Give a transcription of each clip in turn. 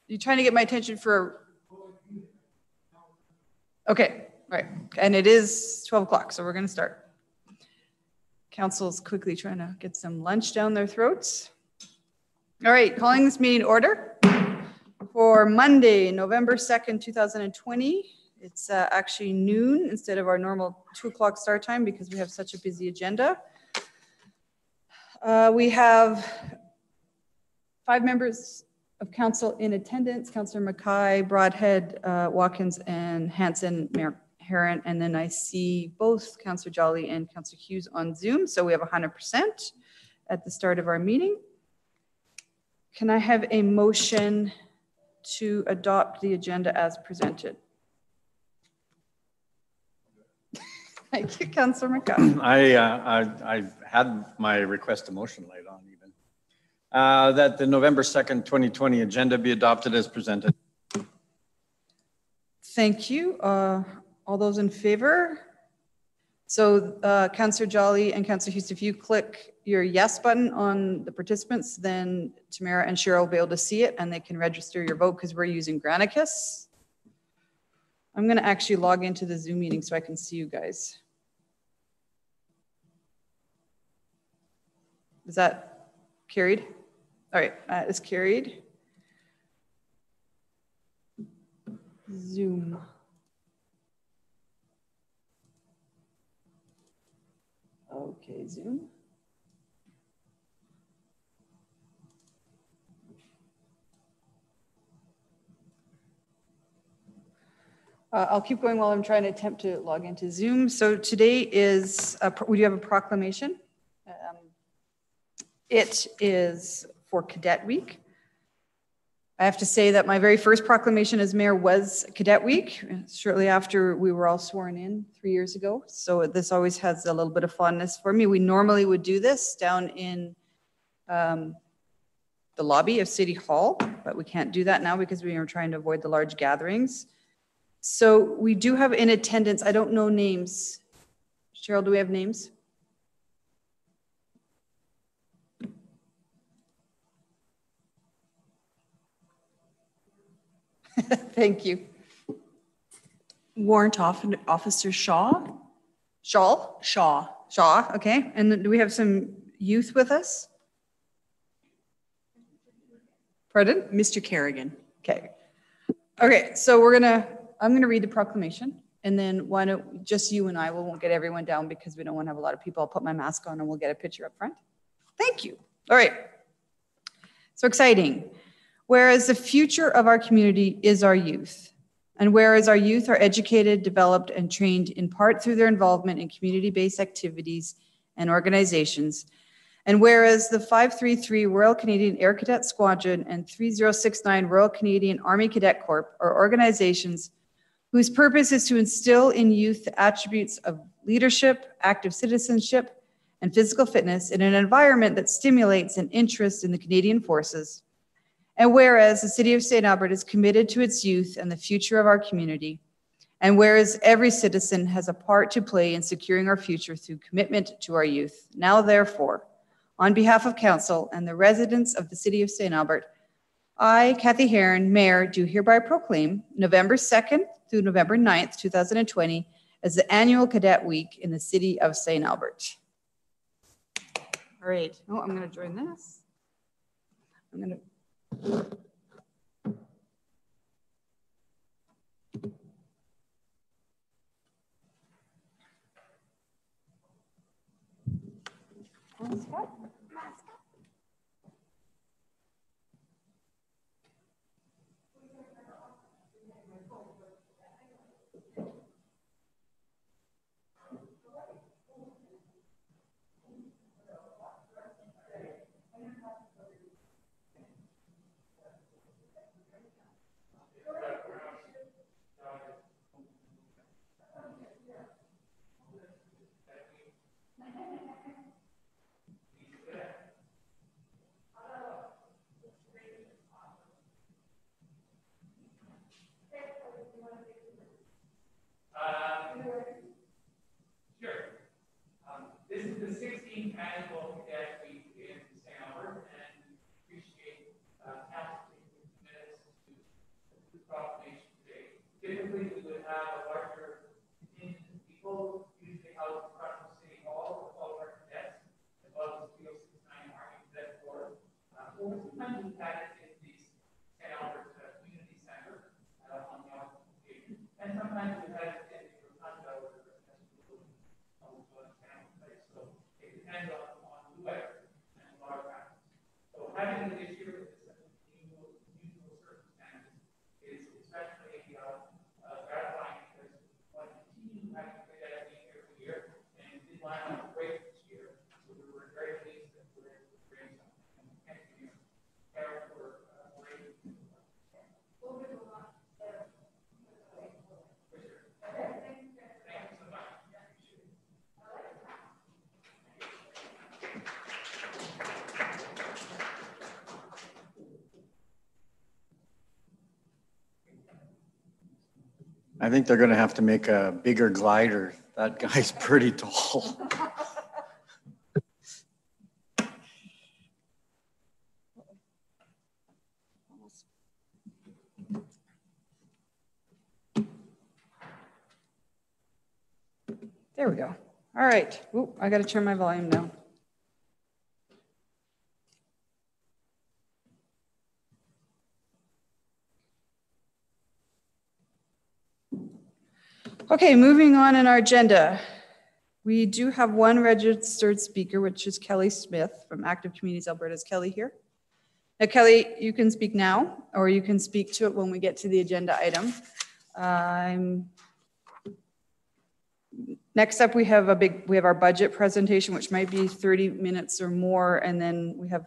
You trying to get my attention for? Okay, right. And it is 12 o'clock, so we're going to start. Council's quickly trying to get some lunch down their throats. All right, calling this meeting order for Monday, November 2nd, 2020. It's actually noon instead of our normal 2 o'clock start time because we have such a busy agenda. We have 5 members of council in attendance: Councillor Mackay, Broadhead, Watkins, and Hanson, Mayor Heron. And then I see both Councillor Jolly and Councillor Hughes on Zoom. So we have 100% at the start of our meeting. Can I have a motion to adopt the agenda as presented? Thank you, Councillor Mackay. I had my request to motion laid on even. That the November 2nd, 2020 agenda be adopted as presented. Thank you. All those in favor? So Councillor Jolly and Councillor Hughes, if you click your yes button on the participants, then Tamara and Cheryl will be able to see it and they can register your vote because we're using Granicus. I'm going to actually log into the Zoom meeting so I can see you guys. Is that carried? All right, it's carried. Zoom. Okay, Zoom. I'll keep going while I'm trying to attempt to log into Zoom. So today is, we do have a proclamation. It is for Cadet Week. I have to say that my very first proclamation as mayor was Cadet Week, shortly after we were all sworn in 3 years ago. So this always has a little bit of fondness for me. We normally would do this down in the lobby of City Hall, but we can't do that now because we are trying to avoid the large gatherings. So we do have in attendance, I don't know names. Cheryl, do we have names? Thank you. Warrant Officer Shaw. Shaw, okay. And then do we have some youth with us? Pardon? Mr. Kerrigan. Okay. Okay, so I'm gonna read the proclamation and then why don't just you and I, we won't get everyone down because we don't want to have a lot of people. I'll put my mask on and we'll get a picture up front. Thank you. All right. So exciting. Whereas the future of our community is our youth, and whereas our youth are educated, developed, and trained in part through their involvement in community-based activities and organizations, and whereas the 533 Royal Canadian Air Cadet Squadron and 3069 Royal Canadian Army Cadet Corps are organizations whose purpose is to instill in youth the attributes of leadership, active citizenship, and physical fitness in an environment that stimulates an interest in the Canadian Forces. And whereas the City of St. Albert is committed to its youth and the future of our community, and whereas every citizen has a part to play in securing our future through commitment to our youth, now therefore, on behalf of Council and the residents of the City of St. Albert, I, Cathy Heron, Mayor, do hereby proclaim November 2nd through November 9th, 2020 as the annual Cadet Week in the City of St. Albert. All right, oh, I'm gonna join this. I'm gonna Scott? This is the 16th annual Cadet Week in St. Albert, and we appreciate council taking minutes to I think they're gonna have to make a bigger glider. That guy's pretty tall. There we go. All right. Ooh, I got to turn my volume down. Okay, moving on in our agenda. We do have one registered speaker, which is Kelly Smith from Active Communities Alberta. Is Kelly here? Now, Kelly, you can speak now, or you can speak to it when we get to the agenda item. Next up, we have our budget presentation, which might be 30 minutes or more, and then we have,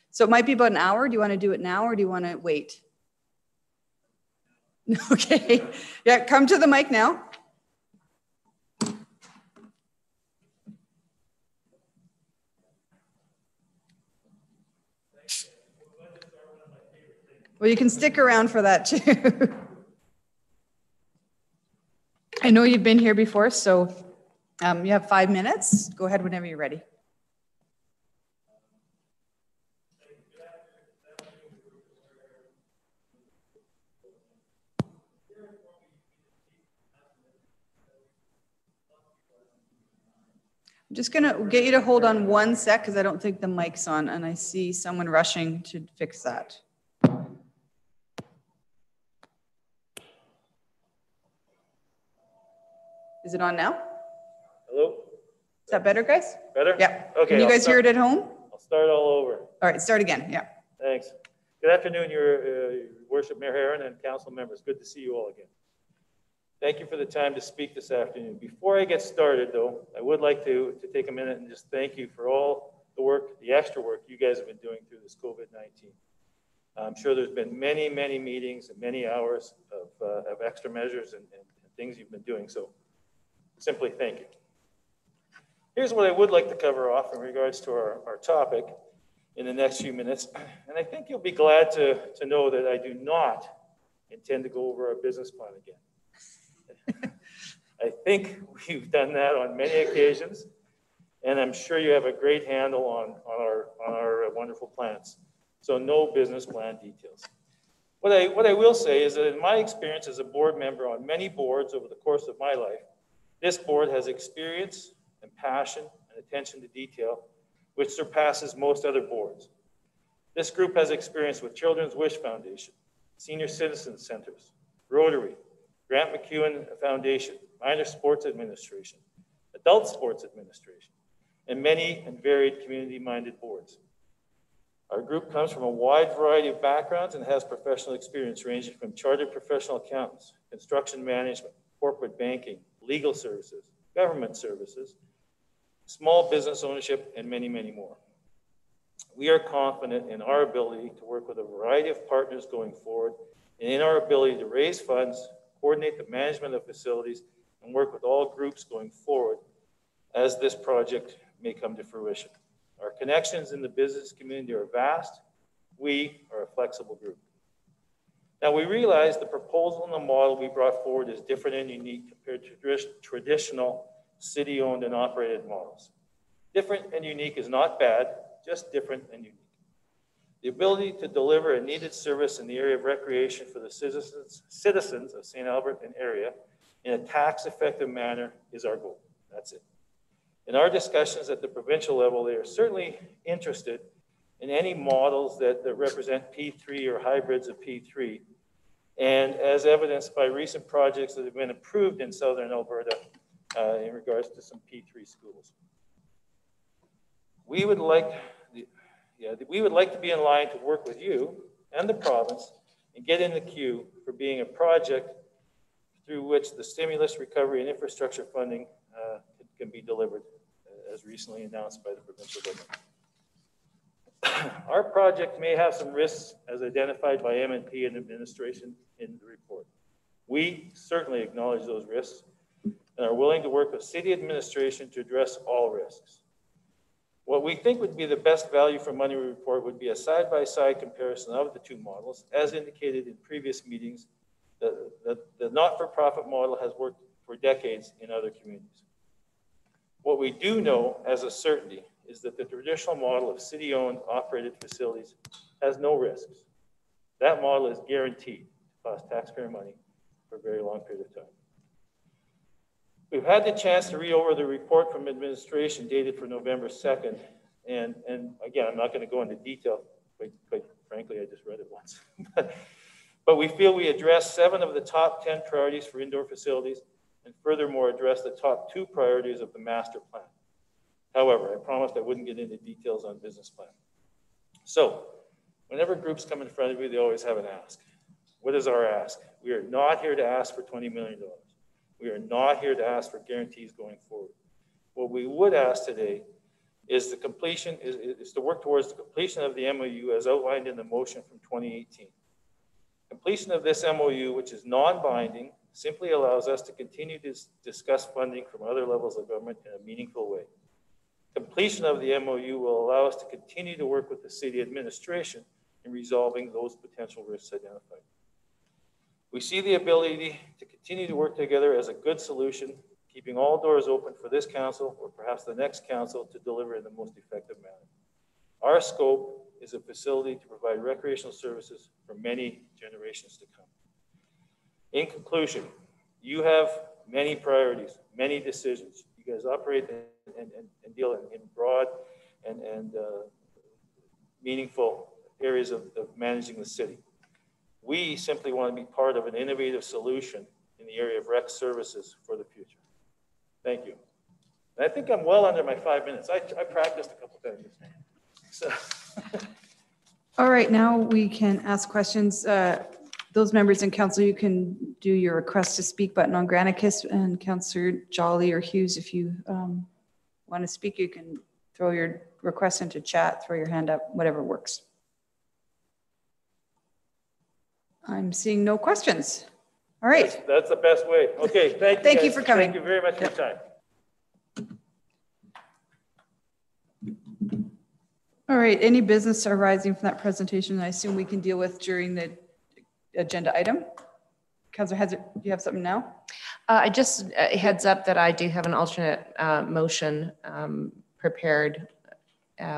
so it might be about an hour. Do you want to do it now, or do you want to wait? Okay, yeah, come to the mic now. Well, you can stick around for that too. I know you've been here before, so you have 5 minutes. Go ahead whenever you're ready. I'm just gonna get you to hold on 1 sec because I don't think the mic's on and I see someone rushing to fix that. Is it on now? Hello? Is that better, guys? Better? Yeah. Okay. Can you guys hear it at home? I'll start all over. All right, start again. Yeah. Thanks. Good afternoon, Your Worship, Mayor Herron, and council members. Good to see you all again. Thank you for the time to speak this afternoon. Before I get started, though, I would like to take a minute and just thank you for all the work, the extra work you guys have been doing through this COVID-19. I'm sure there's been many, many meetings and many hours of extra measures and things you've been doing. So simply thank you. Here's what I would like to cover off in regards to our topic in the next few minutes. And I think you'll be glad to know that I do not intend to go over our business plan again. I think we've done that on many occasions, and I'm sure you have a great handle on our wonderful plans. So no business plan details. What I will say is that in my experience as a board member on many boards over the course of my life, this board has experience and passion and attention to detail, which surpasses most other boards. This group has experience with Children's Wish Foundation, Senior Citizen Centers, Rotary, Grant McEwen Foundation, Minor Sports Administration, Adult Sports Administration, and many and varied community-minded boards. Our group comes from a wide variety of backgrounds and has professional experience ranging from chartered professional accountants, construction management, corporate banking, legal services, government services, small business ownership, and many, many more. We are confident in our ability to work with a variety of partners going forward and in our ability to raise funds, coordinate the management of facilities, and work with all groups going forward as this project may come to fruition. Our connections in the business community are vast. We are a flexible group. Now, we realize the proposal and the model we brought forward is different and unique compared to traditional city-owned and operated models. Different and unique is not bad, just different and unique. The ability to deliver a needed service in the area of recreation for the citizens of St. Albert and area in a tax-effective manner is our goal. That's it. In our discussions at the provincial level, they are certainly interested in any models that represent P3 or hybrids of P3, and as evidenced by recent projects that have been approved in Southern Alberta in regards to some P3 schools. We would like to be in line to work with you and the province and get in the queue for being a project through which the stimulus, recovery, and infrastructure funding can be delivered, as recently announced by the provincial government. Our project may have some risks as identified by MNP and administration in the report. We certainly acknowledge those risks and are willing to work with city administration to address all risks. What we think would be the best value for money report would be a side-by-side comparison of the two models, as indicated in previous meetings The not-for-profit model has worked for decades in other communities. What we do know as a certainty is that the traditional model of city-owned operated facilities has no risks. That model is guaranteed to cost taxpayer money for a very long period of time. We've had the chance to read over the report from administration dated for November 2nd. And again, I'm not going to go into detail. Quite frankly, I just read it once. But we feel we addressed 7 of the top 10 priorities for indoor facilities, and furthermore address the top 2 priorities of the master plan. However, I promised I wouldn't get into details on business plan. So, whenever groups come in front of you, they always have an ask. What is our ask? We are not here to ask for $20 million. We are not here to ask for guarantees going forward. What we would ask today is the completion, is to work towards the completion of the MOU as outlined in the motion from 2018. Completion of this MOU, which is non-binding, simply allows us to continue to discuss funding from other levels of government in a meaningful way. Completion of the MOU will allow us to continue to work with the city administration in resolving those potential risks identified. We see the ability to continue to work together as a good solution, keeping all doors open for this council or perhaps the next council to deliver in the most effective manner. Our scope is a facility to provide recreational services for many generations to come. In conclusion, you have many priorities, many decisions. You guys operate and deal in broad and meaningful areas of managing the city. We simply want to be part of an innovative solution in the area of rec services for the future. Thank you. And I think I'm well under my 5 minutes. I practiced a couple times. So. All right, now we can ask questions. Those members in council, you can do your request to speak button on Granicus, and Councillor Jolly or Hughes, if you want to speak, you can throw your request into chat, throw your hand up, whatever works. I'm seeing no questions. All right. That's the best way. Okay, thank you. Thank guys. you for coming. Thank you very much for your time. All right, any business arising from that presentation, I assume we can deal with during the agenda item. Councillor Hazard, do you have something now? I just heads up that I do have an alternate motion prepared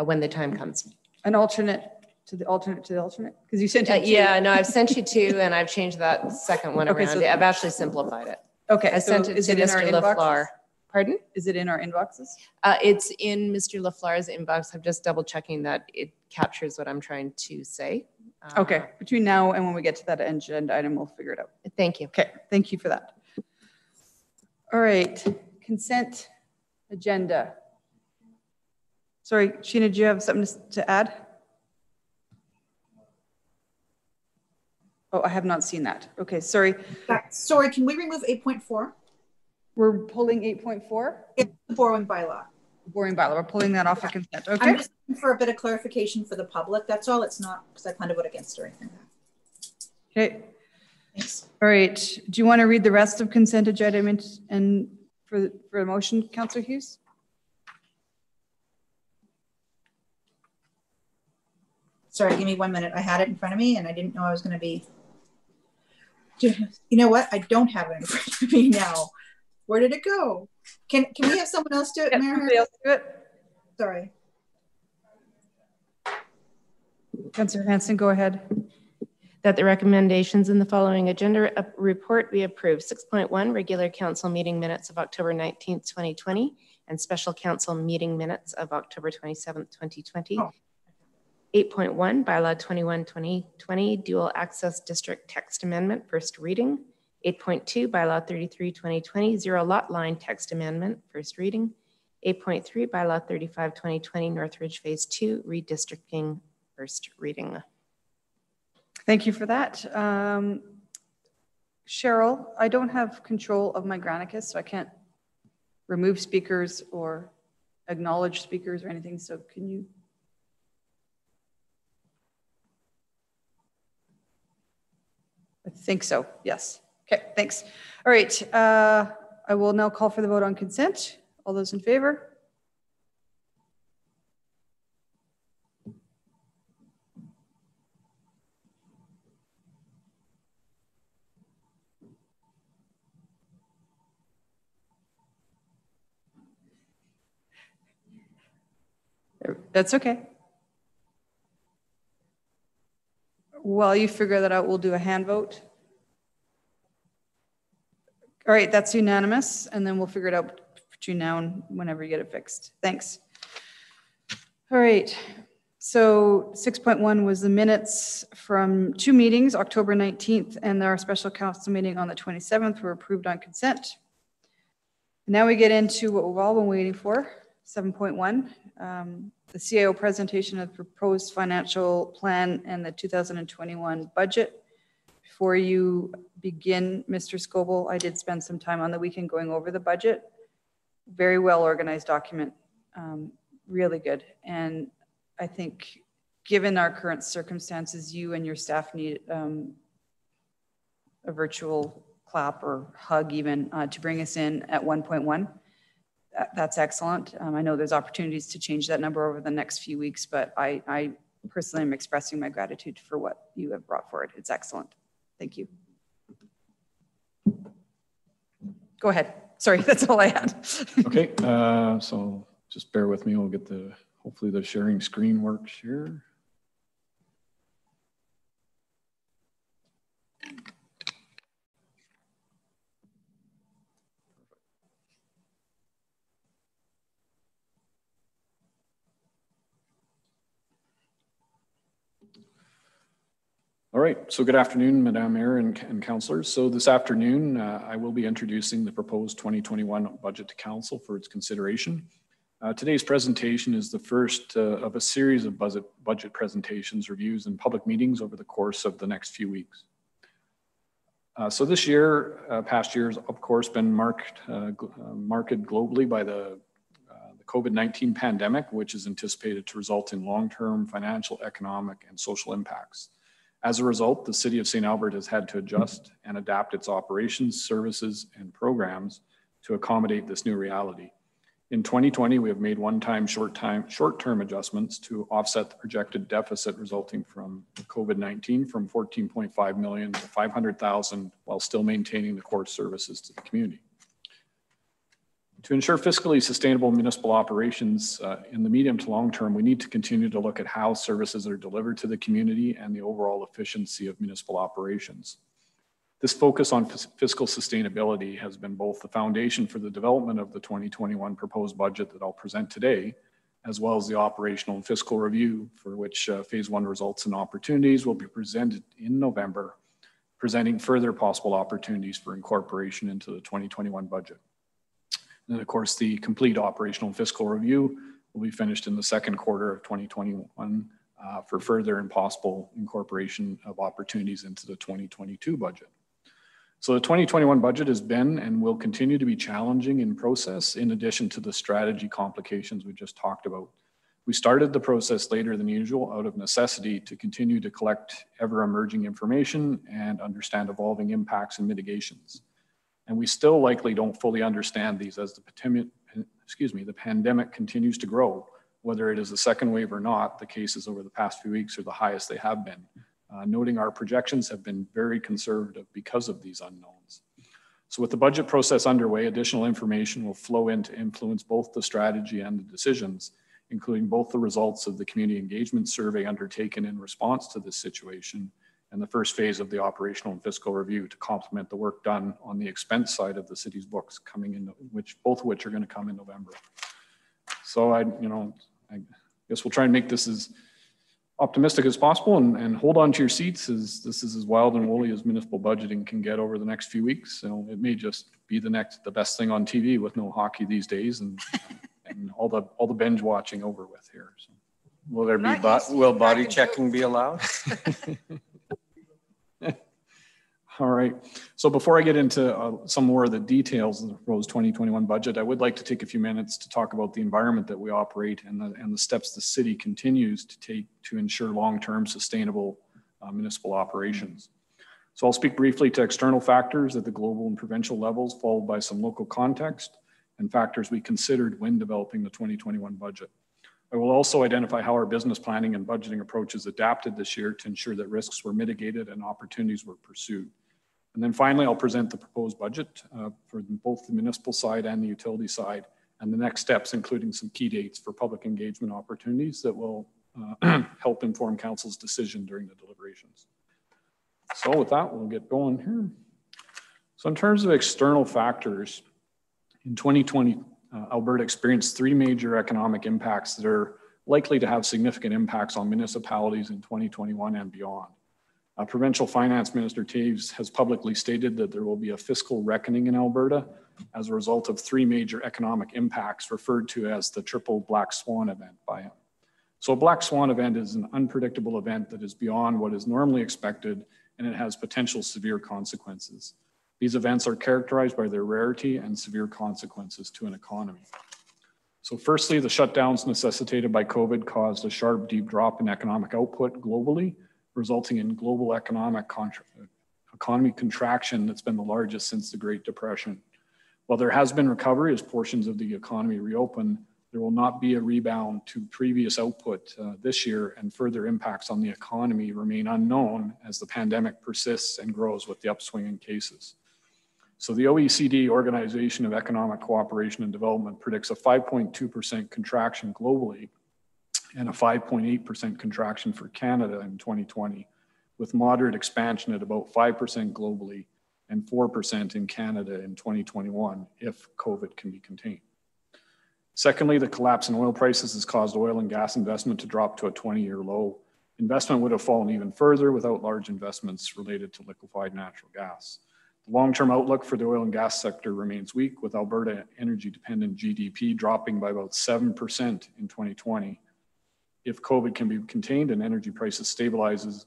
when the time comes. An alternate to the alternate to the alternate? Because you sent it to yeah, no, I've sent you 2 and I've changed that second one Okay, around. so I've actually simplified it. Okay, I sent it to Mr. LaFleur. Pardon? Is it in our inboxes? It's in Mr. LaFleur's inbox. I'm just double checking that it captures what I'm trying to say. Okay, between now and when we get to that agenda item, we'll figure it out. Thank you. Okay, thank you for that. All right, consent agenda. Sorry, Sheena, do you have something to add? Oh, I have not seen that. Okay, sorry. Sorry, can we remove 8.4? We're pulling 8.4? It's the borrowing bylaw. Boring bylaw. We're pulling that off of consent. Okay. I'm just looking for a bit of clarification for the public. That's all. It's not because I plan to vote against or anything. Okay. Thanks. All right. Do you want to read the rest of consent agenda and for a motion, Councillor Hughes? Sorry, give me 1 minute. I had it in front of me and I didn't know I was going to be. You know what? I don't have it in front of me now. Where did it go? Can we have someone else do it, Mayor? Somebody else do it? Sorry. Councillor Hanson, go ahead. That the recommendations in the following agenda report be approved. 6.1, regular council meeting minutes of October 19th, 2020, and special council meeting minutes of October 27th, 2020. Oh. 8.1, bylaw 21-2020, dual access district text amendment, first reading. 8.2, bylaw 33-2020, zero lot line text amendment, first reading. 8.3, bylaw 35-2020, Northridge Phase 2, redistricting, first reading. Thank you for that. Cheryl, I don't have control of my Granicus, so I can't remove speakers or acknowledge speakers or anything. So can you? I think so, yes. Okay, thanks. All right, I will now call for the vote on consent. All those in favor? That's okay. While you figure that out, we'll do a hand vote. All right, that's unanimous, and then we'll figure it out between now and whenever you get it fixed. Thanks. All right, so 6.1 was the minutes from 2 meetings, October 19th and our special council meeting on the 27th were approved on consent. Now we get into what we've all been waiting for, 7.1, the CIO presentation of the proposed financial plan and the 2021 budget. Before you begin, Mr. Scoble, I did spend some time on the weekend going over the budget. Very well organized document, really good. And I think given our current circumstances, you and your staff need a virtual clap or hug even to bring us in at 1.1. That's excellent. I know there's opportunities to change that number over the next few weeks, but I personally am expressing my gratitude for what you have brought forward. It's excellent. Thank you. Go ahead. Sorry, that's all I had. Okay, so just bear with me. We'll get hopefully the sharing screen works here. All right, so good afternoon, Madam Mayor and councillors. So this afternoon, I will be introducing the proposed 2021 budget to council for its consideration. Today's presentation is the first of a series of budget presentations, reviews, and public meetings over the course of the next few weeks. So this year, past years, of course, been marked globally by the COVID-19 pandemic, which is anticipated to result in long-term financial, economic, and social impacts. As a result, the City of St. Albert has had to adjust and adapt its operations, services, and programs to accommodate this new reality. In 2020, we have made one-time short-term adjustments to offset the projected deficit resulting from COVID-19 from $14.5 million to $500,000 while still maintaining the core services to the community. To ensure fiscally sustainable municipal operations in the medium to long term, we need to continue to look at how services are delivered to the community and the overall efficiency of municipal operations. This focus on fiscal sustainability has been both the foundation for the development of the 2021 proposed budget that I'll present today, as well as the operational and fiscal review for which phase 1 results and opportunities will be presented in November, presenting further possible opportunities for incorporation into the 2021 budget. And of course, the complete operational and fiscal review will be finished in the second quarter of 2021 for further and possible incorporation of opportunities into the 2022 budget. So the 2021 budget has been and will continue to be challenging in process, in addition to the strategy complications we just talked about. We started the process later than usual out of necessity to continue to collect ever-emerging information and understand evolving impacts and mitigations. And we still likely don't fully understand these as the pandemic continues to grow. Whether it is a second wave or not, the cases over the past few weeks are the highest they have been. Noting our projections have been very conservative because of these unknowns. So with the budget process underway, additional information will flow in to influence both the strategy and the decisions, including both the results of the community engagement survey undertaken in response to this situation and the first phase of the operational and fiscal review to complement the work done on the expense side of the city's books coming in, both of which are going to come in November. So I guess we'll try and make this as optimistic as possible and hold on to your seats, as this is as wild and woolly as municipal budgeting can get over the next few weeks. So it may just be the best thing on TV with no hockey these days and all the binge watching over with here. So. Will there be will body checking be allowed? All right. So before I get into some more of the details of the proposed 2021 budget, I would like to take a few minutes to talk about the environment that we operate and the steps the city continues to take to ensure long-term sustainable municipal operations. So I'll speak briefly to external factors at the global and provincial levels, followed by some local context and factors we considered when developing the 2021 budget. I will also identify how our business planning and budgeting approaches adapted this year to ensure that risks were mitigated and opportunities were pursued. And then finally, I'll present the proposed budget for both the municipal side and the utility side and the next steps, including some key dates for public engagement opportunities that will help inform council's decision during the deliberations. So with that, we'll get going here. So in terms of external factors, in 2020, Alberta experienced three major economic impacts that are likely to have significant impacts on municipalities in 2021 and beyond. Provincial Finance Minister Taves has publicly stated that there will be a fiscal reckoning in Alberta as a result of three major economic impacts referred to as the triple black swan event by him. So a black swan event is an unpredictable event that is beyond what is normally expected, and it has potential severe consequences. These events are characterized by their rarity and severe consequences to an economy. So firstly, the shutdowns necessitated by COVID caused a sharp, deep drop in economic output globally, resulting in global economy contraction that's been the largest since the Great Depression. While there has been recovery as portions of the economy reopen, there will not be a rebound to previous output this year, and further impacts on the economy remain unknown as the pandemic persists and grows with the upswing in cases. So the OECD, Organization of Economic Cooperation and Development, predicts a 5.2% contraction globally and a 5.8% contraction for Canada in 2020, with moderate expansion at about 5% globally and 4% in Canada in 2021 if COVID can be contained. Secondly, the collapse in oil prices has caused oil and gas investment to drop to a 20-year low. Investment would have fallen even further without large investments related to liquefied natural gas. The long-term outlook for the oil and gas sector remains weak, with Alberta energy-dependent GDP dropping by about 7% in 2020. If COVID can be contained and energy prices stabilizes,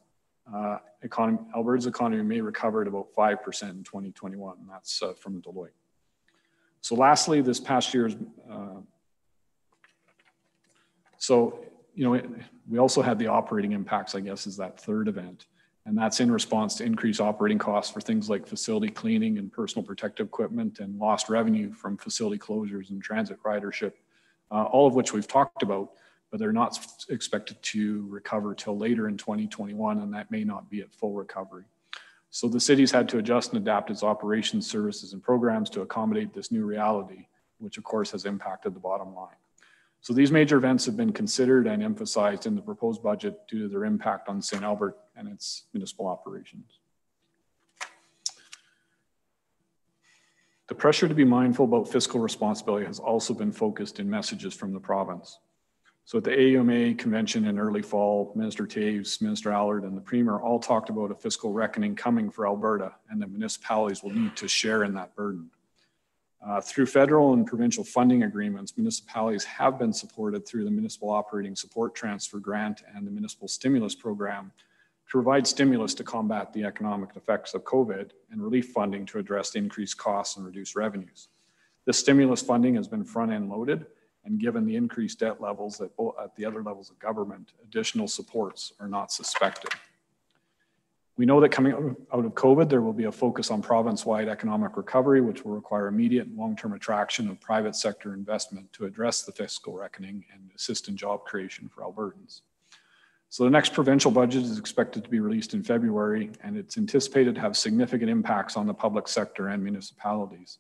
Alberta's economy may recover at about 5% in 2021, and that's from Deloitte. So lastly, this past year's, we also had the operating impacts, I guess, is that third event. And that's in response to increased operating costs for things like facility cleaning and personal protective equipment, and lost revenue from facility closures and transit ridership, all of which we've talked about, but they're not expected to recover till later in 2021, and that may not be at full recovery. So the city's had to adjust and adapt its operations, services, and programs to accommodate this new reality, which of course has impacted the bottom line. So these major events have been considered and emphasized in the proposed budget due to their impact on St. Albert and its municipal operations. The pressure to be mindful about fiscal responsibility has also been focused in messages from the province. So at the AUMA convention in early fall, Minister Taves, Minister Allard, and the Premier all talked about a fiscal reckoning coming for Alberta, and that municipalities will need to share in that burden. Through federal and provincial funding agreements, municipalities have been supported through the Municipal Operating Support Transfer Grant and the Municipal Stimulus Program to provide stimulus to combat the economic effects of COVID, and relief funding to address the increased costs and reduce revenues. This stimulus funding has been front-end loaded, and given the increased debt levels at the other levels of government, additional supports are not suspected. We know that coming out of COVID, there will be a focus on province-wide economic recovery, which will require immediate and long-term attraction of private sector investment to address the fiscal reckoning and assist in job creation for Albertans. So the next provincial budget is expected to be released in February, and it's anticipated to have significant impacts on the public sector and municipalities.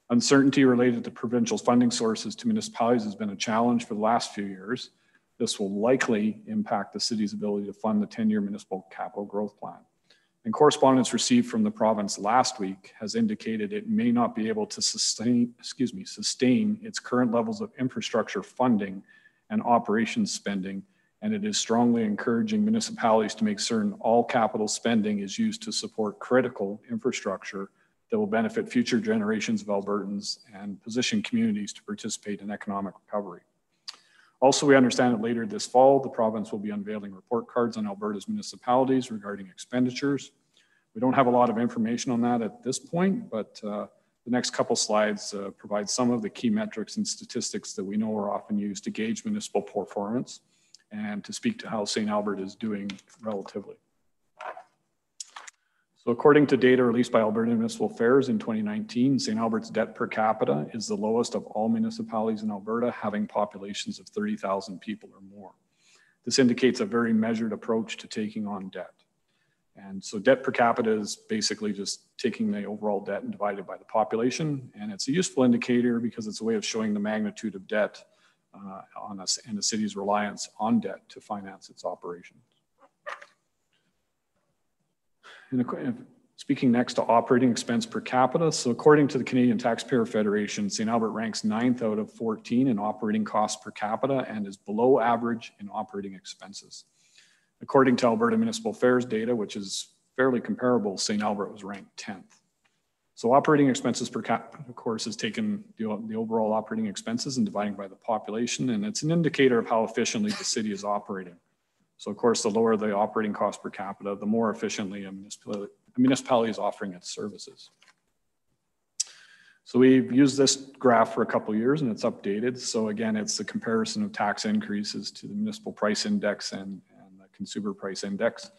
Uncertainty related to provincial funding sources to municipalities has been a challenge for the last few years. This will likely impact the city's ability to fund the 10-year municipal capital growth plan. And correspondence received from the province last week has indicated it may not be able to sustain its current levels of infrastructure funding and operations spending, and it is strongly encouraging municipalities to make certain all capital spending is used to support critical infrastructure that will benefit future generations of Albertans and position communities to participate in economic recovery. Also, we understand that later this fall, the province will be unveiling report cards on Alberta's municipalities regarding expenditures. We don't have a lot of information on that at this point, but the next couple slides provide some of the key metrics and statistics that we know are often used to gauge municipal performance and to speak to how St. Albert is doing relatively. So according to data released by Alberta Municipal Affairs in 2019, St. Albert's debt per capita is the lowest of all municipalities in Alberta, having populations of 30,000 people or more. This indicates a very measured approach to taking on debt. And so debt per capita is basically just taking the overall debt and divided by the population. And it's a useful indicator because it's a way of showing the magnitude of debt on us and the city's reliance on debt to finance its operations. And speaking next to operating expense per capita. So according to the Canadian Taxpayer Federation, St. Albert ranks 9th out of 14 in operating costs per capita and is below average in operating expenses. According to Alberta Municipal Affairs data, which is fairly comparable, St. Albert was ranked 10th. So operating expenses per capita, of course, is taking the overall operating expenses and dividing by the population, and it's an indicator of how efficiently the city is operating. So of course, the lower the operating cost per capita, the more efficiently a municipality is offering its services. So we've used this graph for a couple of years and it's updated. So again, it's the comparison of tax increases to the municipal price index and the consumer price index.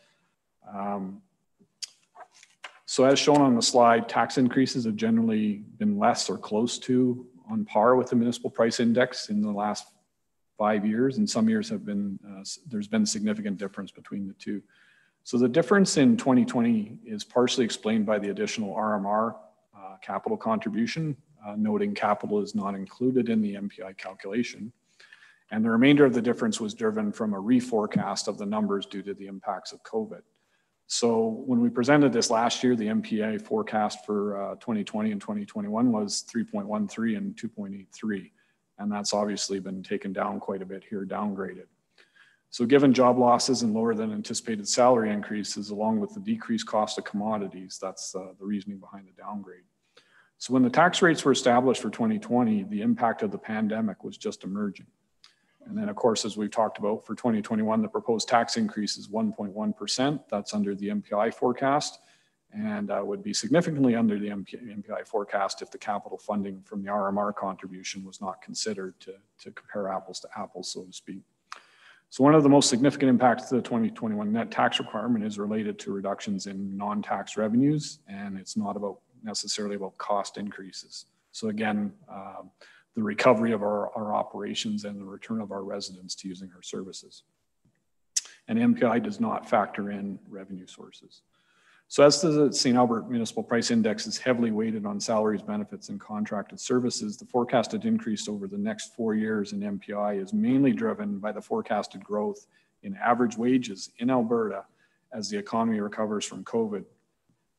So as shown on the slide, tax increases have generally been less or close to on par with the municipal price index in the last 5 years, and some years have been, there's been significant difference between the two. So the difference in 2020 is partially explained by the additional RMR capital contribution, noting capital is not included in the MPI calculation. And the remainder of the difference was driven from a reforecast of the numbers due to the impacts of COVID. So when we presented this last year, the MPI forecast for 2020 and 2021 was 3.13 and 2.83. And that's obviously been taken down quite a bit here, downgraded. So given job losses and lower than anticipated salary increases, along with the decreased cost of commodities, that's the reasoning behind the downgrade. So when the tax rates were established for 2020, the impact of the pandemic was just emerging. And then of course, as we've talked about for 2021, the proposed tax increase is 1.1%. That's under the MPI forecast and would be significantly under the MPI forecast if the capital funding from the RMR contribution was not considered to compare apples to apples, so to speak. So one of the most significant impacts to the 2021 net tax requirement is related to reductions in non-tax revenues, and it's not necessarily about cost increases. So again, the recovery of our operations and the return of our residents to using our services. And MPI does not factor in revenue sources. So as the St. Albert Municipal Price Index is heavily weighted on salaries, benefits, and contracted services, the forecasted increase over the next 4 years in MPI is mainly driven by the forecasted growth in average wages in Alberta as the economy recovers from COVID,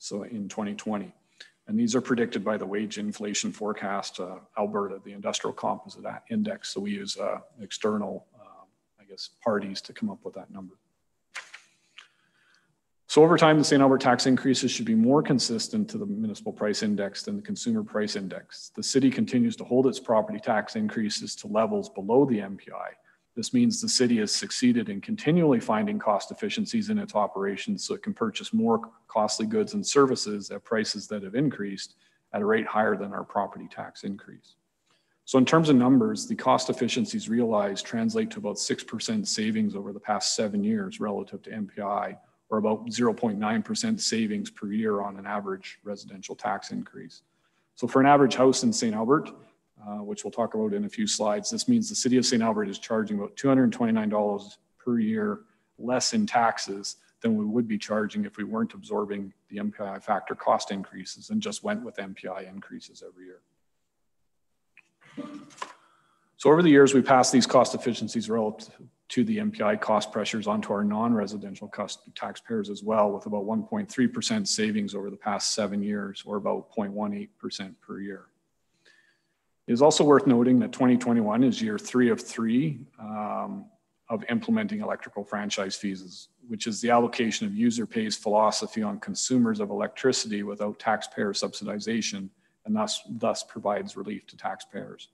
so in 2020. And these are predicted by the wage inflation forecast, Alberta, the Industrial Composite Index. So we use external, parties to come up with that number. So over time, the St. Albert tax increases should be more consistent to the municipal price index than the consumer price index. The city continues to hold its property tax increases to levels below the MPI. This means the city has succeeded in continually finding cost efficiencies in its operations so it can purchase more costly goods and services at prices that have increased at a rate higher than our property tax increase. So in terms of numbers, the cost efficiencies realized translate to about 6% savings over the past 7 years relative to MPI, or about 0.9% savings per year on an average residential tax increase. So for an average house in St. Albert, which we'll talk about in a few slides, this means the city of St. Albert is charging about $229 per year less in taxes than we would be charging if we weren't absorbing the MPI factor cost increases and just went with MPI increases every year. So over the years, we passed these cost efficiencies relative to the MPI cost pressures onto our non-residential taxpayers as well, with about 1.3% savings over the past 7 years, or about 0.18% per year. It is also worth noting that 2021 is year 3 of 3 of implementing electrical franchise fees, which is the allocation of user pays philosophy on consumers of electricity without taxpayer subsidization, and thus provides relief to taxpayers.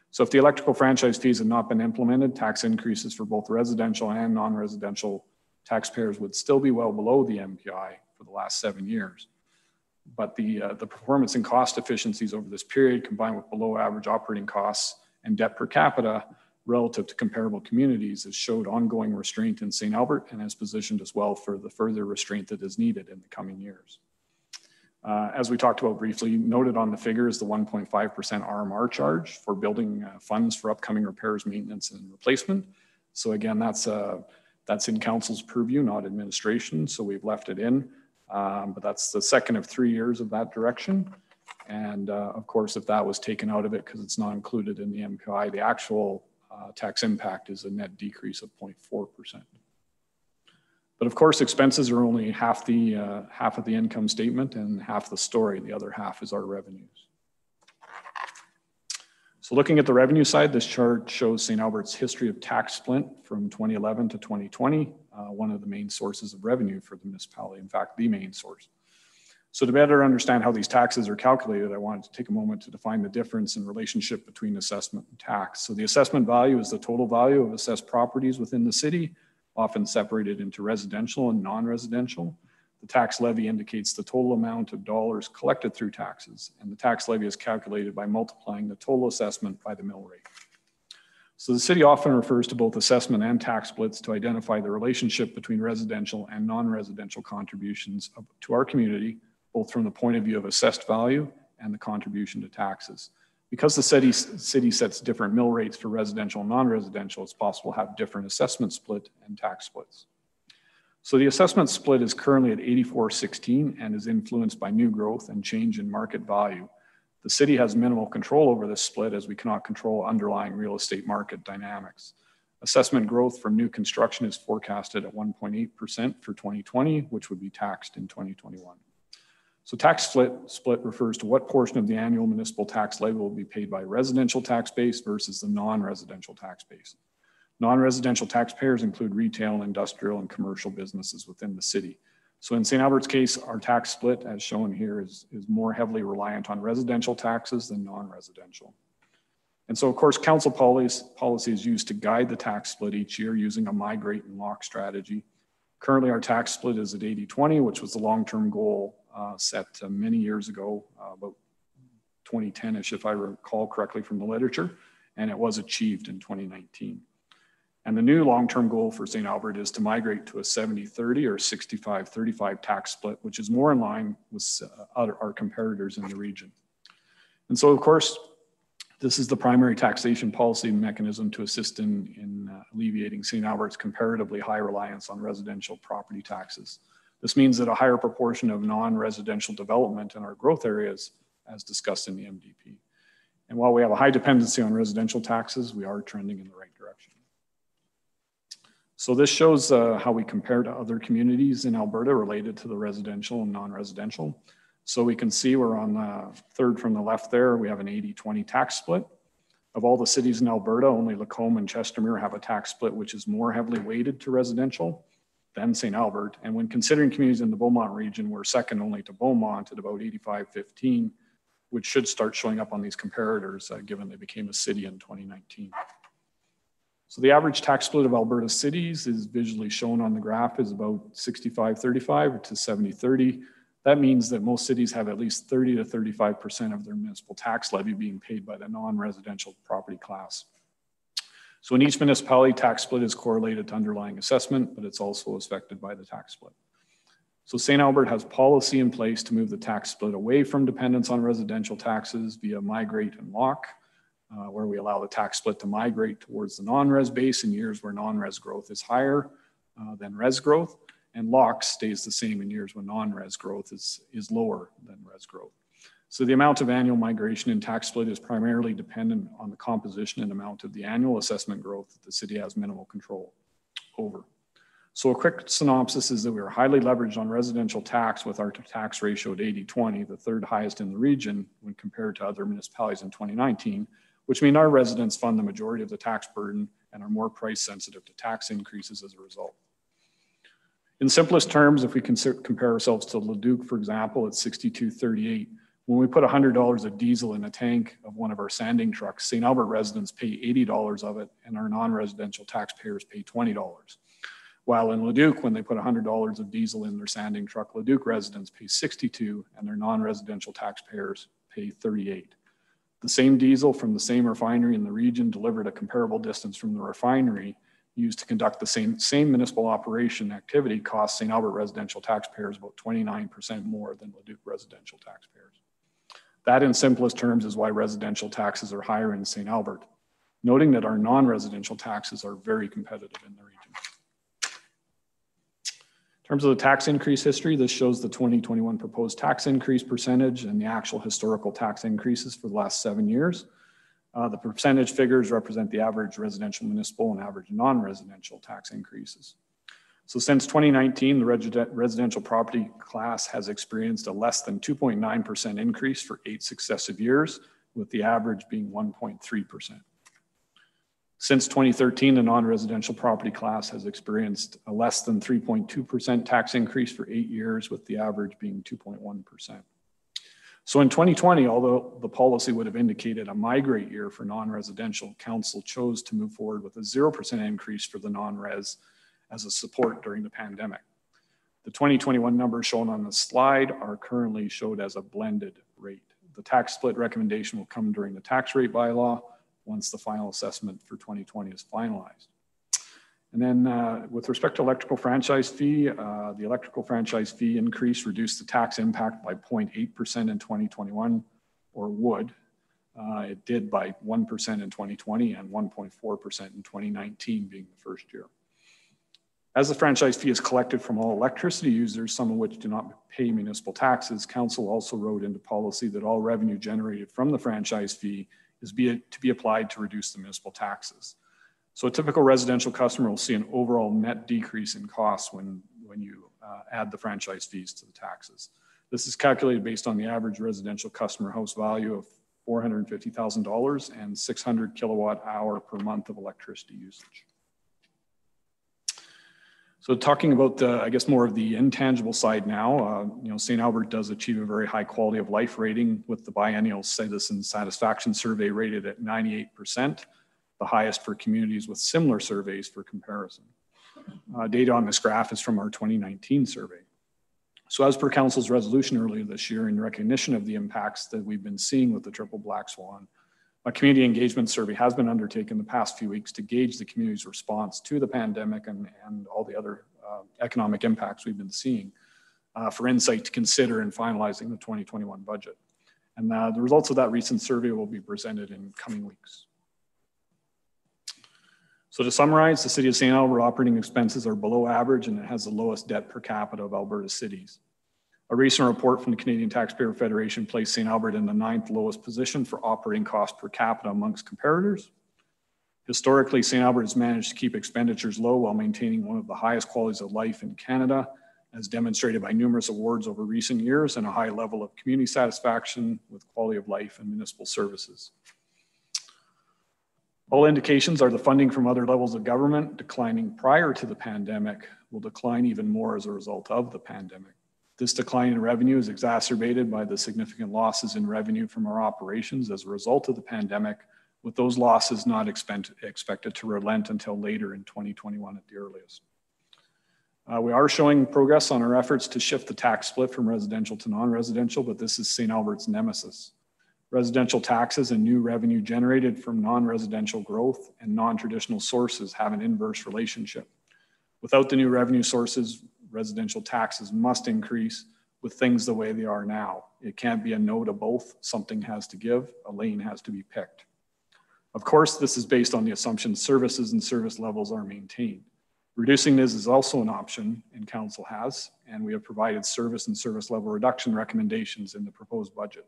So if the electrical franchise fees had not been implemented, tax increases for both residential and non-residential taxpayers would still be well below the MPI for the last 7 years. But the performance and cost efficiencies over this period, combined with below average operating costs and debt per capita relative to comparable communities, has showed ongoing restraint in St. Albert and has positioned us well for the further restraint that is needed in the coming years. As we talked about briefly, noted on the figure is the 1.5% RMR charge for building funds for upcoming repairs, maintenance, and replacement. So again, that's That's in council's purview, not administration, so we've left it in. But that's the second of 3 years of that direction. And of course, if that was taken out of it because it's not included in the MPI, the actual tax impact is a net decrease of 0.4%. But of course, expenses are only half of the income statement and half the story. The other half is our revenues. So looking at the revenue side, this chart shows St. Albert's history of tax split from 2011 to 2020, one of the main sources of revenue for the municipality, in fact, the main source. So to better understand how these taxes are calculated, I wanted to take a moment to define the difference in relationship between assessment and tax. So the assessment value is the total value of assessed properties within the city, often separated into residential and non-residential. The tax levy indicates the total amount of dollars collected through taxes, and the tax levy is calculated by multiplying the total assessment by the mill rate. So the city often refers to both assessment and tax splits to identify the relationship between residential and non-residential contributions to our community, both from the point of view of assessed value and the contribution to taxes. Because the city sets different mill rates for residential and non-residential, it's possible to have different assessment split and tax splits. So the assessment split is currently at 84-16 and is influenced by new growth and change in market value. The city has minimal control over this split as we cannot control underlying real estate market dynamics. Assessment growth from new construction is forecasted at 1.8% for 2020, which would be taxed in 2021. So tax split refers to what portion of the annual municipal tax levy will be paid by residential tax base versus the non-residential tax base. Non-residential taxpayers include retail, industrial, and commercial businesses within the city. So in St. Albert's case, our tax split, as shown here, is more heavily reliant on residential taxes than non-residential. And so, of course, council policy is used to guide the tax split each year using a migrate and lock strategy. Currently, our tax split is at 80-20, which was the long-term goal set many years ago, about 2010-ish, if I recall correctly from the literature, and it was achieved in 2019. And the new long-term goal for St. Albert is to migrate to a 70-30 or 65-35 tax split, which is more in line with our comparators in the region. And so, of course, this is the primary taxation policy mechanism to assist in alleviating St. Albert's comparatively high reliance on residential property taxes. This means that a higher proportion of non-residential development in our growth areas, as discussed in the MDP. And while we have a high dependency on residential taxes, we are trending in the right direction. So this shows how we compare to other communities in Alberta related to the residential and non-residential. So we can see we're on third from the left there. We have an 80-20 tax split. Of all the cities in Alberta, only Lacombe and Chestermere have a tax split which is more heavily weighted to residential than St. Albert. And when considering communities in the Beaumont region, we're second only to Beaumont at about 85-15, which should start showing up on these comparators given they became a city in 2019. So the average tax split of Alberta cities is visually shown on the graph is about 65-35 to 70-30. That means that most cities have at least 30 to 35% of their municipal tax levy being paid by the non-residential property class. So in each municipality, tax split is correlated to underlying assessment, but it's also affected by the tax split. So St. Albert has policy in place to move the tax split away from dependence on residential taxes via migrate and lock, where we allow the tax split to migrate towards the non-res base in years where non-res growth is higher than res growth, and lock stays the same in years when non-res growth is lower than res growth. So the amount of annual migration in tax split is primarily dependent on the composition and amount of the annual assessment growth that the city has minimal control over. So a quick synopsis is that we are highly leveraged on residential tax with our tax ratio at 80-20, the third highest in the region when compared to other municipalities in 2019, which means our residents fund the majority of the tax burden and are more price sensitive to tax increases as a result. In simplest terms, if we compare ourselves to Leduc, for example, at 62.38, when we put $100 of diesel in a tank of one of our sanding trucks, St. Albert residents pay $80 of it and our non-residential taxpayers pay $20. While in Leduc, when they put $100 of diesel in their sanding truck, Leduc residents pay $62 and their non-residential taxpayers pay $38. The same diesel from the same refinery in the region delivered a comparable distance from the refinery used to conduct the same municipal operation activity costs St. Albert residential taxpayers about 29% more than Leduc residential taxpayers. That in simplest terms is why residential taxes are higher in St. Albert, noting that our non-residential taxes are very competitive in the region. In terms of the tax increase history, this shows the 2021 proposed tax increase percentage and the actual historical tax increases for the last 7 years. The percentage figures represent the average residential, municipal, and average non-residential tax increases. So since 2019, the residential property class has experienced a less than 2.9% increase for 8 successive years, with the average being 1.3%. Since 2013, the non-residential property class has experienced a less than 3.2% tax increase for 8 years, with the average being 2.1%. So in 2020, although the policy would have indicated a migrate year for non-residential, council chose to move forward with a 0% increase for the non-res as a support during the pandemic. The 2021 numbers shown on the slide are currently showed as a blended rate. The tax split recommendation will come during the tax rate bylaw once the final assessment for 2020 is finalized. And then with respect to electrical franchise fee, the electrical franchise fee increase reduced the tax impact by 0.8% in 2021, or would. It did by 1% in 2020 and 1.4% in 2019 being the first year. As the franchise fee is collected from all electricity users, some of which do not pay municipal taxes, council also wrote into policy that all revenue generated from the franchise fee is to be applied to reduce the municipal taxes. So a typical residential customer will see an overall net decrease in costs when you add the franchise fees to the taxes. This is calculated based on the average residential customer house value of $450,000 and 600 kilowatt hour per month of electricity usage. So talking about the, I guess, more of the intangible side now, St. Albert does achieve a very high quality of life rating with the biennial citizen satisfaction survey rated at 98%. The highest for communities with similar surveys for comparison. Data on this graph is from our 2019 survey. So as per council's resolution earlier this year, in recognition of the impacts that we've been seeing with the triple black swan, a community engagement survey has been undertaken the past few weeks to gauge the community's response to the pandemic and all the other economic impacts we've been seeing for insight to consider in finalizing the 2021 budget. And the results of that recent survey will be presented in coming weeks. So to summarize, the City of St. Albert operating expenses are below average and it has the lowest debt per capita of Alberta cities. A recent report from the Canadian Taxpayer Federation placed St. Albert in the 9th lowest position for operating cost per capita amongst comparators. Historically, St. Albert has managed to keep expenditures low while maintaining one of the highest qualities of life in Canada, as demonstrated by numerous awards over recent years and a high level of community satisfaction with quality of life and municipal services. All indications are the funding from other levels of government, declining prior to the pandemic, will decline even more as a result of the pandemic. This decline in revenue is exacerbated by the significant losses in revenue from our operations as a result of the pandemic, with those losses not expected to relent until later in 2021 at the earliest. We are showing progress on our efforts to shift the tax split from residential to non-residential, but this is St. Albert's nemesis. Residential taxes and new revenue generated from non-residential growth and non-traditional sources have an inverse relationship. Without the new revenue sources, residential taxes must increase with things the way they are now. It can't be a no to both. Something has to give, a lane has to be picked. Of course, this is based on the assumption services and service levels are maintained. Reducing this is also an option, and council has, and we have provided service and service level reduction recommendations in the proposed budget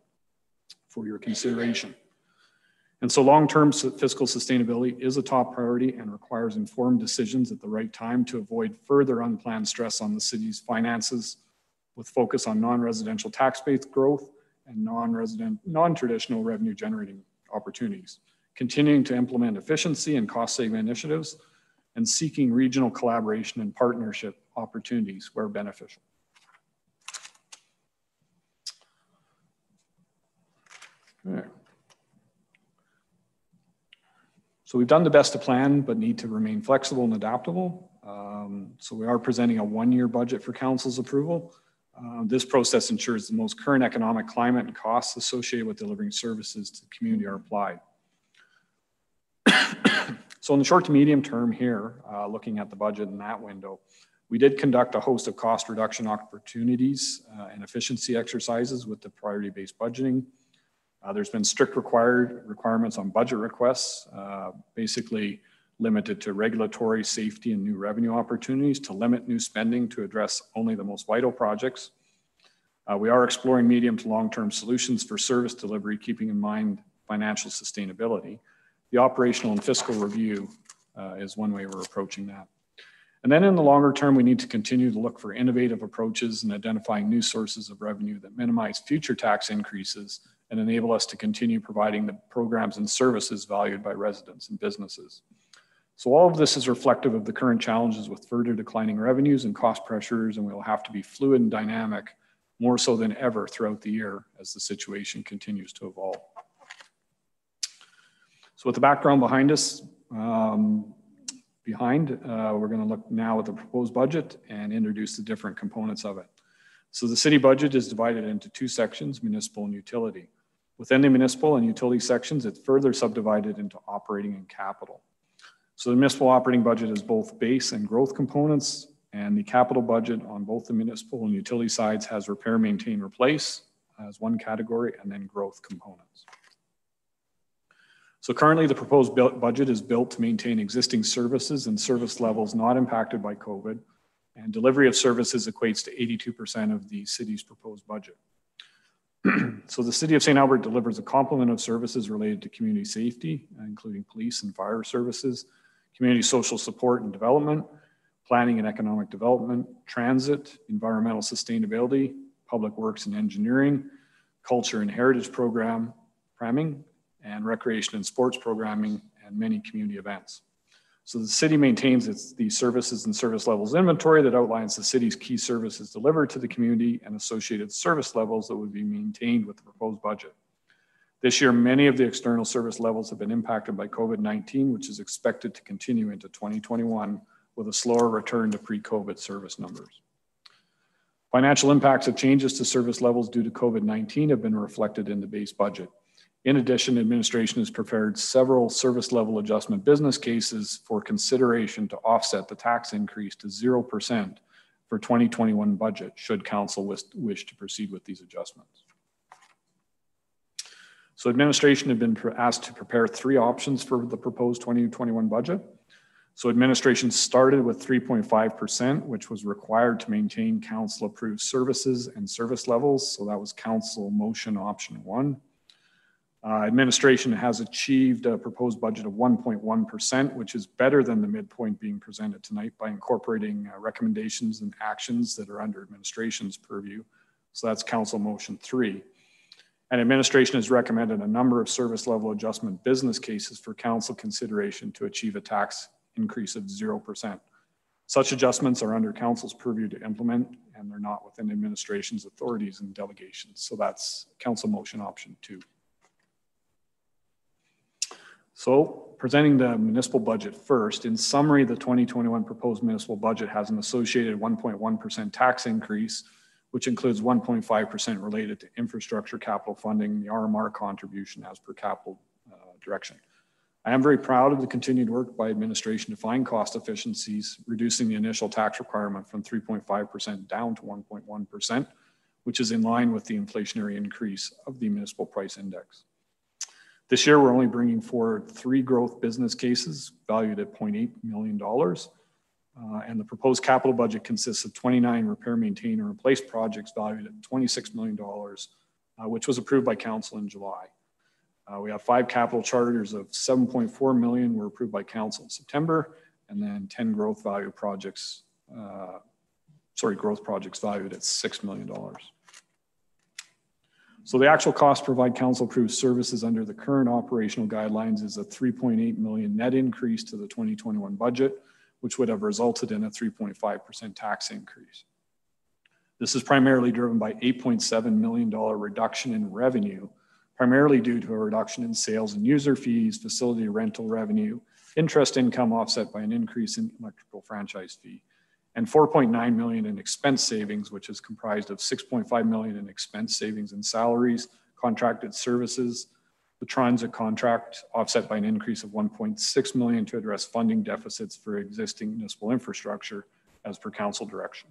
for your consideration. And so long-term fiscal sustainability is a top priority and requires informed decisions at the right time to avoid further unplanned stress on the city's finances, with focus on non-residential tax-based growth and non-traditional revenue generating opportunities, continuing to implement efficiency and cost-saving initiatives, and seeking regional collaboration and partnership opportunities where beneficial. All right. So we've done the best to plan, but need to remain flexible and adaptable. So we are presenting a one-year budget for council's approval. This process ensures the most current economic climate and costs associated with delivering services to the community are applied. So in the short to medium term here, looking at the budget in that window, we did conduct a host of cost reduction opportunities and efficiency exercises with the priority-based budgeting. There's been strict requirements on budget requests, basically limited to regulatory, safety, and new revenue opportunities, to limit new spending to address only the most vital projects. We are exploring medium to long-term solutions for service delivery, keeping in mind financial sustainability. The operational and fiscal review is one way we're approaching that. And then in the longer term, we need to continue to look for innovative approaches and identifying new sources of revenue that minimize future tax increases and enable us to continue providing the programs and services valued by residents and businesses. So all of this is reflective of the current challenges with further declining revenues and cost pressures, and we'll have to be fluid and dynamic more so than ever throughout the year as the situation continues to evolve. So with the background behind us, we're going to look now at the proposed budget and introduce the different components of it. So the city budget is divided into two sections, municipal and utility. Within the municipal and utility sections, it's further subdivided into operating and capital. So the municipal operating budget is both base and growth components, and the capital budget on both the municipal and utility sides has repair, maintain, replace as one category, and then growth components. So currently the proposed budget is built to maintain existing services and service levels not impacted by COVID, and delivery of services equates to 82% of the city's proposed budget. So the City of St. Albert delivers a complement of services related to community safety, including police and fire services, community social support and development, planning and economic development, transit, environmental sustainability, public works and engineering, culture and heritage programming, and recreation and sports programming, and many community events. So the city maintains the services and service levels inventory that outlines the city's key services delivered to the community and associated service levels that would be maintained with the proposed budget. This year, many of the external service levels have been impacted by COVID-19, which is expected to continue into 2021 with a slower return to pre-COVID service numbers. Financial impacts of changes to service levels due to COVID-19 have been reflected in the base budget. In addition, administration has prepared several service level adjustment business cases for consideration to offset the tax increase to 0% for 2021 budget, should council wish to proceed with these adjustments. So administration had been asked to prepare three options for the proposed 2021 budget. So administration started with 3.5%, which was required to maintain council approved services and service levels. So that was council motion option 1. Administration has achieved a proposed budget of 1.1%, which is better than the midpoint being presented tonight by incorporating recommendations and actions that are under administration's purview. So that's council motion 3. And administration has recommended a number of service level adjustment business cases for council consideration to achieve a tax increase of 0%. Such adjustments are under council's purview to implement, and they're not within administration's authorities and delegations. So that's council motion option 2. So presenting the municipal budget first, in summary, the 2021 proposed municipal budget has an associated 1.1% tax increase, which includes 1.5% related to infrastructure capital funding, the RMR contribution as per capital direction. I am very proud of the continued work by administration to find cost efficiencies, reducing the initial tax requirement from 3.5% down to 1.1%, which is in line with the inflationary increase of the municipal price index. This year, we're only bringing forward 3 growth business cases valued at $0.8 million. And the proposed capital budget consists of 29 repair, maintain, and replace projects valued at $26 million, which was approved by council in July. We have 5 capital charters of $7.4 million were approved by council in September, and then 10 growth projects valued at $6 million. So the actual cost to provide council approved services under the current operational guidelines is a $3.8 million net increase to the 2021 budget, which would have resulted in a 3.5% tax increase. This is primarily driven by $8.7 million reduction in revenue, primarily due to a reduction in sales and user fees, facility rental revenue, interest income offset by an increase in electrical franchise fee, and $4.9 million in expense savings, which is comprised of $6.5 million in expense savings in salaries, contracted services, the transit contract offset by an increase of $1.6 million to address funding deficits for existing municipal infrastructure as per council direction.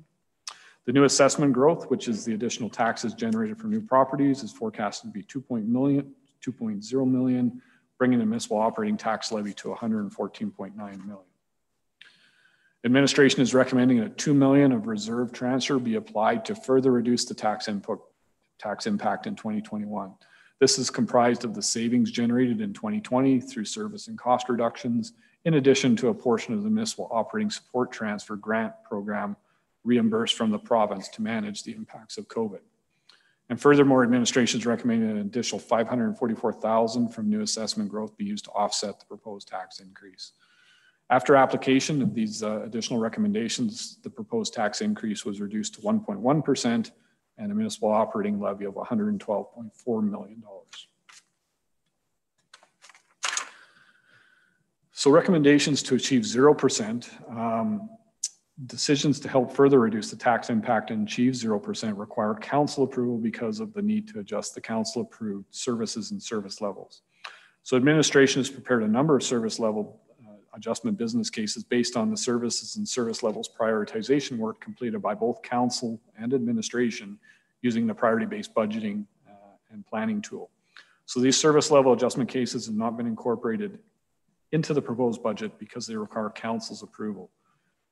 The new assessment growth, which is the additional taxes generated from new properties, is forecasted to be $2.0 million, bringing the municipal operating tax levy to $114.9 million. Administration is recommending that $2 million of reserve transfer be applied to further reduce the tax impact in 2021. This is comprised of the savings generated in 2020 through service and cost reductions, in addition to a portion of the municipal operating support transfer grant program reimbursed from the province to manage the impacts of COVID. And furthermore, administration is recommending an additional $544,000 from new assessment growth be used to offset the proposed tax increase. After application of these additional recommendations, the proposed tax increase was reduced to 1.1% and a municipal operating levy of $112.4 million. So recommendations to achieve 0%. Decisions to help further reduce the tax impact and achieve 0% require council approval because of the need to adjust the council approved services and service levels. So administration has prepared a number of service level adjustment business cases based on the services and service levels prioritization work completed by both council and administration using the priority-based budgeting and planning tool. So these service level adjustment cases have not been incorporated into the proposed budget because they require council's approval.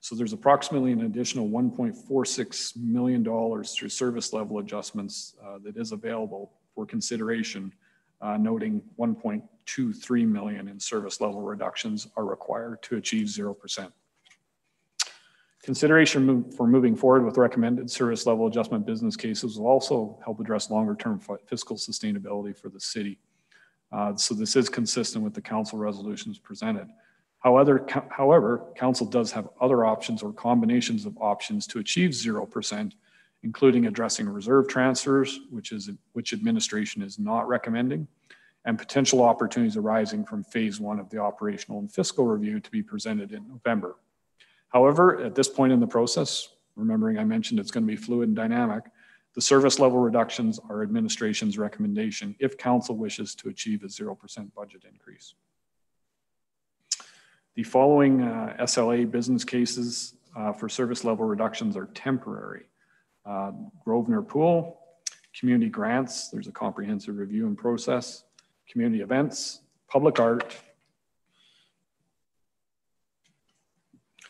So there's approximately an additional $1.46 million through service level adjustments that is available for consideration, noting $1.23 million in service level reductions are required to achieve 0%. Consideration for moving forward with recommended service level adjustment business cases will also help address longer term fiscal sustainability for the city. So this is consistent with the council resolutions presented. However, council does have other options or combinations of options to achieve 0%, including addressing reserve transfers, which administration is not recommending, and potential opportunities arising from phase 1 of the operational and fiscal review to be presented in November. However, at this point in the process, remembering I mentioned it's going to be fluid and dynamic, the service level reductions are administration's recommendation if council wishes to achieve a 0% budget increase. The following SLA business cases for service level reductions are temporary. Grosvenor Pool, community grants, there's a comprehensive review and process, community events, public art.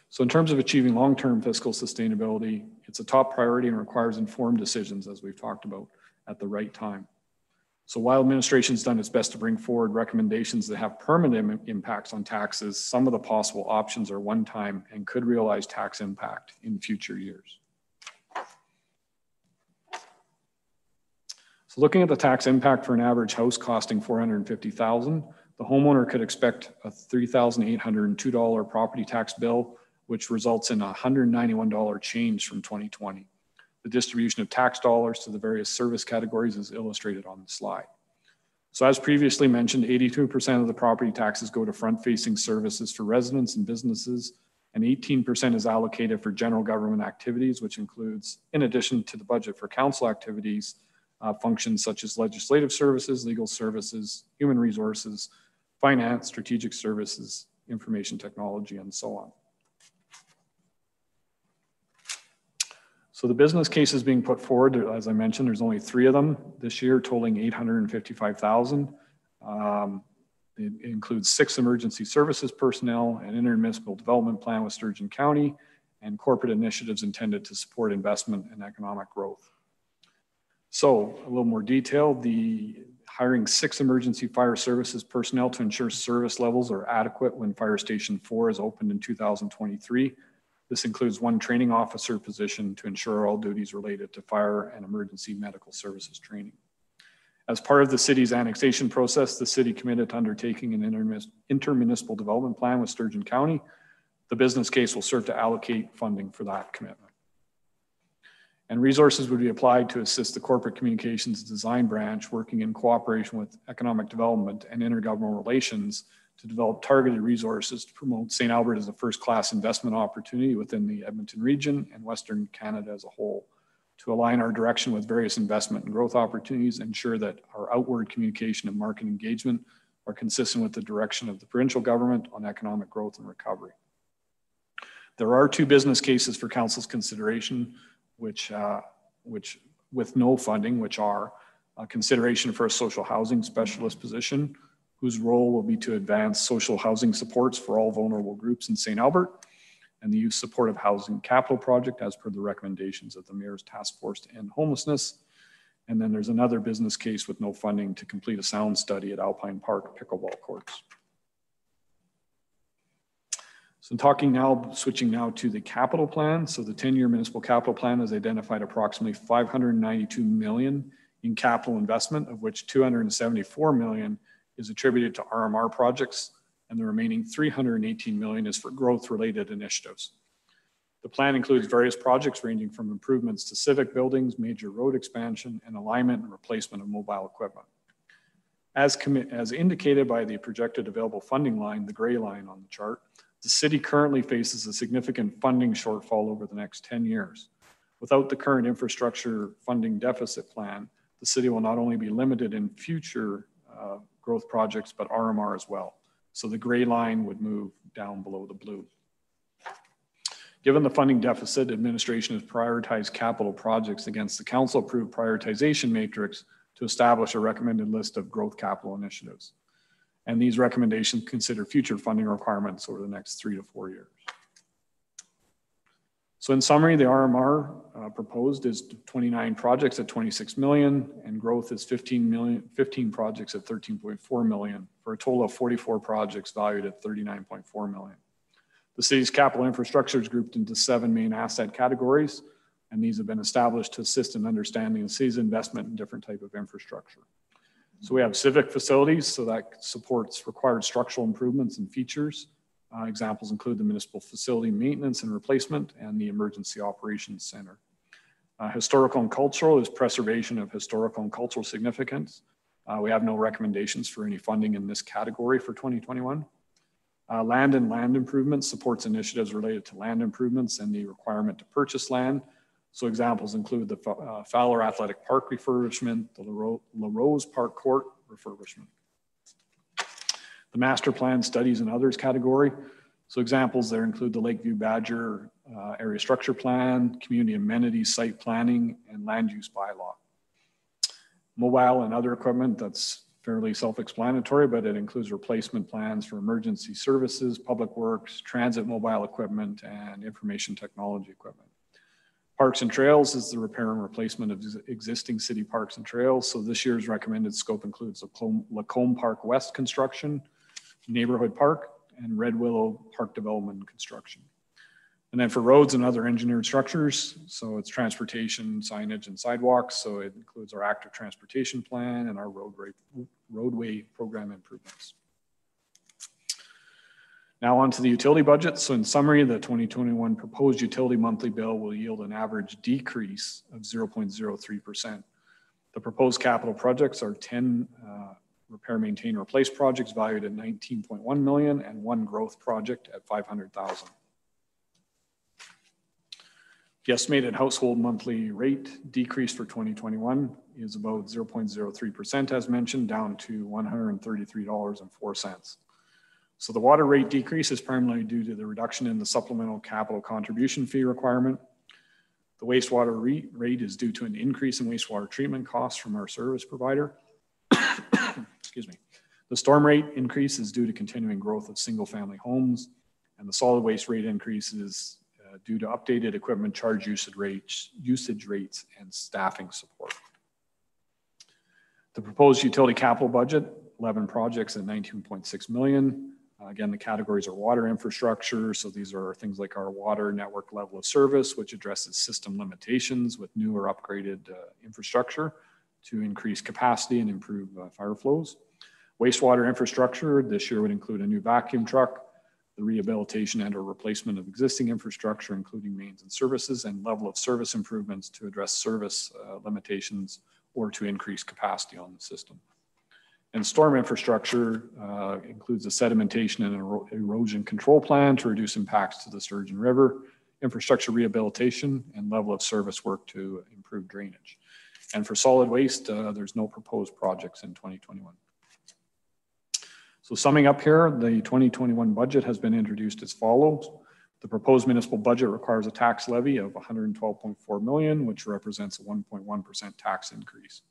So in terms of achieving long-term fiscal sustainability, it's a top priority and requires informed decisions, as we've talked about, at the right time. So while administration's done its best to bring forward recommendations that have permanent impacts on taxes, some of the possible options are one-time and could realize tax impact in future years. So looking at the tax impact for an average house costing $450,000, the homeowner could expect a $3,802 property tax bill, which results in a $191 change from 2020. The distribution of tax dollars to the various service categories is illustrated on the slide. So as previously mentioned, 82% of the property taxes go to front-facing services for residents and businesses, and 18% is allocated for general government activities, which includes, in addition to the budget for council activities, functions such as legislative services, legal services, human resources, finance, strategic services, information technology, and so on. So the business cases being put forward, as I mentioned, there's only 3 of them this year, totaling $855,000. It includes 6 emergency services personnel, an intermunicipal development plan with Sturgeon County, and corporate initiatives intended to support investment and economic growth. So a little more detail, the hiring 6 emergency fire services personnel to ensure service levels are adequate when Fire Station 4 is opened in 2023. This includes 1 training officer position to ensure all duties related to fire and emergency medical services training. As part of the city's annexation process, the city committed to undertaking an intermunicipal development plan with Sturgeon County. The business case will serve to allocate funding for that commitment. And resources would be applied to assist the corporate communications design branch working in cooperation with economic development and intergovernmental relations to develop targeted resources to promote St. Albert as a first-class investment opportunity within the Edmonton region and Western Canada as a whole, to align our direction with various investment and growth opportunities, ensure that our outward communication and market engagement are consistent with the direction of the provincial government on economic growth and recovery. There are 2 business cases for council's consideration, which with no funding, which are consideration for a social housing specialist position, whose role will be to advance social housing supports for all vulnerable groups in St. Albert, and the Youth Supportive Housing Capital Project as per the recommendations of the Mayor's Task Force to End Homelessness. And then there's another business case with no funding to complete a sound study at Alpine Park pickleball courts. So switching now to the capital plan. So the 10-year municipal capital plan has identified approximately 592 million in capital investment, of which 274 million is attributed to RMR projects, and the remaining 318 million is for growth-related initiatives. The plan includes various projects ranging from improvements to civic buildings, major road expansion, and alignment and replacement of mobile equipment. As indicated by the projected available funding line, the gray line on the chart, the city currently faces a significant funding shortfall over the next 10 years. Without the current infrastructure funding deficit plan, the city will not only be limited in future growth projects, but RMR as well. So the gray line would move down below the blue. Given the funding deficit, administration has prioritized capital projects against the council-approved prioritization matrix to establish a recommended list of growth capital initiatives. And these recommendations consider future funding requirements over the next 3 to 4 years. So in summary, the RMR proposed is 29 projects at 26 million, and growth is 15 projects at 13.4 million, for a total of 44 projects valued at 39.4 million. The city's capital infrastructure is grouped into 7 main asset categories, and these have been established to assist in understanding the city's investment in different types of infrastructure. So we have civic facilities, so that supports required structural improvements and features. Examples include the municipal facility maintenance and replacement and the emergency operations center. Historical and cultural is preservation of historical and cultural significance. We have no recommendations for any funding in this category for 2021. Land and land improvements supports initiatives related to land improvements and the requirement to purchase land. So examples include the Fowler Athletic Park refurbishment, the La Rose Park Court refurbishment. The master plan studies and others category. So examples there include the Lakeview Badger area structure plan, community amenities site planning, and land use bylaw. Mobile and other equipment, that's fairly self-explanatory, but it includes replacement plans for emergency services, public works, transit mobile equipment, and information technology equipment. Parks and trails is the repair and replacement of existing city parks and trails. So this year's recommended scope includes Lacombe Park West construction, Neighborhood Park, and Red Willow Park development construction. And then for roads and other engineered structures, so it's transportation, signage, and sidewalks. So it includes our active transportation plan and our roadway program improvements. Now on to the utility budget. So in summary, the 2021 proposed utility monthly bill will yield an average decrease of 0.03%. The proposed capital projects are 10 repair, maintain, replace projects valued at 19.1 million and 1 growth project at 500,000. The estimated household monthly rate decrease for 2021 is about 0.03% as mentioned, down to $133.04. So the water rate decrease is primarily due to the reduction in the supplemental capital contribution fee requirement. The wastewater rate is due to an increase in wastewater treatment costs from our service provider. Excuse me. The storm rate increase is due to continuing growth of single family homes, and the solid waste rate increase is due to updated equipment charge usage rates and staffing support. The proposed utility capital budget, 11 projects at 19.6 million. Again, the categories are water infrastructure. So these are things like our water network level of service, which addresses system limitations with new or upgraded infrastructure to increase capacity and improve fire flows. Wastewater infrastructure this year would include a new vacuum truck, the rehabilitation and or replacement of existing infrastructure, including mains and services, and level of service improvements to address service limitations or to increase capacity on the system. And storm infrastructure includes a sedimentation and erosion control plan to reduce impacts to the Sturgeon River, infrastructure rehabilitation, and level of service work to improve drainage. And for solid waste, there's no proposed projects in 2021. So summing up here, the 2021 budget has been introduced as follows. The proposed municipal budget requires a tax levy of 112.4 million, which represents a 1.1% tax increase.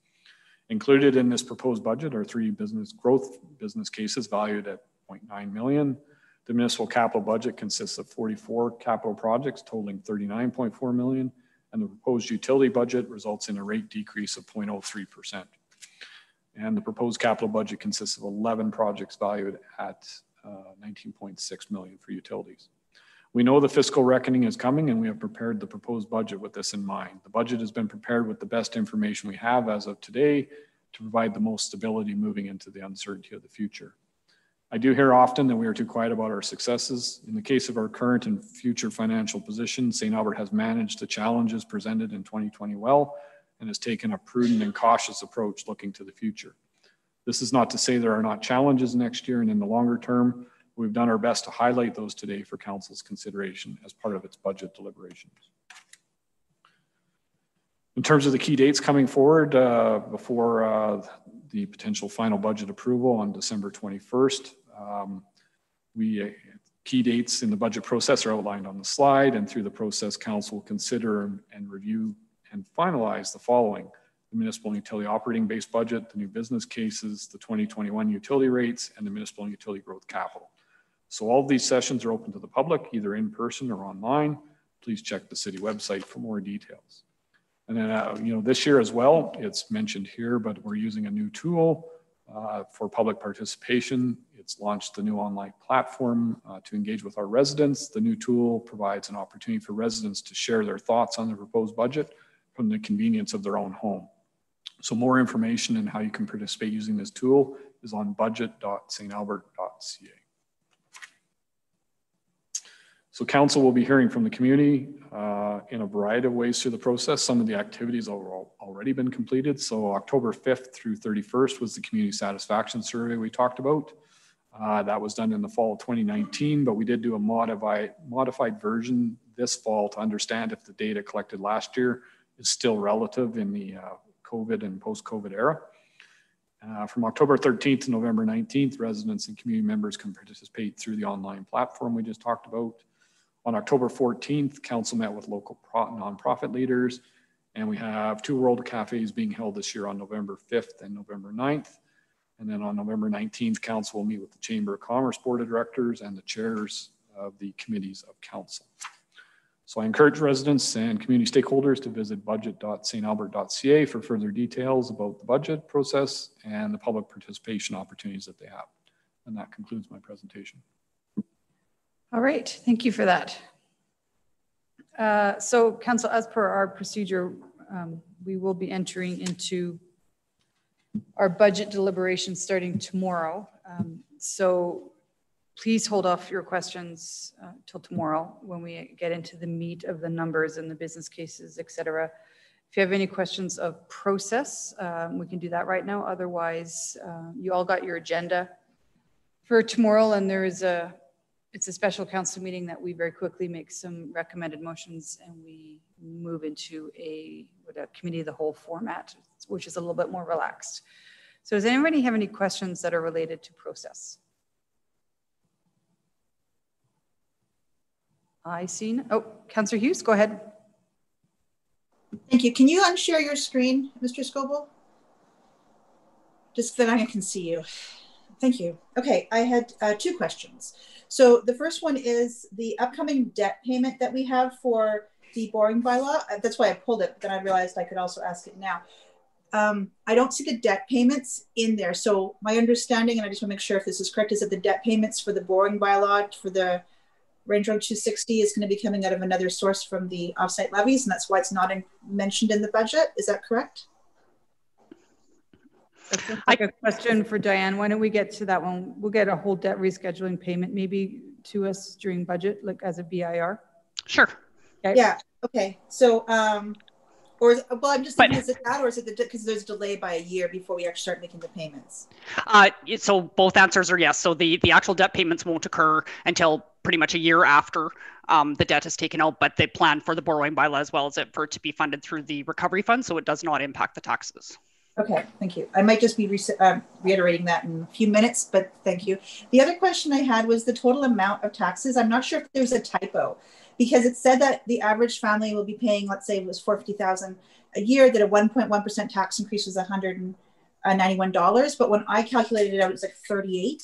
Included in this proposed budget are 3 growth business cases valued at 0.9 million. The municipal capital budget consists of 44 capital projects totaling 39.4 million, and the proposed utility budget results in a rate decrease of 0.03%. And the proposed capital budget consists of 11 projects valued at 19.6 million for utilities. We know the fiscal reckoning is coming, and we have prepared the proposed budget with this in mind. The budget has been prepared with the best information we have as of today to provide the most stability moving into the uncertainty of the future. I do hear often that we are too quiet about our successes. In the case of our current and future financial position, St. Albert has managed the challenges presented in 2020 well and has taken a prudent and cautious approach looking to the future. This is not to say there are not challenges next year and in the longer term. We've done our best to highlight those today for Council's consideration as part of its budget deliberations. In terms of the key dates coming forward before the potential final budget approval on December 21st, key dates in the budget process are outlined on the slide, and through the process, Council will consider and review and finalize the following: the municipal and utility operating base budget, the new business cases, the 2021 utility rates, and the municipal and utility growth capital. So all of these sessions are open to the public, either in person or online. Please check the city website for more details. And then, this year as well, it's mentioned here, but we're using a new tool for public participation. It's launched the new online platform to engage with our residents. The new tool provides an opportunity for residents to share their thoughts on the proposed budget from the convenience of their own home. So more information on how you can participate using this tool is on budget.stalbert.ca. So Council will be hearing from the community in a variety of ways through the process. Some of the activities have already been completed. So October 5th through 31st was the community satisfaction survey we talked about. That was done in the fall of 2019, but we did do a modified version this fall to understand if the data collected last year is still relative in the COVID and post-COVID era. From October 13th to November 19th, residents and community members can participate through the online platform we just talked about. On October 14th, Council met with local nonprofit leaders, and we have 2 World Cafes being held this year on November 5th and November 9th. And then on November 19th, Council will meet with the Chamber of Commerce Board of Directors and the chairs of the committees of Council. So I encourage residents and community stakeholders to visit budget.stalbert.ca for further details about the budget process and the public participation opportunities that they have. And that concludes my presentation. All right, thank you for that. So Council, as per our procedure, we will be entering into our budget deliberations starting tomorrow. So please hold off your questions till tomorrow when we get into the meat of the numbers and the business cases, et cetera. If you have any questions of process, we can do that right now. Otherwise, you all got your agenda for tomorrow, and it's a special council meeting that we very quickly make some recommended motions and we move into a committee of the whole format, which is a little bit more relaxed. So does anybody have any questions that are related to process? I see. Oh, Councillor Hughes, go ahead. Thank you. Can you unshare your screen, Mr. Scoble? Just that I can see you. Thank you. Okay, I had 2 questions. So the first one is the upcoming debt payment that we have for the borrowing bylaw. That's why I pulled it, but then I realized I could also ask it now. I don't see the debt payments in there. So my understanding, and I just want to make sure if this is correct, is that the debt payments for the borrowing bylaw for the Range Road 260 is going to be coming out of another source from the offsite levies, and that's why it's not mentioned in the budget. Is that correct? That's like a question for Diane. Why don't we get to that one? We'll get a whole debt rescheduling payment maybe to us during budget, like as a BIR. Sure. Okay. Yeah. Okay. So, well, I'm just thinking, is it that, or is it because there's a delay by a year before we actually start making the payments? So both answers are yes. So the actual debt payments won't occur until pretty much a year after the debt is taken out, but they plan for the borrowing bylaw as well as for it to be funded through the recovery fund, so it does not impact the taxes. Okay, thank you. I might just be reiterating that in a few minutes, but thank you. The other question I had was the total amount of taxes. I'm not sure if there's a typo, because it said that the average family will be paying, let's say it was $450,000 a year, that a 1.1% tax increase was $91, but when I calculated it out, it's like 38.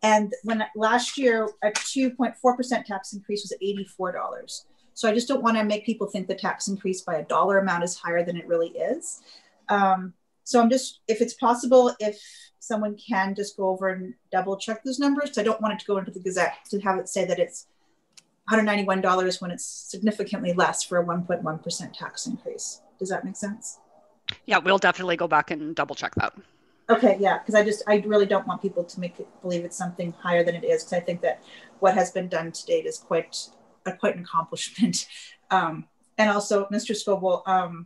And when last year, a 2.4% tax increase was $84. So I just don't want to make people think the tax increase by a dollar amount is higher than it really is. So I'm just, if it's possible, if someone can just go over and double check those numbers. So I don't want it to go into the Gazette to have it say that it's $191 when it's significantly less for a 1.1% tax increase. Does that make sense? Yeah, we'll definitely go back and double check that. Okay, yeah, because I really don't want people to make it believe it's something higher than it is, because I think that what has been done to date is quite an accomplishment. And also, Mr. Scoble,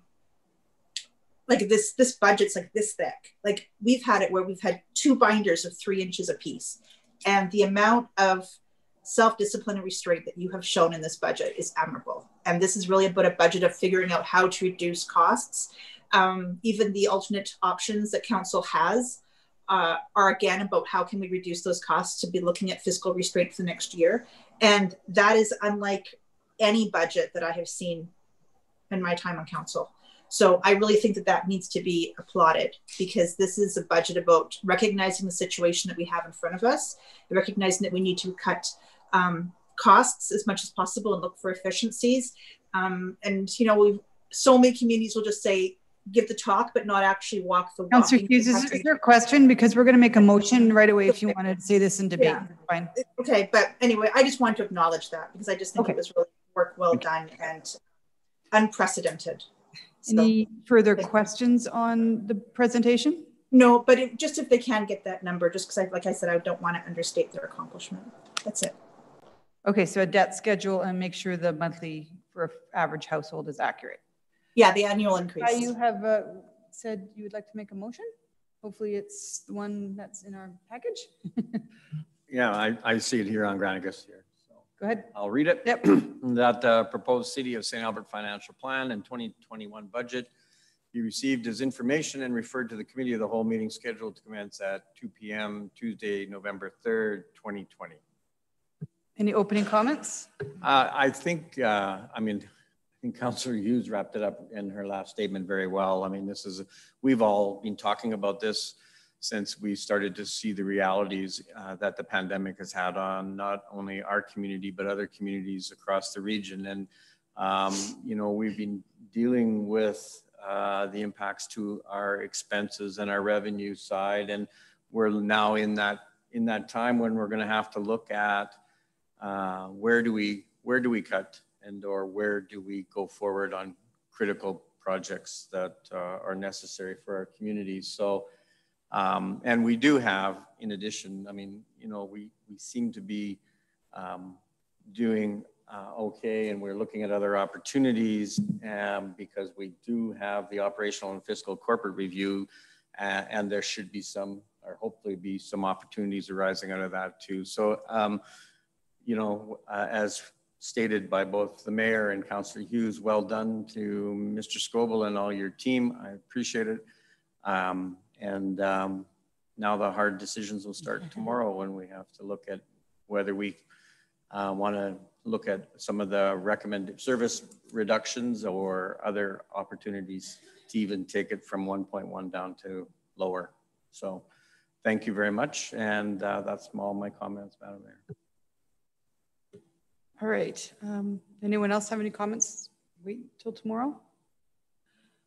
like this budget's like this thick. Like we've had it where we've had 2 binders of 3 inches apiece, and the amount of self-discipline and restraint that you have shown in this budget is admirable. And this is really about a budget of figuring out how to reduce costs. Even the alternate options that council has are again about how can we reduce those costs, to be looking at fiscal restraint for the next year. And that is unlike any budget that I have seen in my time on council. So I really think that that needs to be applauded, because this is a budget about recognizing the situation that we have in front of us, recognizing that we need to cut costs as much as possible and look for efficiencies. And, you know, so many communities will just say, give the talk, but not actually walk the walk. Councillor Hughes, is there a question? Because we're going to make a motion right away if you wanted to say this in debate. Yeah. Fine. Okay, but anyway, I just wanted to acknowledge that, because I just think it was really work well done and unprecedented. Any further questions on the presentation? No, but just if they can get that number, just because, like I said, I don't want to understate their accomplishment. That's it. Okay, so a debt schedule and make sure the monthly for an average household is accurate. Yeah, the annual increase. You have said you would like to make a motion. Hopefully it's the one that's in our package. Yeah, I see it here on Granicus here. So go ahead. I'll read it. Yep. That the proposed City of St. Albert financial plan and 2021 budget be received as information and referred to the committee of the whole meeting scheduled to commence at 2 p.m. Tuesday, November 3rd, 2020. Any opening comments? I think Councillor Hughes wrapped it up in her last statement very well. I mean, we've all been talking about this since we started to see the realities that the pandemic has had on not only our community, but other communities across the region. And, you know, we've been dealing with the impacts to our expenses and our revenue side. And we're now in that time when we're going to have to look at where do we cut, and or where do we go forward on critical projects that are necessary for our communities. So, and we do have, in addition, I mean, you know, we seem to be doing okay, and we're looking at other opportunities because we do have the operational and fiscal corporate review, and there should be some, or hopefully be some opportunities arising out of that too. So, you know, as stated by both the mayor and Councillor Hughes, well done to Mr. Scoble and all your team. I appreciate it. Now the hard decisions will start tomorrow, when we have to look at whether we want to look at some of the recommended service reductions or other opportunities to even take it from 1.1 down to lower. So thank you very much. And that's all my comments, Madam Mayor. All right. Anyone else have any comments? Wait till tomorrow.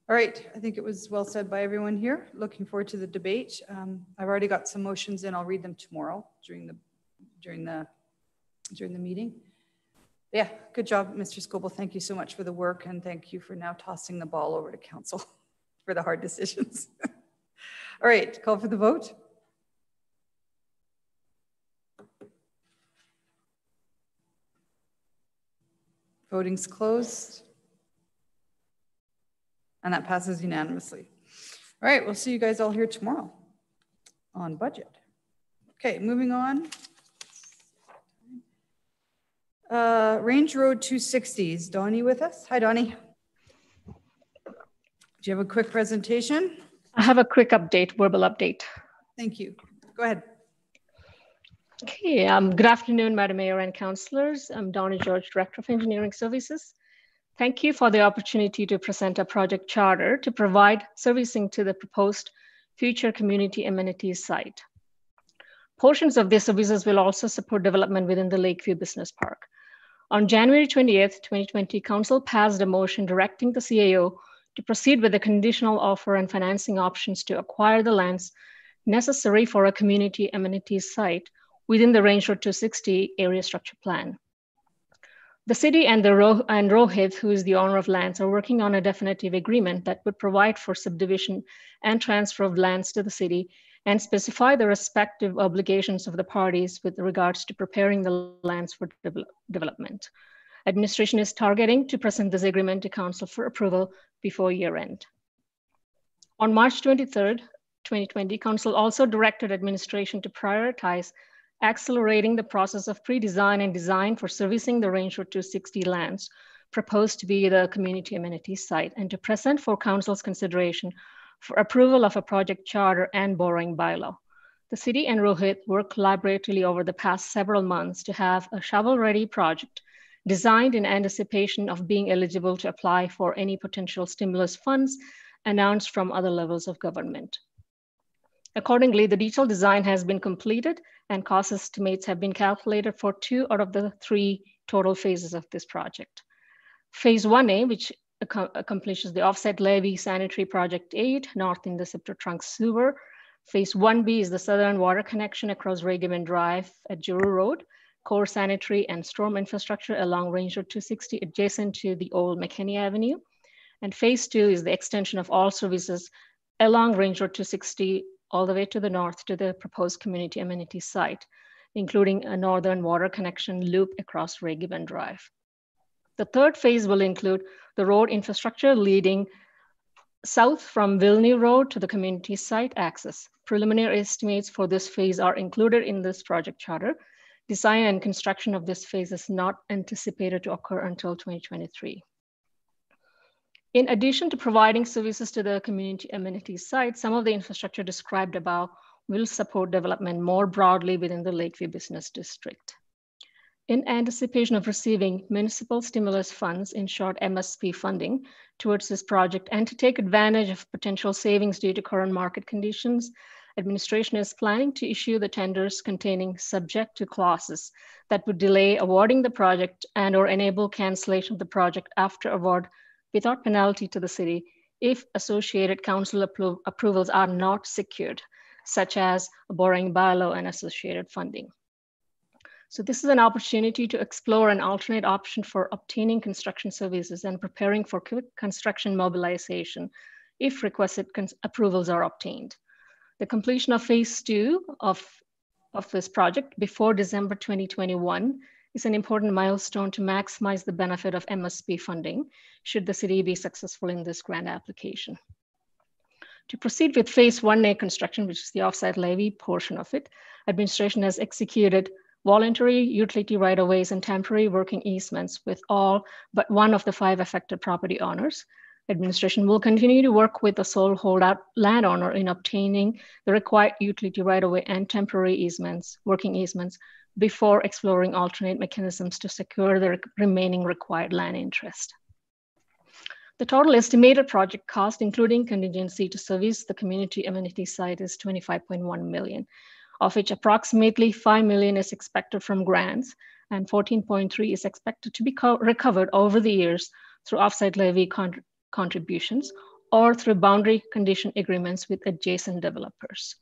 All right. I think it was well said by everyone here. Looking forward to the debate. I've already got some motions in. I'll read them tomorrow during the meeting. Yeah, good job, Mr. Scoble. Thank you so much for the work, and thank you for now tossing the ball over to council for the hard decisions. All right, call for the vote. Voting's closed. And that passes unanimously. All right, we'll see you guys all here tomorrow on budget. Okay, moving on. Range Road 260. Is Donnie with us? Hi, Donnie. Do you have a quick presentation? I have a quick update, verbal update. Thank you. Go ahead. Okay, good afternoon, Madam Mayor and councillors. I'm Donna George, Director of Engineering Services. Thank you for the opportunity to present a project charter to provide servicing to the proposed future community amenities site. Portions of these services will also support development within the Lakeview Business Park. On January 28th, 2020, Council passed a motion directing the CAO to proceed with the conditional offer and financing options to acquire the lands necessary for a community amenities site within the Range Road 260 area structure plan. The city and Rohit, who is the owner of lands, are working on a definitive agreement that would provide for subdivision and transfer of lands to the city and specify the respective obligations of the parties with regards to preparing the lands for development. Administration is targeting to present this agreement to Council for approval before year end. On March 23rd, 2020, Council also directed administration to prioritize accelerating the process of pre-design and design for servicing the Range Road 260 lands proposed to be the community amenities site, and to present for Council's consideration for approval of a project charter and borrowing bylaw. The city and Rohit worked collaboratively over the past several months to have a shovel-ready project designed in anticipation of being eligible to apply for any potential stimulus funds announced from other levels of government. Accordingly, the detailed design has been completed and cost estimates have been calculated for 2 out of the 3 total phases of this project. Phase 1A, which accomplishes the offset levee sanitary project 8 north in the Scepter Trunk sewer. Phase 1B is the southern water connection across Regiman Drive at Juru Road, core sanitary and storm infrastructure along Range Road 260 adjacent to the old McKinney Avenue. And phase 2 is the extension of all services along Range Road 260 all the way to the north to the proposed community amenity site, including a northern water connection loop across Regiman Drive. The third phase will include the road infrastructure leading south from Villeneuve Road to the community site access. Preliminary estimates for this phase are included in this project charter. Design and construction of this phase is not anticipated to occur until 2023. In addition to providing services to the community amenities site, some of the infrastructure described above will support development more broadly within the Lakeview Business District. In anticipation of receiving municipal stimulus funds, in short MSP funding, towards this project, and to take advantage of potential savings due to current market conditions, administration is planning to issue the tenders containing subject to clauses that would delay awarding the project and or enable cancellation of the project after award without penalty to the city if associated council approvals are not secured, such as a borrowing bylaw and associated funding. So this is an opportunity to explore an alternate option for obtaining construction services and preparing for quick construction mobilization if requested approvals are obtained. The completion of phase 2 of this project before December 2021 is an important milestone to maximize the benefit of MSP funding should the city be successful in this grant application. To proceed with phase 1A construction, which is the offsite levy portion of it, administration has executed voluntary utility right-of-ways and temporary working easements with all but one of the 5 affected property owners. Administration will continue to work with the sole holdout landowner in obtaining the required utility right-of-way and temporary easements, working easements, before exploring alternate mechanisms to secure the remaining required land interest. The total estimated project cost, including contingency to service the community amenity site, is $25.1 million, of which approximately $5 million is expected from grants and 14.3 is expected to be recovered over the years through offsite levy contributions or through boundary condition agreements with adjacent developers.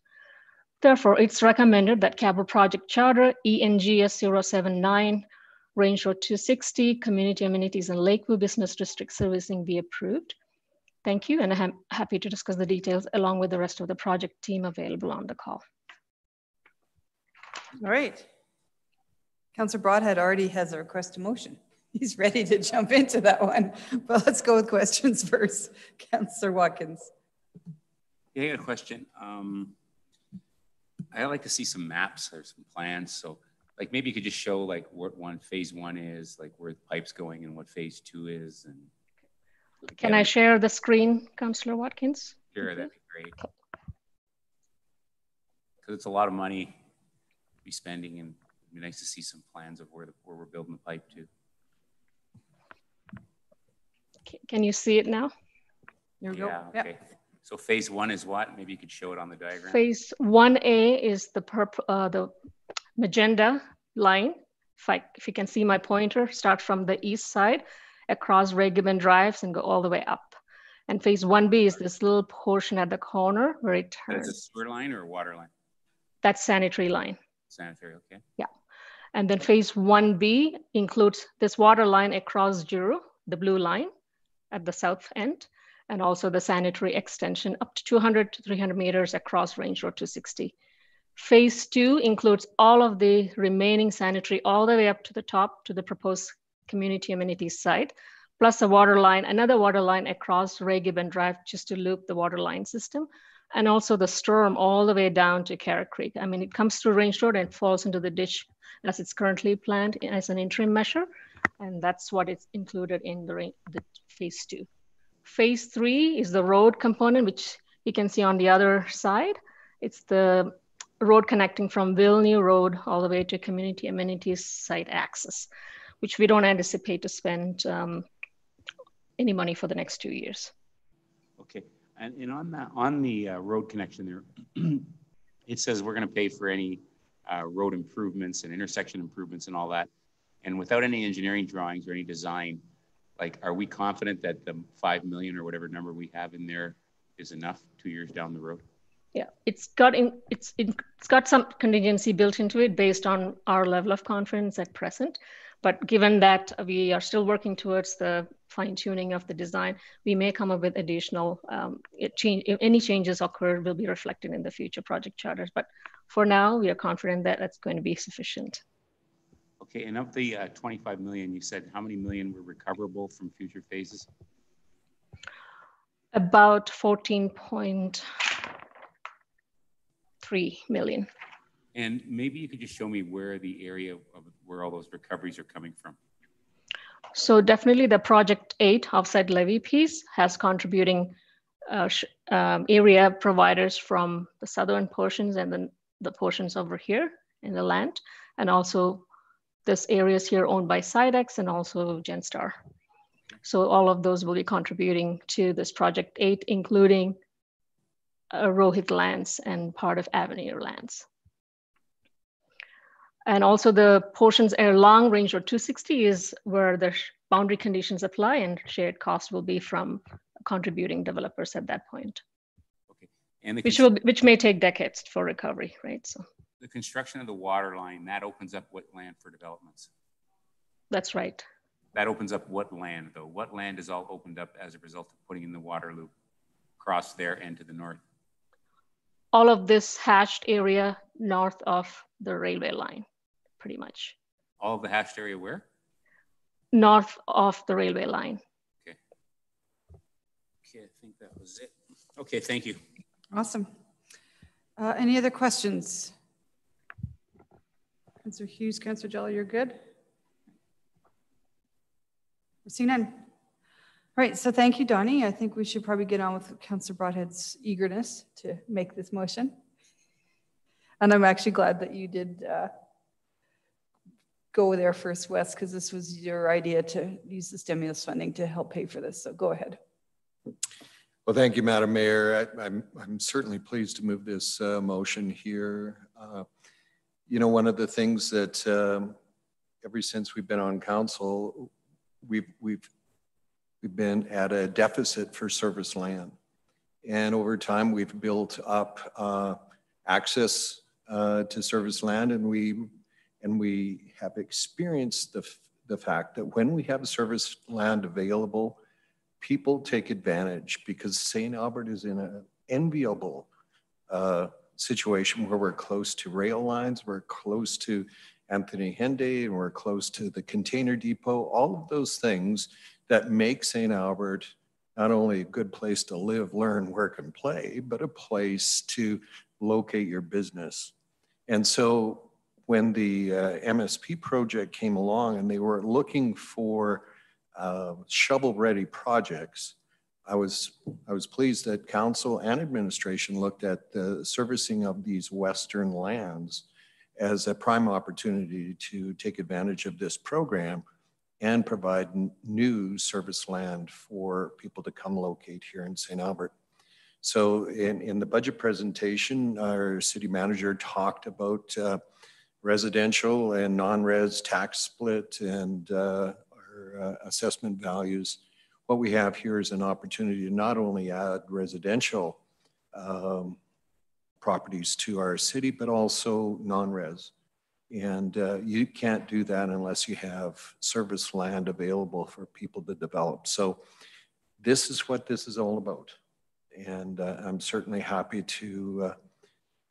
Therefore, it's recommended that Capital Project Charter ENGS 079 Range Road 260 Community Amenities and Lakeview Business District Servicing be approved. Thank you, and I'm happy to discuss the details along with the rest of the project team available on the call. All right. Councillor Broadhead already has a request to motion. He's ready to jump into that one, but let's go with questions first. Councillor Watkins. Yeah, I got a question. I'd like to see some maps or some plans. So like maybe you could just show like what phase 1 is, like where the pipe's going and what phase 2 is. And can I share the screen, Councillor Watkins? Sure, that'd be great. Because it's a lot of money to be spending, and it'd be nice to see some plans of where we're building the pipe to. Can you see it now? Here we go. Okay. So phase one is what? Maybe you could show it on the diagram. Phase 1A is the magenta line. If you can see my pointer, start from the east side across Ray Gibbon Drives and go all the way up. And phase 1B is this little portion at the corner where it turns. That's a sewer line or a water line? That's sanitary line. Sanitary, okay. Yeah. And then phase 1B includes this water line across Juru, the blue line at the south end, and also the sanitary extension up to 200 to 300 meters across Range Road 260. Phase 2 includes all of the remaining sanitary all the way up to the top to the proposed community amenities site, plus a water line, another water line across Ray Gibbon Drive just to loop the water line system, and also the storm all the way down to Carrot Creek. I mean, it comes through Range Road and falls into the ditch as it's currently planned as an interim measure, and that's what is included in the phase 2. Phase 3 is the road component, which you can see on the other side. It's the road connecting from Villeneuve Road all the way to community amenities site access, which we don't anticipate to spend any money for the next 2 years. Okay, and on the road connection there, it says we're going to pay for any road improvements and intersection improvements and all that. And without any engineering drawings or any design, like, are we confident that the 5 million or whatever number we have in there is enough 2 years down the road? Yeah, it's got some contingency built into it based on our level of confidence at present. But given that we are still working towards the fine tuning of the design, we may come up with additional change. If any changes occur, will be reflected in the future project charters. But for now, we are confident that that's going to be sufficient. Okay, and of the 25 million, you said how many million were recoverable from future phases? About 14.3 million. And maybe you could just show me where the area of where all those recoveries are coming from. So definitely the Project 8 offsite levy piece has contributing area providers from the southern portions and then the portions over here in the land. And also this areas here owned by Sidex and also Genstar. So all of those will be contributing to this Project 8, including Rohit lands and part of Avenir lands. And also the portions along Range Road 260 is where the boundary conditions apply and shared cost will be from contributing developers at that point. Okay. And which may take decades for recovery, right? So the construction of the water line, that opens up what land for developments? That's right. That opens up what land though? What land is all opened up as a result of putting in the water loop across there and to the north? All of this hashed area north of the railway line, pretty much. All of the hashed area where? North of the railway line. Okay. Okay, I think that was it. Okay, thank you. Awesome. Any other questions? Councillor Hughes, Councillor Jello, you're good? We're seeing none. All right, so thank you, Donnie. I think we should probably get on with Councillor Broadhead's eagerness to make this motion. And I'm actually glad that you did go there first, Wes, because this was your idea to use the stimulus funding to help pay for this. So go ahead. Well, thank you, Madam Mayor. I'm certainly pleased to move this motion here. You know, one of the things that ever since we've been on council, we've been at a deficit for service land. And over time, we've built up access to service land, and we have experienced the fact that when we have service land available, people take advantage because St. Albert is in an enviable situation where we're close to rail lines, we're close to Anthony Henday, and we're close to the container depot, all of those things that make St. Albert not only a good place to live, learn, work, and play, but a place to locate your business. And so when the MSP project came along and they were looking for shovel-ready projects, I was pleased that council and administration looked at the servicing of these western lands as a prime opportunity to take advantage of this program and provide new service land for people to come locate here in St. Albert. So in the budget presentation, our city manager talked about residential and non-res tax split and our assessment values. What we have here is an opportunity to not only add residential properties to our city, but also non-res. And you can't do that unless you have service land available for people to develop. So this is what this is all about. And I'm certainly happy to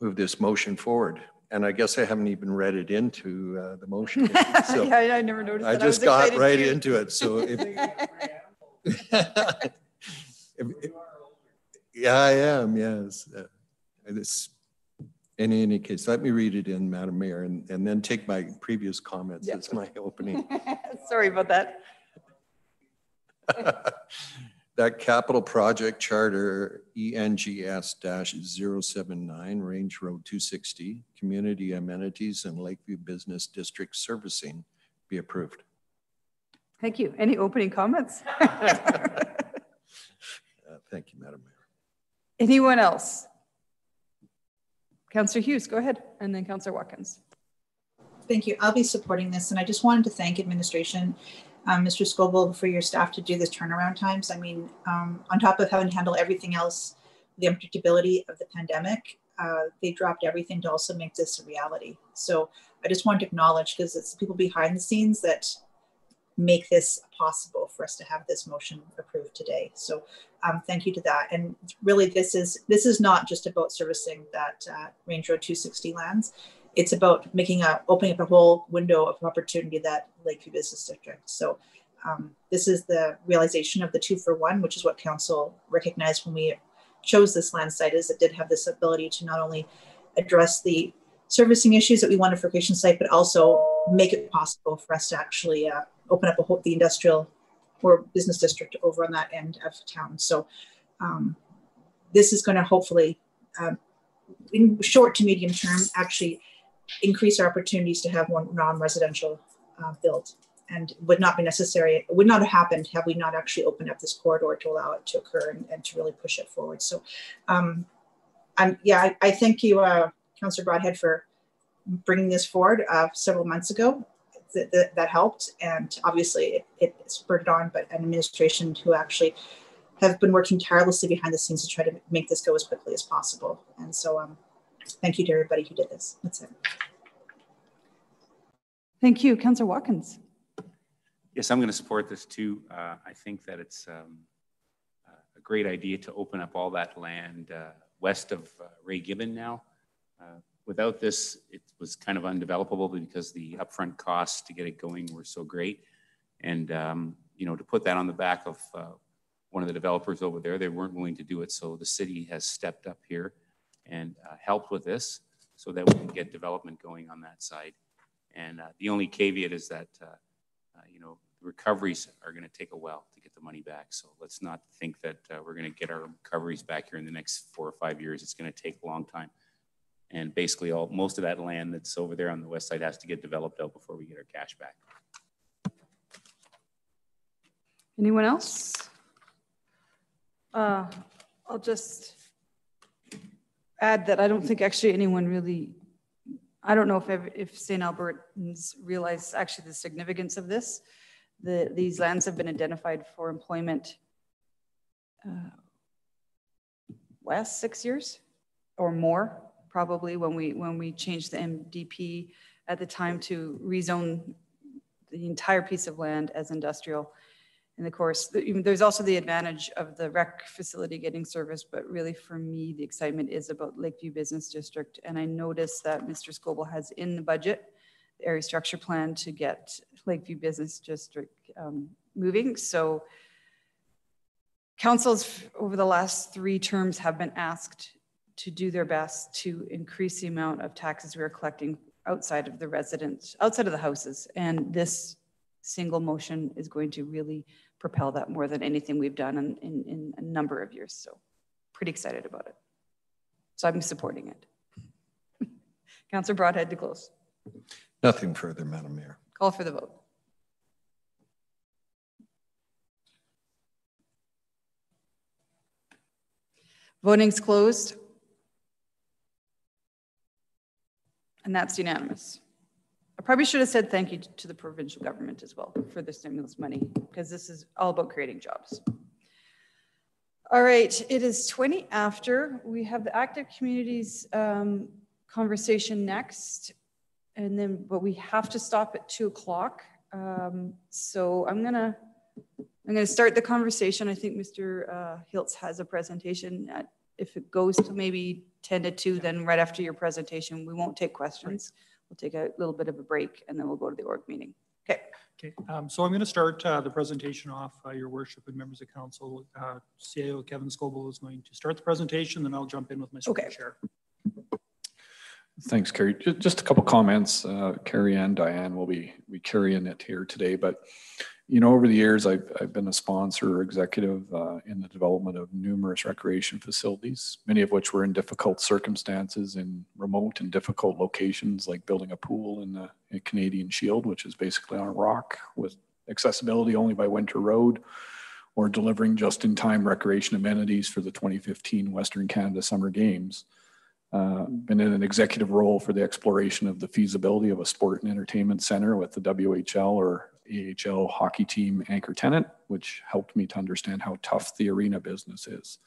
move this motion forward. And I guess I haven't even read it into the motion. So yeah, I never noticed I that. just got right into it. So if, yeah, I am, yes. In any case, let me read it in, Madam Mayor, and then take my previous comments as my opening. Sorry about that. That capital project charter ENGS-079, Range Road 260, community amenities and Lakeview Business District servicing be approved. Thank you. Any opening comments? Thank you, Madam Mayor. Anyone else? Councillor Hughes, go ahead, and then Councillor Watkins. Thank you. I'll be supporting this, and I just wanted to thank administration, Mr. Scobel, for your staff to do this turnaround times. I mean, on top of having to handle everything else, the unpredictability of the pandemic, they dropped everything to also make this a reality. So I just want to acknowledge, because it's people behind the scenes that make this possible for us to have this motion approved today. So thank you to that. And really, this is not just about servicing that Range Road 260 lands. It's about opening up a whole window of opportunity that Lakeview Business District. So this is the realization of the 2-for-1, which is what council recognized when we chose this land site, is it did have this ability to not only address the servicing issues that we wanted for Creation Site, but also make it possible for us to actually open up the industrial or business district over on that end of town. So this is going to hopefully, in short to medium term, actually increase our opportunities to have more non-residential build, and would not be necessary. It would not have happened had we not actually opened up this corridor to allow it to occur and to really push it forward. So I thank you, Councillor Broadhead, for bringing this forward several months ago. That helped, and obviously it spurred it on, but an administration who actually have been working tirelessly behind the scenes to try to make this go as quickly as possible. And so thank you to everybody who did this. That's it. Thank you. Councillor Watkins. Yes, I'm going to support this too. I think that it's a great idea to open up all that land west of Ray Gibbon now. Without this, it was kind of undevelopable because the upfront costs to get it going were so great. And, you know, to put that on the back of one of the developers over there, they weren't willing to do it. So the city has stepped up here and helped with this so that we can get development going on that side. And the only caveat is that, you know, recoveries are going to take a while to get the money back. So let's not think that we're going to get our recoveries back here in the next 4 or 5 years. It's going to take a long time. And basically most of that land that's over there on the west side has to get developed out before we get our cash back. Anyone else? I'll just add that I don't think actually anyone really, I don't know if St. Albertans realize actually the significance of this. These lands have been identified for employment last 6 years or more, probably, when we changed the MDP at the time to rezone the entire piece of land as industrial. And of course, there's also the advantage of the rec facility getting service, but really for me, the excitement is about Lakeview Business District. And I noticed that Mr. Scobel has in the budget, the area structure plan to get Lakeview Business District moving. So councils over the last 3 terms have been asked to do their best to increase the amount of taxes we are collecting outside of the residents, outside of the houses. And this single motion is going to really propel that more than anything we've done in a number of years. So pretty excited about it. So I'm supporting it. Councillor Broadhead to close. Nothing further, Madam Mayor. Call for the vote. Voting's closed. And that's unanimous. I probably should have said thank you to the provincial government as well for the stimulus money, because this is all about creating jobs. All right, it is 20 after. We have the active communities conversation next, and then, but we have to stop at 2 o'clock. So I'm gonna start the conversation. I think Mr. Hiltz has a presentation. If it goes to maybe 10 to 2, then right after your presentation, we won't take questions. We'll take a little bit of a break and then we'll go to the org meeting. Okay. Okay, so I'm going to start the presentation off, Your Worship and members of council. CAO Kevin Scoble is going to start the presentation, then I'll jump in with my screen share. Thanks, Carrie. Just a couple comments. Carrie and Diane will be carrying it here today, but you know, over the years, I've been a sponsor or executive in the development of numerous recreation facilities, many of which were in difficult circumstances in remote and difficult locations, like building a pool in the Canadian Shield, which is basically on a rock with accessibility only by winter road, or delivering just-in-time recreation amenities for the 2015 Western Canada Summer Games. Been in an executive role for the exploration of the feasibility of a sport and entertainment center with the WHL or AHL hockey team anchor tenant, which helped me to understand how tough the arena business is.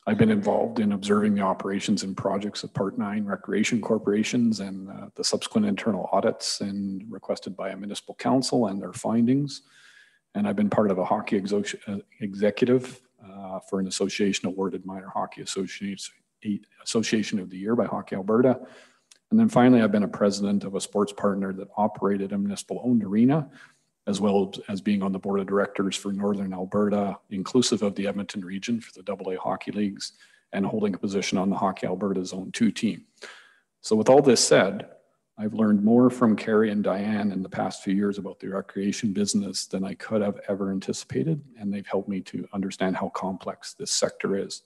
I've been involved in observing the operations and projects of Part 9 recreation corporations and the subsequent internal audits and requested by a municipal council and their findings. And I've been part of a hockey executive for an association awarded Minor Hockey Association of the Year by Hockey Alberta. And then finally, I've been a president of a sports partner that operated a municipal owned arena, as well as being on the board of directors for Northern Alberta, inclusive of the Edmonton region for the AA hockey leagues, and holding a position on the Hockey Alberta Zone 2 team. So with all this said, I've learned more from Carrie and Diane in the past few years about the recreation business than I could have ever anticipated, and they've helped me to understand how complex this sector is.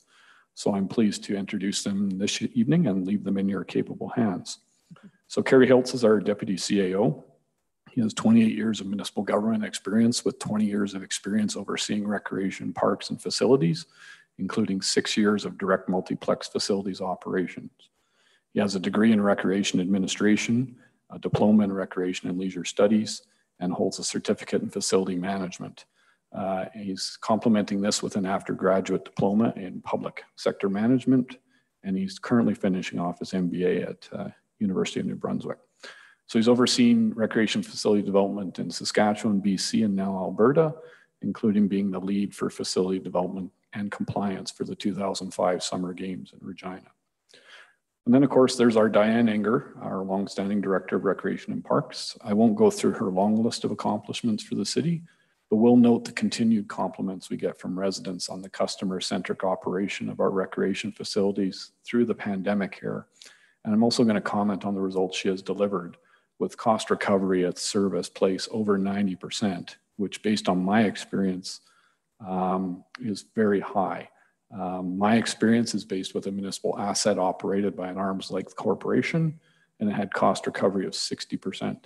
So I'm pleased to introduce them this evening and leave them in your capable hands. So Kerry Hiltz is our Deputy CAO. He has 28 years of municipal government experience with 20 years of experience overseeing recreation parks and facilities, including 6 years of direct multiplex facilities operations. He has a degree in recreation administration, a diploma in recreation and leisure studies, and holds a certificate in facility management. He's complementing this with an after-graduate diploma in public sector management, and he's currently finishing off his MBA at University of New Brunswick. So he's overseen recreation facility development in Saskatchewan, BC, and now Alberta, including being the lead for facility development and compliance for the 2005 Summer Games in Regina. And then, of course, there's our Diane Enger, our longstanding Director of Recreation and Parks. I won't go through her long list of accomplishments for the city, but we'll note the continued compliments we get from residents on the customer-centric operation of our recreation facilities through the pandemic here. And I'm also going to comment on the results she has delivered with cost recovery at service place over 90%, which based on my experience is very high. My experience is based with a municipal asset operated by an arm's length corporation, and it had cost recovery of 60%.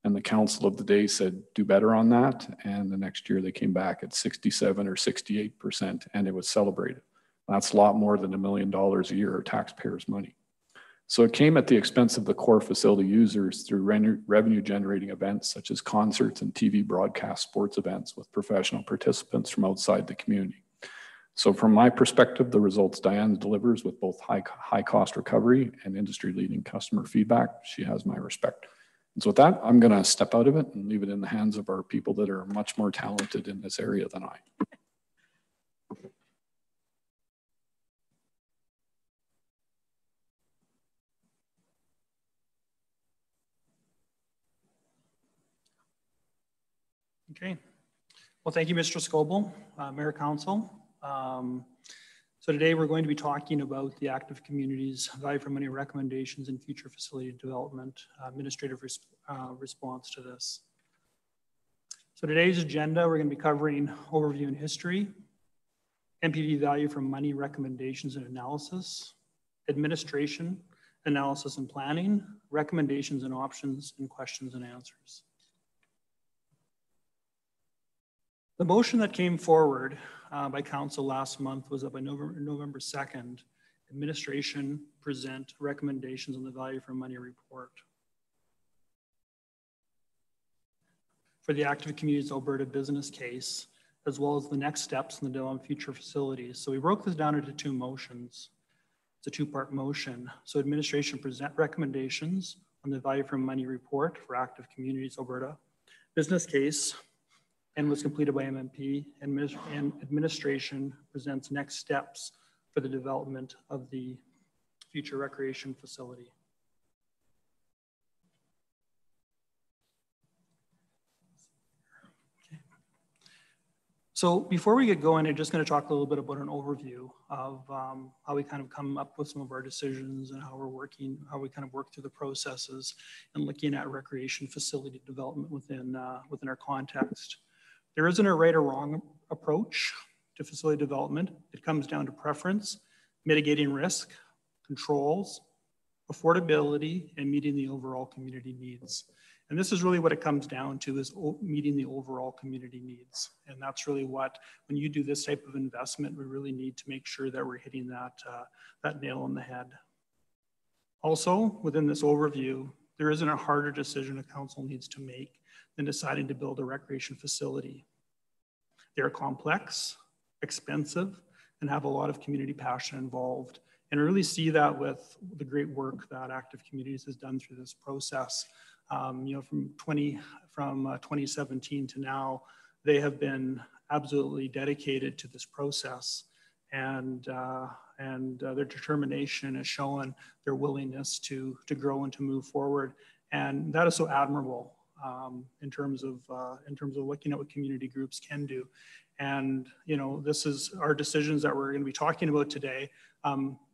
And the council of the day said, do better on that. And the next year they came back at 67 or 68%, and it was celebrated. That's a lot more than $1 million a year of taxpayers' money. So it came at the expense of the core facility users through revenue generating events such as concerts and TV broadcast sports events with professional participants from outside the community. So from my perspective, the results Diane delivers with both high cost recovery and industry leading customer feedback, she has my respect. And so with that, I'm going to step out of it and leave it in the hands of our people that are much more talented in this area than I. Okay. Well, thank you, Mr. Scoble, Mayor Council. So today we're going to be talking about the active communities, value for money recommendations and future facility development, administrative response to this. So today's agenda, we're going to be covering overview and history, NPV value for money recommendations and analysis, administration, analysis and planning, recommendations and options, and questions and answers. The motion that came forward by council last month was that by November 2nd, administration present recommendations on the value for money report for the Active Communities Alberta business case, as well as the next steps in the development of future facilities. So we broke this down into two motions. It's a two-part motion. So administration present recommendations on the value for money report for Active Communities Alberta business case, and was completed by MMP, and administration presents next steps for the development of the future recreation facility. So before we get going, I'm just going to talk a little bit about an overview of how we kind of come up with some of our decisions and how we're working, how we kind of work through the processes and looking at recreation facility development within our context. There isn't a right or wrong approach to facility development. It comes down to preference, mitigating risk, controls, affordability, and meeting the overall community needs. And this is really what it comes down to, is meeting the overall community needs. And that's really what, when you do this type of investment, we really need to make sure that we're hitting that nail on the head. Also, within this overview, there isn't a harder decision a council needs to make than deciding to build a recreation facility. They're complex, expensive, and have a lot of community passion involved. And I really see that with the great work that Active Communities has done through this process. You know, from 2017 to now, they have been absolutely dedicated to this process, and their determination has shown their willingness to grow and to move forward, and that is so admirable in terms of looking at what community groups can do. And you know, this is our decisions that we're going to be talking about today.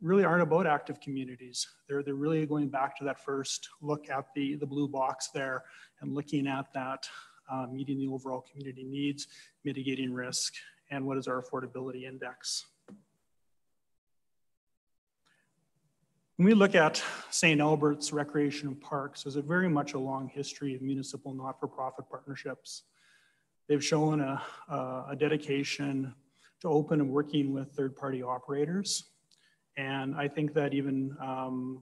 Really aren't about Active Communities. They're really going back to that first look at the blue box there and looking at that, meeting the overall community needs, mitigating risk, and what is our affordability index. When we look at St. Albert's Recreation and Parks, there's a very much a long history of municipal not-for-profit partnerships. They've shown a dedication to open and working with third-party operators. And I think that even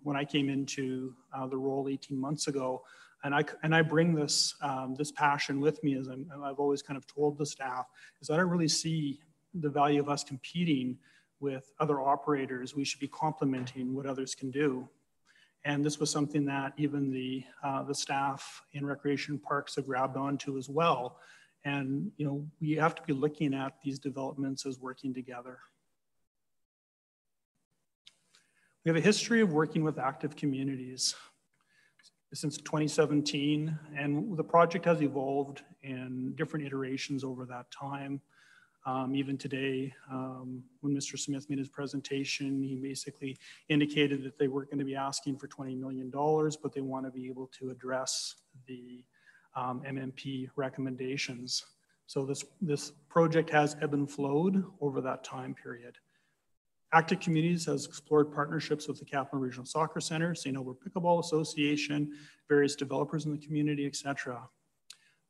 when I came into the role 18 months ago, and I bring this this passion with me, as I've always kind of told the staff, is I don't really see the value of us competing with other operators. We should be complementing what others can do. And this was something that even the staff in Recreation Parks have grabbed onto as well. And you know, we have to be looking at these developments as working together. We have a history of working with Active Communities since 2017, and the project has evolved in different iterations over that time. Even today, when Mr. Smith made his presentation, he basically indicated that they weren't going to be asking for $20 million, but they want to be able to address the MMP recommendations. So this project has ebbed and flowed over that time period. Active Communities has explored partnerships with the Capita Regional Soccer Center, St. Albert Pickleball Association, various developers in the community, etc.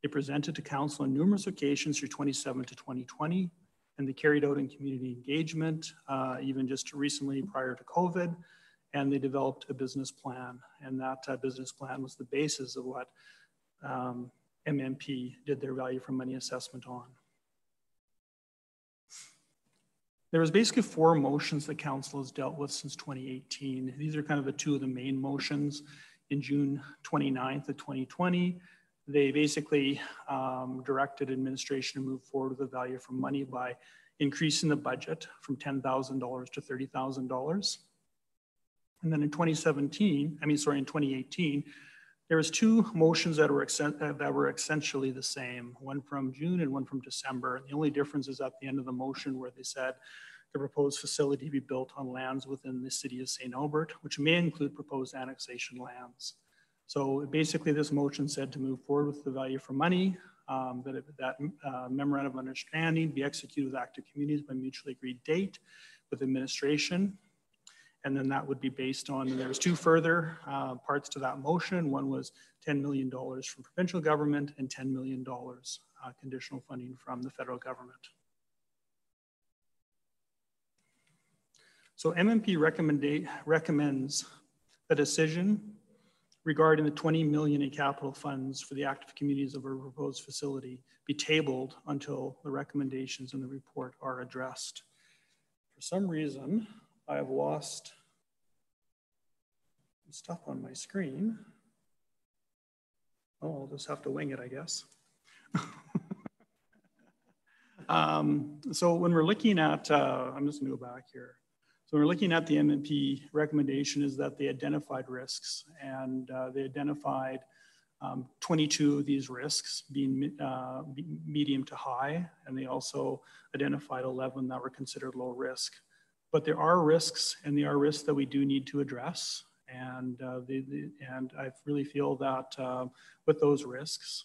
They presented to council on numerous occasions through 2017 to 2020, and they carried out in community engagement, even just recently prior to COVID, and they developed a business plan, and that business plan was the basis of what MMP did their value for money assessment on. There was basically 4 motions that council has dealt with since 2018. These are kind of the 2 of the main motions. In June 29th of 2020, they basically directed administration to move forward with the value for money by increasing the budget from $10,000 to $30,000. And then in 2018, there was 2 motions that were essentially the same, one from June and one from December. The only difference is at the end of the motion where they said the proposed facility be built on lands within the city of St. Albert, which may include proposed annexation lands. So basically this motion said to move forward with the value for money, that memorandum of understanding be executed with Active Communities by mutually agreed date with administration. And then that would be based on, and there's 2 further parts to that motion. One was $10 million from provincial government and $10 million conditional funding from the federal government. So MMP recommends a decision regarding the 20 million in capital funds for the active communities of a proposed facility be tabled until the recommendations in the report are addressed. For some reason, I have lost stuff on my screen. Oh, I'll just have to wing it, I guess. So when we're looking at, I'm just gonna go back here. So we're looking at the MMP recommendation is that they identified risks, and they identified 22 of these risks being medium to high, and they also identified 11 that were considered low risk. But there are risks, and there are risks that we do need to address. And, and I really feel that with those risks,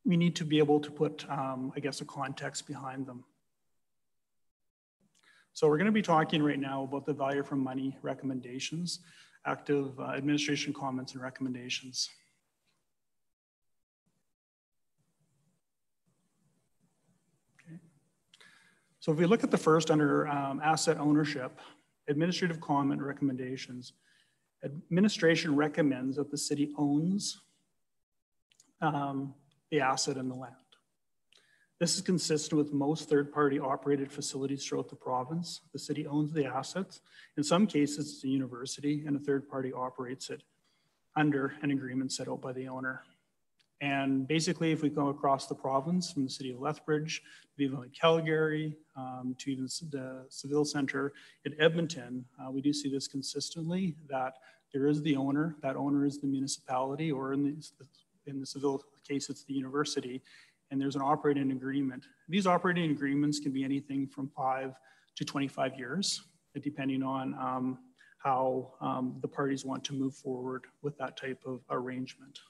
we need to be able to put, I guess, a context behind them. So we're going to be talking right now about the value for money recommendations, active administration comments and recommendations. Okay. So if we look at the first under asset ownership, administrative comment recommendations, administration recommends that the city owns the asset and the land. This is consistent with most third-party operated facilities throughout the province. The city owns the assets. In some cases, it's a university, and a third party operates it under an agreement set out by the owner. And basically, if we go across the province, from the city of Lethbridge, to even like Calgary, to even the Seville Center in Edmonton, we do see this consistently, that there is the owner. That owner is the municipality, or in the Seville case, it's the university. And there's an operating agreement. These operating agreements can be anything from 5 to 25 years, depending on how the parties want to move forward with that type of arrangement.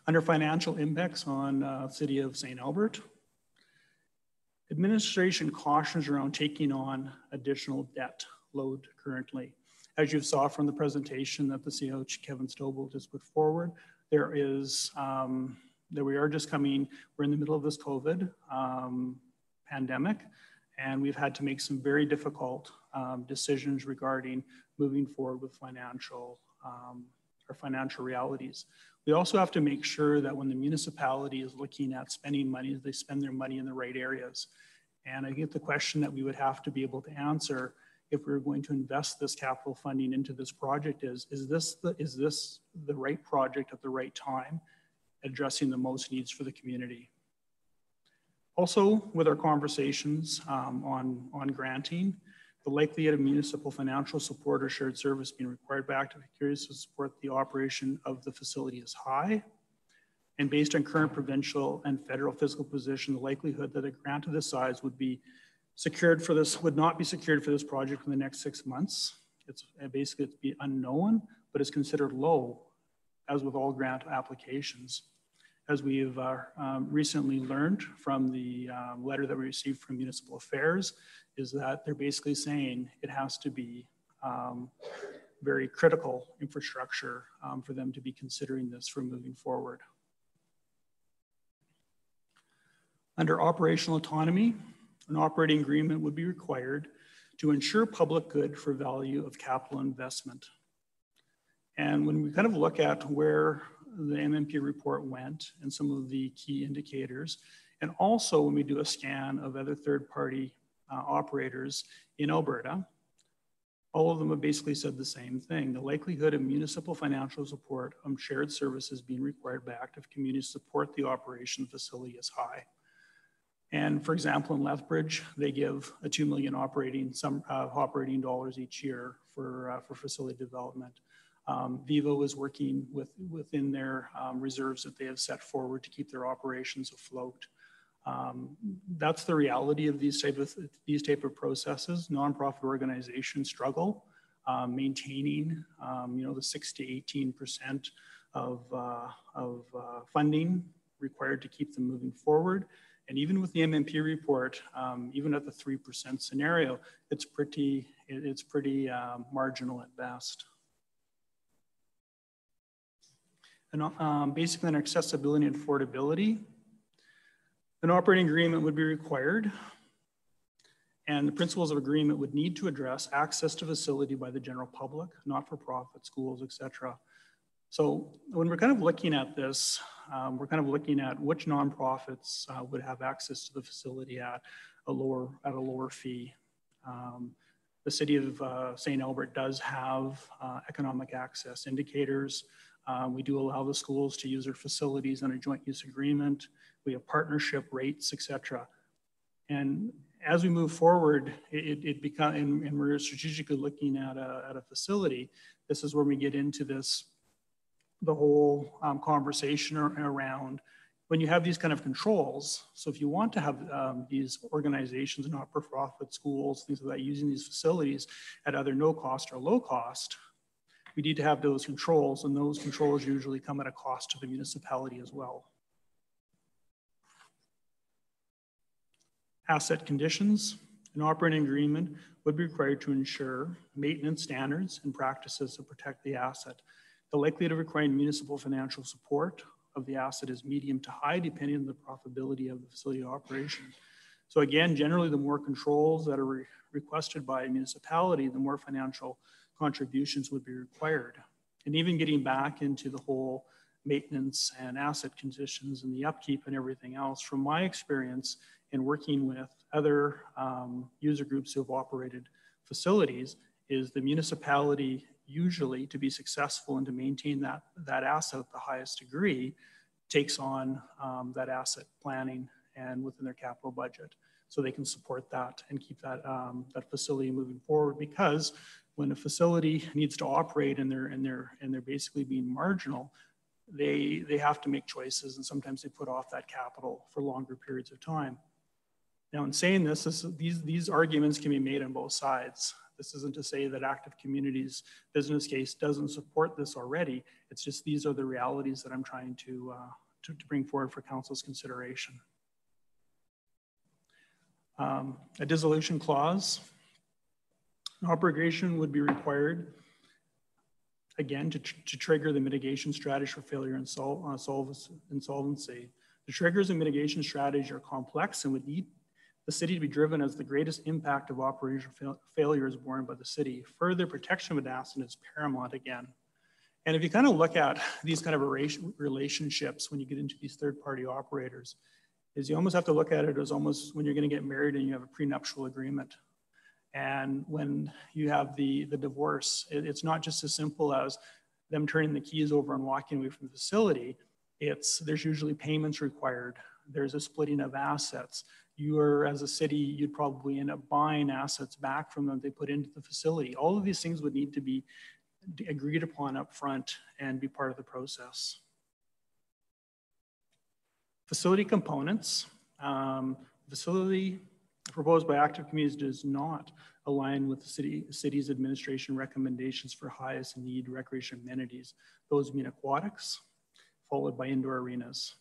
Under financial impacts on City of St. Albert, administration cautions around taking on additional debt load currently. As you saw from the presentation that the CEO, Kevin Stobel, just put forward, there is, that we are just coming, we're in the middle of this COVID pandemic, and we've had to make some very difficult decisions regarding moving forward with our financial realities. We also have to make sure that when the municipality is looking at spending money, they spend their money in the right areas. And I get the question that we would have to be able to answer if we're going to invest this capital funding into this project is this the right project at the right time, addressing the most needs for the community? Also, with our conversations on granting, the likelihood of municipal financial support or shared service being required by active communities to support the operation of the facility is high. And based on current provincial and federal fiscal position, the likelihood that a grant of this size would not be secured for this project in the next 6 months. It's basically it'd be unknown, but it's considered low, as with all grant applications. As we have recently learned from the letter that we received from Municipal Affairs, is that they're basically saying it has to be very critical infrastructure for them to be considering this for moving forward. Under operational autonomy, an operating agreement would be required to ensure public good for value of capital investment. And when we kind of look at where the MMP report went and some of the key indicators, and also when we do a scan of other third-party operators in Alberta, all of them have basically said the same thing. The likelihood of municipal financial support on shared services being required by active communities to support the operation facility is high. And for example, in Lethbridge, they give a $2 million operating dollars each year for facility development. Vivo is working within their reserves that they have set forward to keep their operations afloat. That's the reality of these type of processes. Nonprofit organizations struggle maintaining, the 6 to 18% of funding required to keep them moving forward. And even with the MMP report, even at the 3% scenario, it's pretty marginal at best. And basically on accessibility and affordability, an operating agreement would be required And the principles of agreement would need to address access to facility by the general public, not-for-profit, schools, etc. So when we're kind of looking at this, we're kind of looking at which nonprofits would have access to the facility at a lower fee. The city of St. Albert does have economic access indicators. We do allow the schools to use their facilities on a joint use agreement. We have partnership rates, etc. And as we move forward, and we're strategically looking at a facility, this is where we get into the whole conversation around when you have these kind of controls. So if you want to have these organizations, not-for-profit schools, things like that, using these facilities at either no cost or low cost, we need to have those controls, and those controls usually come at a cost to the municipality as well. Asset conditions. An operating agreement would be required to ensure maintenance standards and practices to protect the asset. The likelihood of requiring municipal financial support of the asset is medium to high, depending on the profitability of the facility operation. So again, generally, the more controls that are requested by a municipality, the more financial contributions would be required. And even getting back into the whole maintenance and asset conditions and the upkeep and everything else, from my experience in working with other user groups who have operated facilities, is the municipality usually, to be successful and to maintain that asset at the highest degree, takes on that asset planning and within their capital budget, so they can support that and keep that facility moving forward. Because when a facility needs to operate and they're basically being marginal, they have to make choices, and sometimes they put off that capital for longer periods of time. Now, in saying this, these arguments can be made on both sides. This isn't to say that Active Communities' business case doesn't support this already. It's just these are the realities that I'm trying to bring forward for council's consideration. A dissolution clause. An obligation would be required, again, to trigger the mitigation strategy for failure and insolvency. The triggers and mitigation strategy are complex and would need the city to be driven as the greatest impact of operational failure is borne by the city. Further protection of an asset is paramount again. And if you kind of look at these kind of relationships when you get into these third-party operators, is you almost have to look at it as almost when you're going to get married and you have a prenuptial agreement. And when you have the divorce, it's not just as simple as them turning the keys over and walking away from the facility. There's usually payments required. There's a splitting of assets. As a city, you'd probably end up buying assets back from them they put into the facility. All of these things would need to be agreed upon up front and be part of the process. Facility components. Facility proposed by Active Communities does not align with the city's administration recommendations for highest need recreation amenities. Those being aquatics, followed by indoor arenas.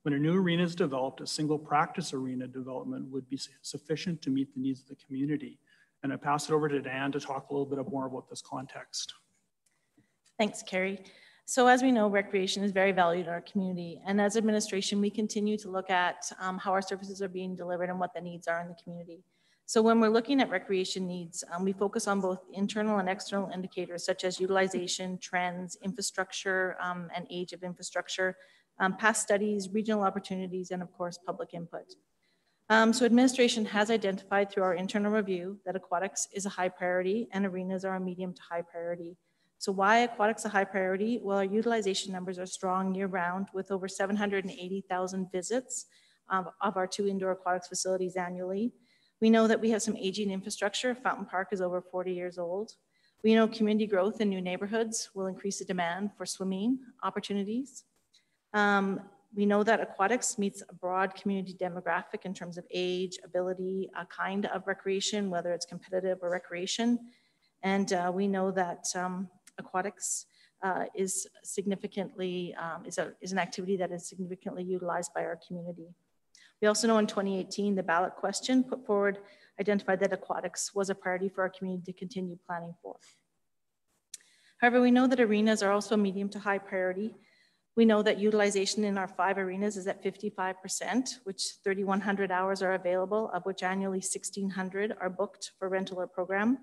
When a new arena is developed, a single practice arena development would be sufficient to meet the needs of the community. And I pass it over to Dan to talk a little bit more about this context. Thanks, Carrie. So as we know, recreation is very valued in our community. And as administration, we continue to look at how our services are being delivered and what the needs are in the community. So when we're looking at recreation needs, we focus on both internal and external indicators such as utilization, trends, infrastructure, and age of infrastructure, past studies, regional opportunities, and of course, public input. So administration has identified through our internal review that aquatics is a high priority and arenas are a medium to high priority. So why aquatics a high priority? Well, our utilization numbers are strong year round with over 780,000 visits of our 2 indoor aquatics facilities annually. We know that we have some aging infrastructure. Fountain Park is over 40 years old. We know community growth in new neighborhoods will increase the demand for swimming opportunities. We know that aquatics meets a broad community demographic in terms of age, ability, a kind of recreation, whether it's competitive or recreation. And we know that aquatics is significantly, is an activity that is significantly utilized by our community. We also know in 2018, the ballot question put forward identified that aquatics was a priority for our community to continue planning for. However, we know that arenas are also medium to high priority. We know that utilization in our 5 arenas is at 55%, which 3,100 hours are available, of which annually 1,600 are booked for rental or program.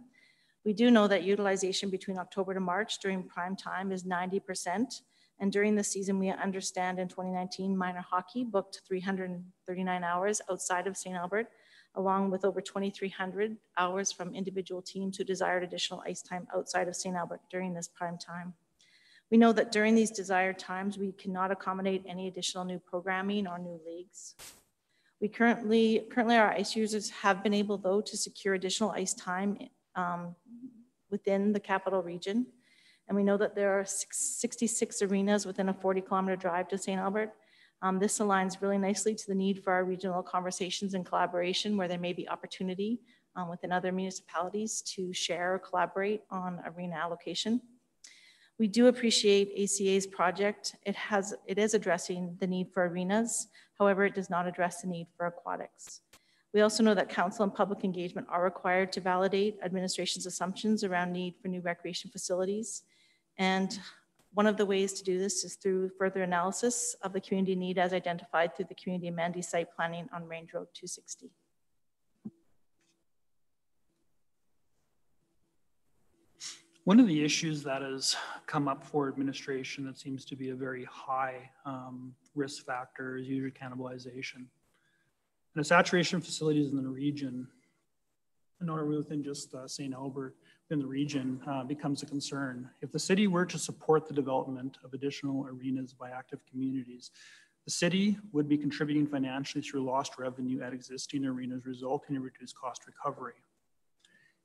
We do know that utilization between October to March during prime time is 90%. And during the season, we understand in 2019, minor hockey booked 339 hours outside of St. Albert, along with over 2,300 hours from individual teams who desired additional ice time outside of St. Albert during this prime time. We know that during these desired times, we cannot accommodate any additional new programming or new leagues. We currently our ice users have been able, though, to secure additional ice time within the capital region. And we know that there are 66 arenas within a 40-kilometer drive to St. Albert. This aligns really nicely to the need for our regional conversations and collaboration, where there may be opportunity within other municipalities to share or collaborate on arena allocation. We do appreciate ACA's project. It is addressing the need for arenas. However, it does not address the need for aquatics. We also know that council and public engagement are required to validate administration's assumptions around need for new recreation facilities. And one of the ways to do this is through further analysis of the community need as identified through the community amenity site planning on Range Road 260. One of the issues that has come up for administration that seems to be a very high risk factor is user cannibalization. And the saturation of facilities in the region, not within just St. Albert, in the region becomes a concern. If the city were to support the development of additional arenas by active communities, the city would be contributing financially through lost revenue at existing arenas, resulting in reduced cost recovery.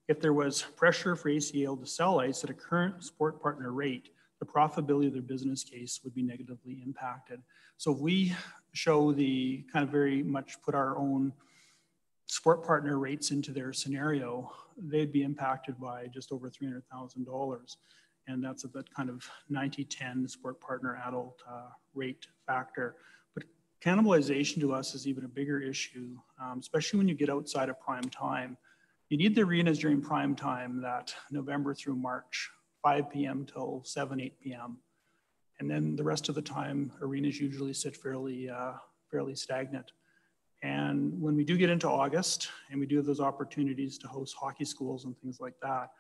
If there was pressure for ACL to sell ice at a current sport partner rate, the profitability of their business case would be negatively impacted. So if we show the kind of very much put our own sport partner rates into their scenario, they'd be impacted by just over $300,000. And that's a bit kind of 90-10 sport partner adult rate factor. But cannibalization to us is even a bigger issue, especially when you get outside of prime time. You need the arenas during prime time, that November through March, 5 p.m. till 7, 8 p.m. And then the rest of the time, arenas usually sit fairly stagnant. And when we do get into August and we do have those opportunities to host hockey schools and things like that,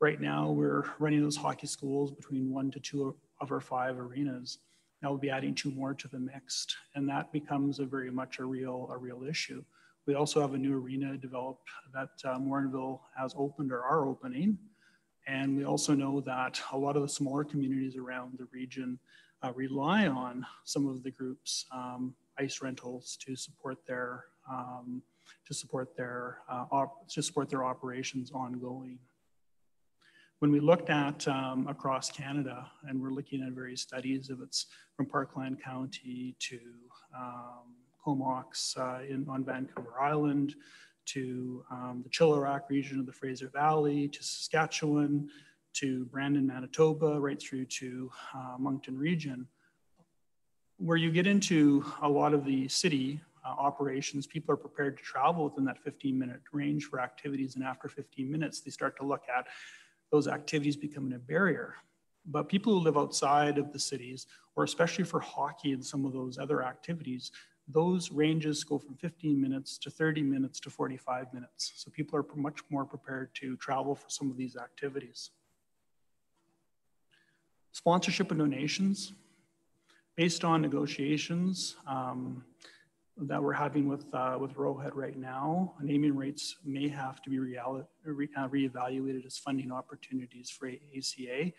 right now we're running those hockey schools between 1 to 2 of our 5 arenas. Now we'll be adding 2 more to the mix, and that becomes a very much a real issue. We also have a new arena developed that Morinville has opened or are opening. And we also know that a lot of the smaller communities around the region rely on some of the groups' ice rentals to support their operations ongoing. When we looked at across Canada, and we're looking at various studies, if it's from Parkland County to Comox on Vancouver Island, to the Chilliwack region of the Fraser Valley, to Saskatchewan, to Brandon, Manitoba, right through to Moncton region, where you get into a lot of the city operations, people are prepared to travel within that 15-minute range for activities, and after 15 minutes, they start to look at those activities becoming a barrier. But people who live outside of the cities, or especially for hockey and some of those other activities, those ranges go from 15 minutes to 30 minutes to 45 minutes. So people are much more prepared to travel for some of these activities. Sponsorship and donations. Based on negotiations that we're having with Rowhead right now, naming rates may have to be reevaluated as funding opportunities for ACA.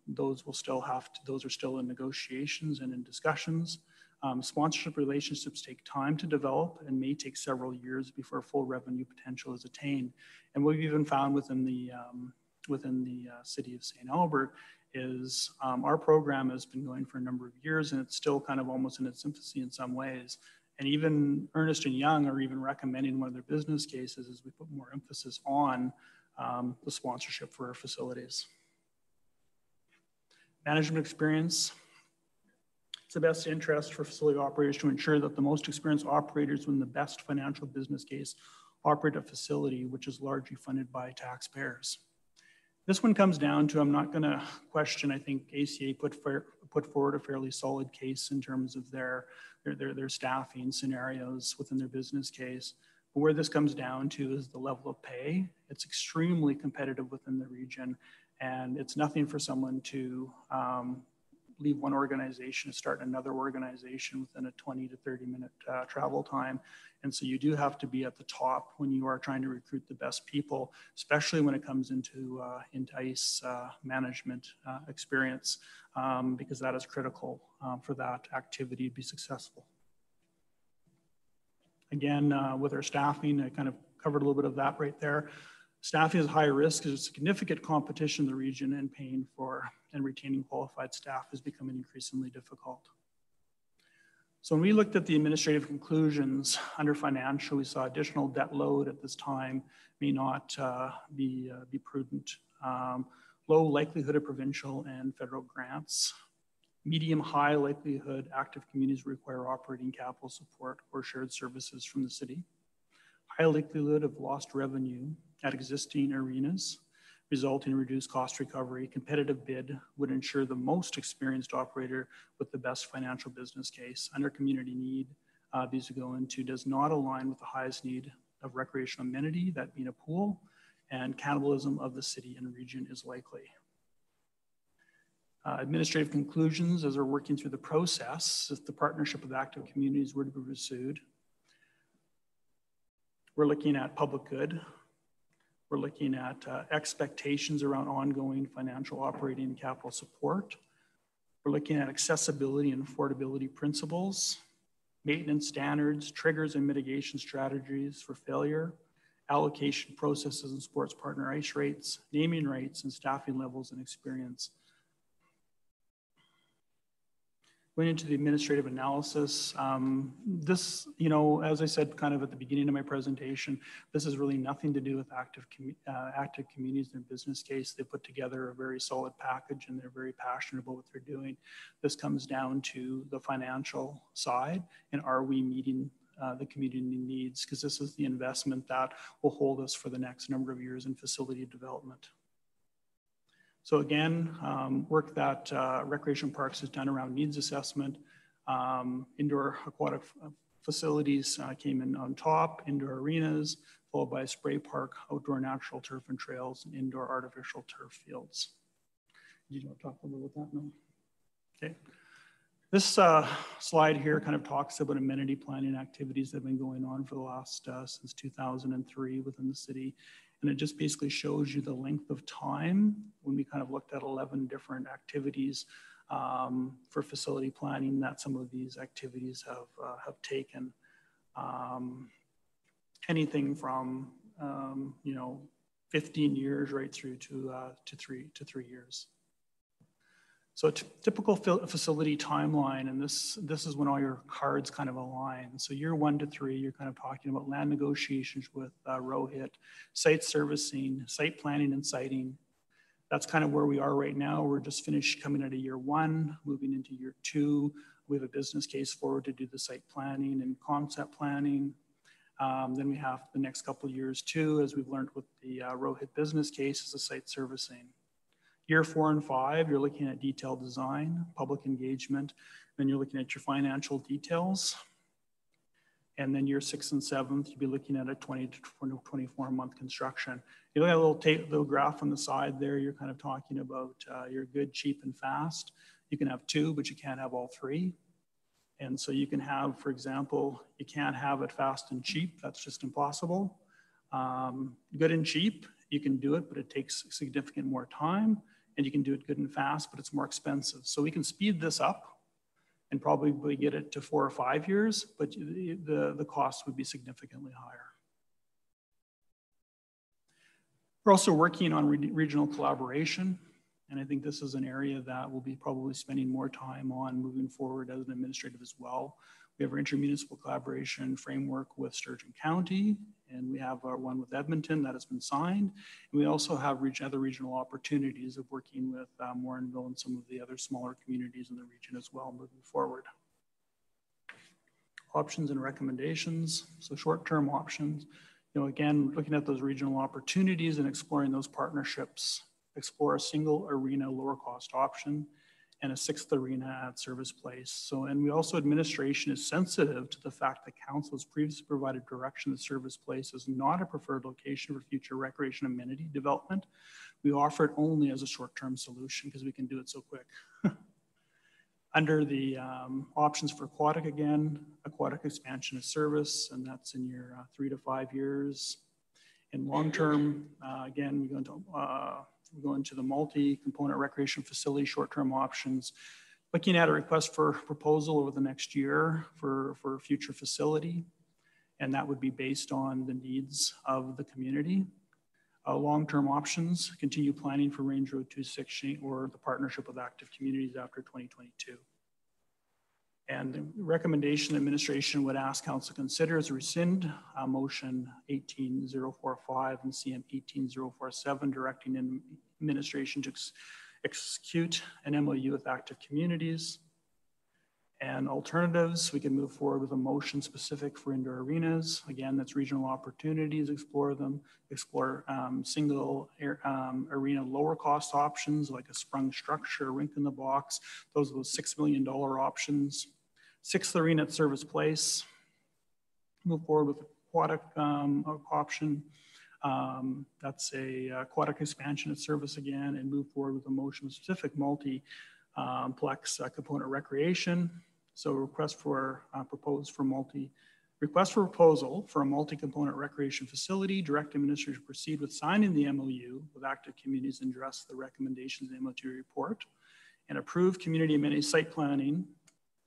Those are still in negotiations and in discussions. Sponsorship relationships take time to develop and may take several years before full revenue potential is attained. And what we've even found within the city of St. Albert is our program has been going for a number of years, and it's still kind of almost in its infancy in some ways. And even Ernst & Young are even recommending one of their business cases as we put more emphasis on the sponsorship for our facilities. Management experience. It's the best interest for facility operators to ensure that the most experienced operators win the best financial business case operate a facility which is largely funded by taxpayers. This one comes down to, I'm not going to question, I think ACA put forward a fairly solid case in terms of their staffing scenarios within their business case. But where this comes down to is the level of pay. It's extremely competitive within the region, and it's nothing for someone to leave one organization and start another organization within a 20 to 30 minute travel time. And so you do have to be at the top when you are trying to recruit the best people, especially when it comes into ICE management experience, because that is critical for that activity to be successful. Again, with our staffing, I kind of covered a little bit of that right there. Staffing is high risk. There's significant competition in the region, and paying for and retaining qualified staff is becoming increasingly difficult. So when we looked at the administrative conclusions under financial, we saw additional debt load at this time may not be prudent. Low likelihood of provincial and federal grants. Medium high likelihood active communities require operating capital support or shared services from the city. High likelihood of lost revenue at existing arenas, resulting in reduced cost recovery. Competitive bid would ensure the most experienced operator with the best financial business case. Under community need, these would go into does not align with the highest need of recreational amenity, that being a pool, and cannibalism of the city and region is likely. Administrative conclusions as we're working through the process, if the partnership with active communities were to be pursued, we're looking at public good. We're looking at expectations around ongoing financial operating and capital support. We're looking at accessibility and affordability principles, maintenance standards, triggers and mitigation strategies for failure, allocation processes and sports partner ICE rates, naming rights and staffing levels and experience. Going into the administrative analysis, this, you know, as I said kind of at the beginning of my presentation, this has really nothing to do with active communities in their business case. They put together a very solid package and they're very passionate about what they're doing. This comes down to the financial side, and are we meeting the community needs? Because this is the investment that will hold us for the next number of years in facility development. So again, work that Recreation Parks has done around needs assessment. Indoor aquatic facilities came in on top, indoor arenas, followed by a spray park, outdoor natural turf and trails, and indoor artificial turf fields. Do you want to talk a little about that now? Okay. This slide here kind of talks about amenity planning activities that have been going on for the last, since 2003 within the city. And it just basically shows you the length of time when we kind of looked at 11 different activities for facility planning that some of these activities have taken. Anything from, you know, 15 years right through to 3 years. So a typical facility timeline, and this is when all your cards kind of align. So year 1 to 3, you're kind of talking about land negotiations with ROHIT, site servicing, site planning and siting. That's kind of where we are right now. We're just finished coming out of year 1, moving into year 2. We have a business case forward to do the site planning and concept planning. Then we have the next couple of years too, as we've learned with the ROHIT business case, is the site servicing. Year 4 and 5, you're looking at detailed design, public engagement, then you're looking at your financial details. And then year 6 and 7, you'll be looking at a 20 to 24 month construction. You look at a little graph on the side there, you're kind of talking about your good, cheap, and fast. You can have 2, but you can't have all 3. And so you can have, for example, you can't have it fast and cheap. That's just impossible. Good and cheap, you can do it, but it takes significant more time. And you can do it good and fast, but it's more expensive. So we can speed this up and probably get it to 4 or 5 years, but the cost would be significantly higher. We're also working on regional collaboration. And I think this is an area that we'll be probably spending more time on moving forward as an administrative as well. We have our intermunicipal collaboration framework with Sturgeon County, and we have our one with Edmonton that has been signed. And we also have other regional opportunities of working with Morinville and some of the other smaller communities in the region as well moving forward. Options and recommendations. So short-term options, you know, again, looking at those regional opportunities and exploring those partnerships explore a single arena lower cost option and a sixth arena at Service Place. So, and we also, administration is sensitive to the fact that council has previously provided direction that Service Place is not a preferred location for future recreation amenity development. We offer it only as a short-term solution because we can do it so quick. Under the options for aquatic, again, aquatic expansion of service, and that's in your 3 to 5 years. In long-term, again, we go into the multi-component recreation facility short-term options, looking at a request for proposal over the next year for a future facility, and that would be based on the needs of the community. Long-term options, continue planning for Range Road 260 or the partnership with active communities after 2022. And the recommendation administration would ask council to consider is rescind motion 18045 and CM 18047, directing administration to execute an MOU with active communities. And alternatives, we can move forward with a motion specific for indoor arenas. Again, that's regional opportunities, explore them, explore single arena lower cost options like a sprung structure, a rink in the box. Those are those $6 million options. Sixth arena at Service Place. Move forward with aquatic option. That's a aquatic expansion at Service again, and move forward with a motion specific multi-plex component recreation. So request for proposal for a multi-component recreation facility, direct administration to proceed with signing the MOU with active communities and address the recommendations in the MOU report, and approve community amenity site planning.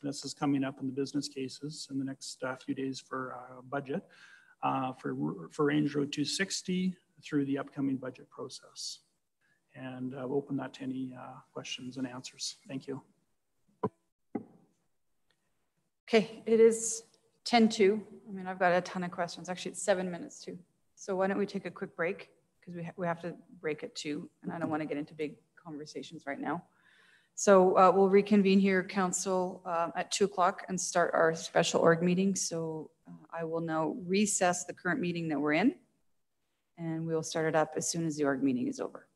This is coming up in the business cases in the next few days for budget for Range Road 260 through the upcoming budget process. And we'll open that to any questions and answers. Thank you. Okay, it is 10:02. I mean, I've got a ton of questions. Actually, it's 7 minutes to. So why don't we take a quick break? Because we have to break at 2, and I don't want to get into big conversations right now. So we'll reconvene here, council, at 2 o'clock and start our special org meeting. So I will now recess the current meeting that we're in, and we'll start it up as soon as the org meeting is over.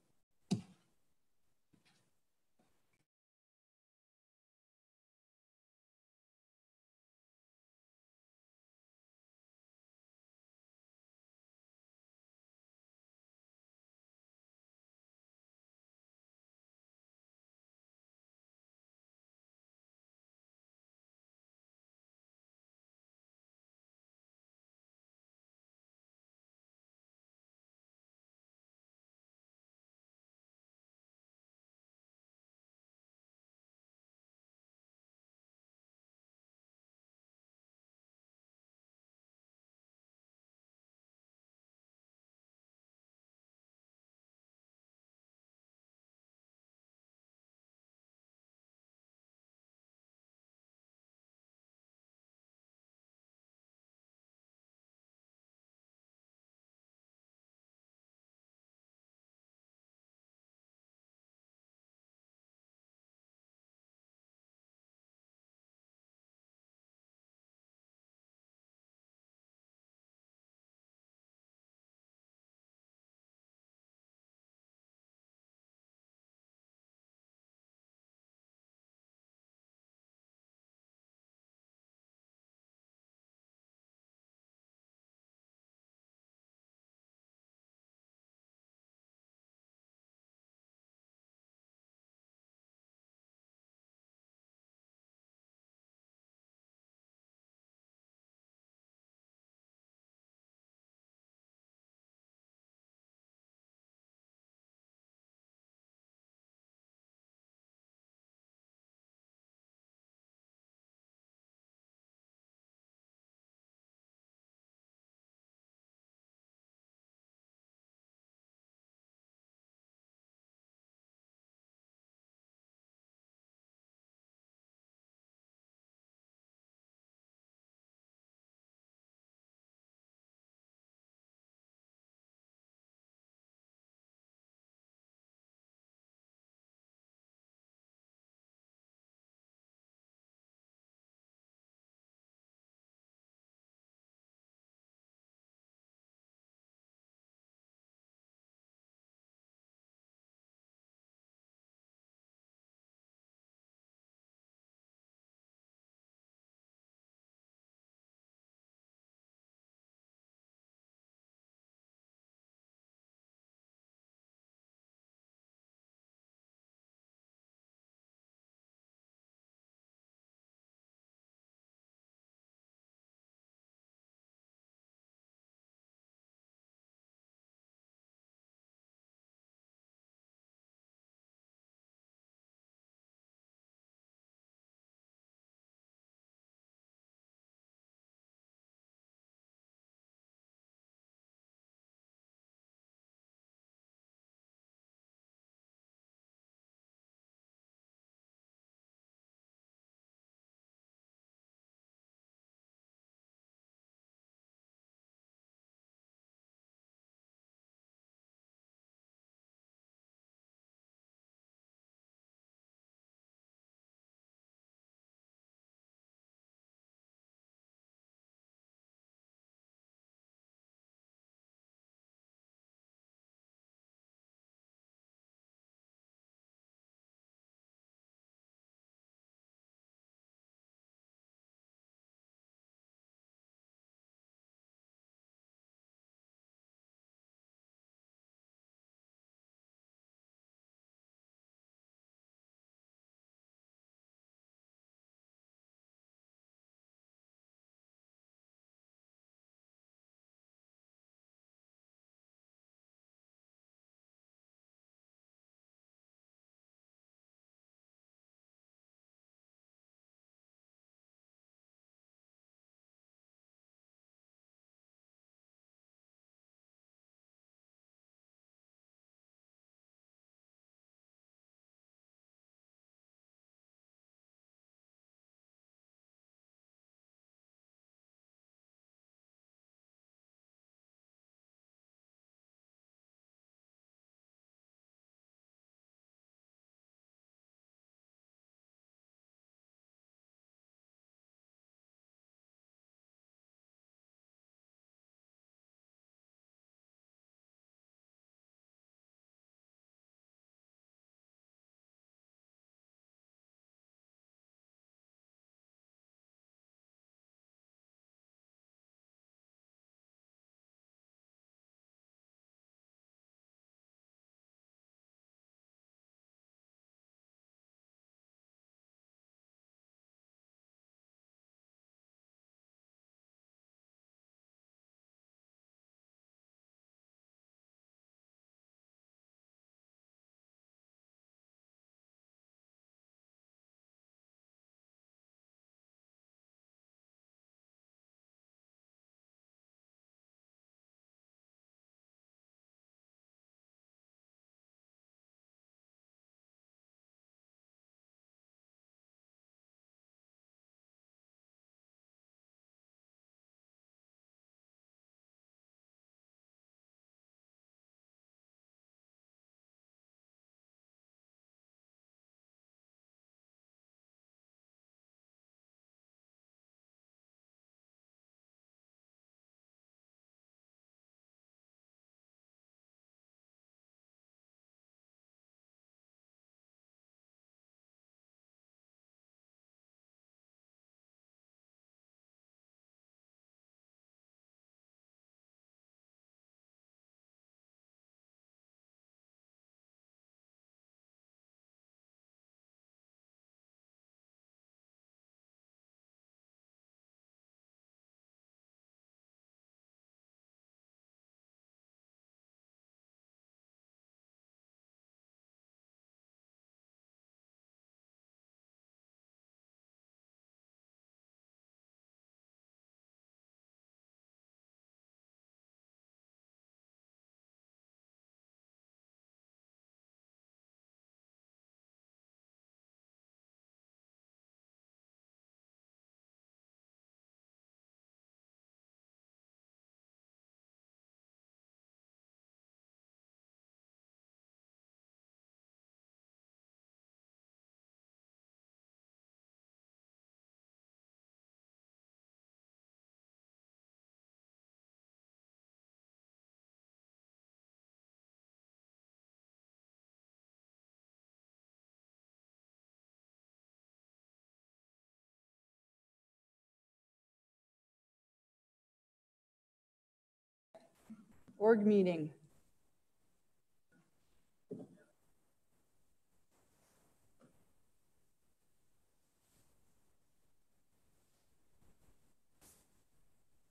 Org meeting.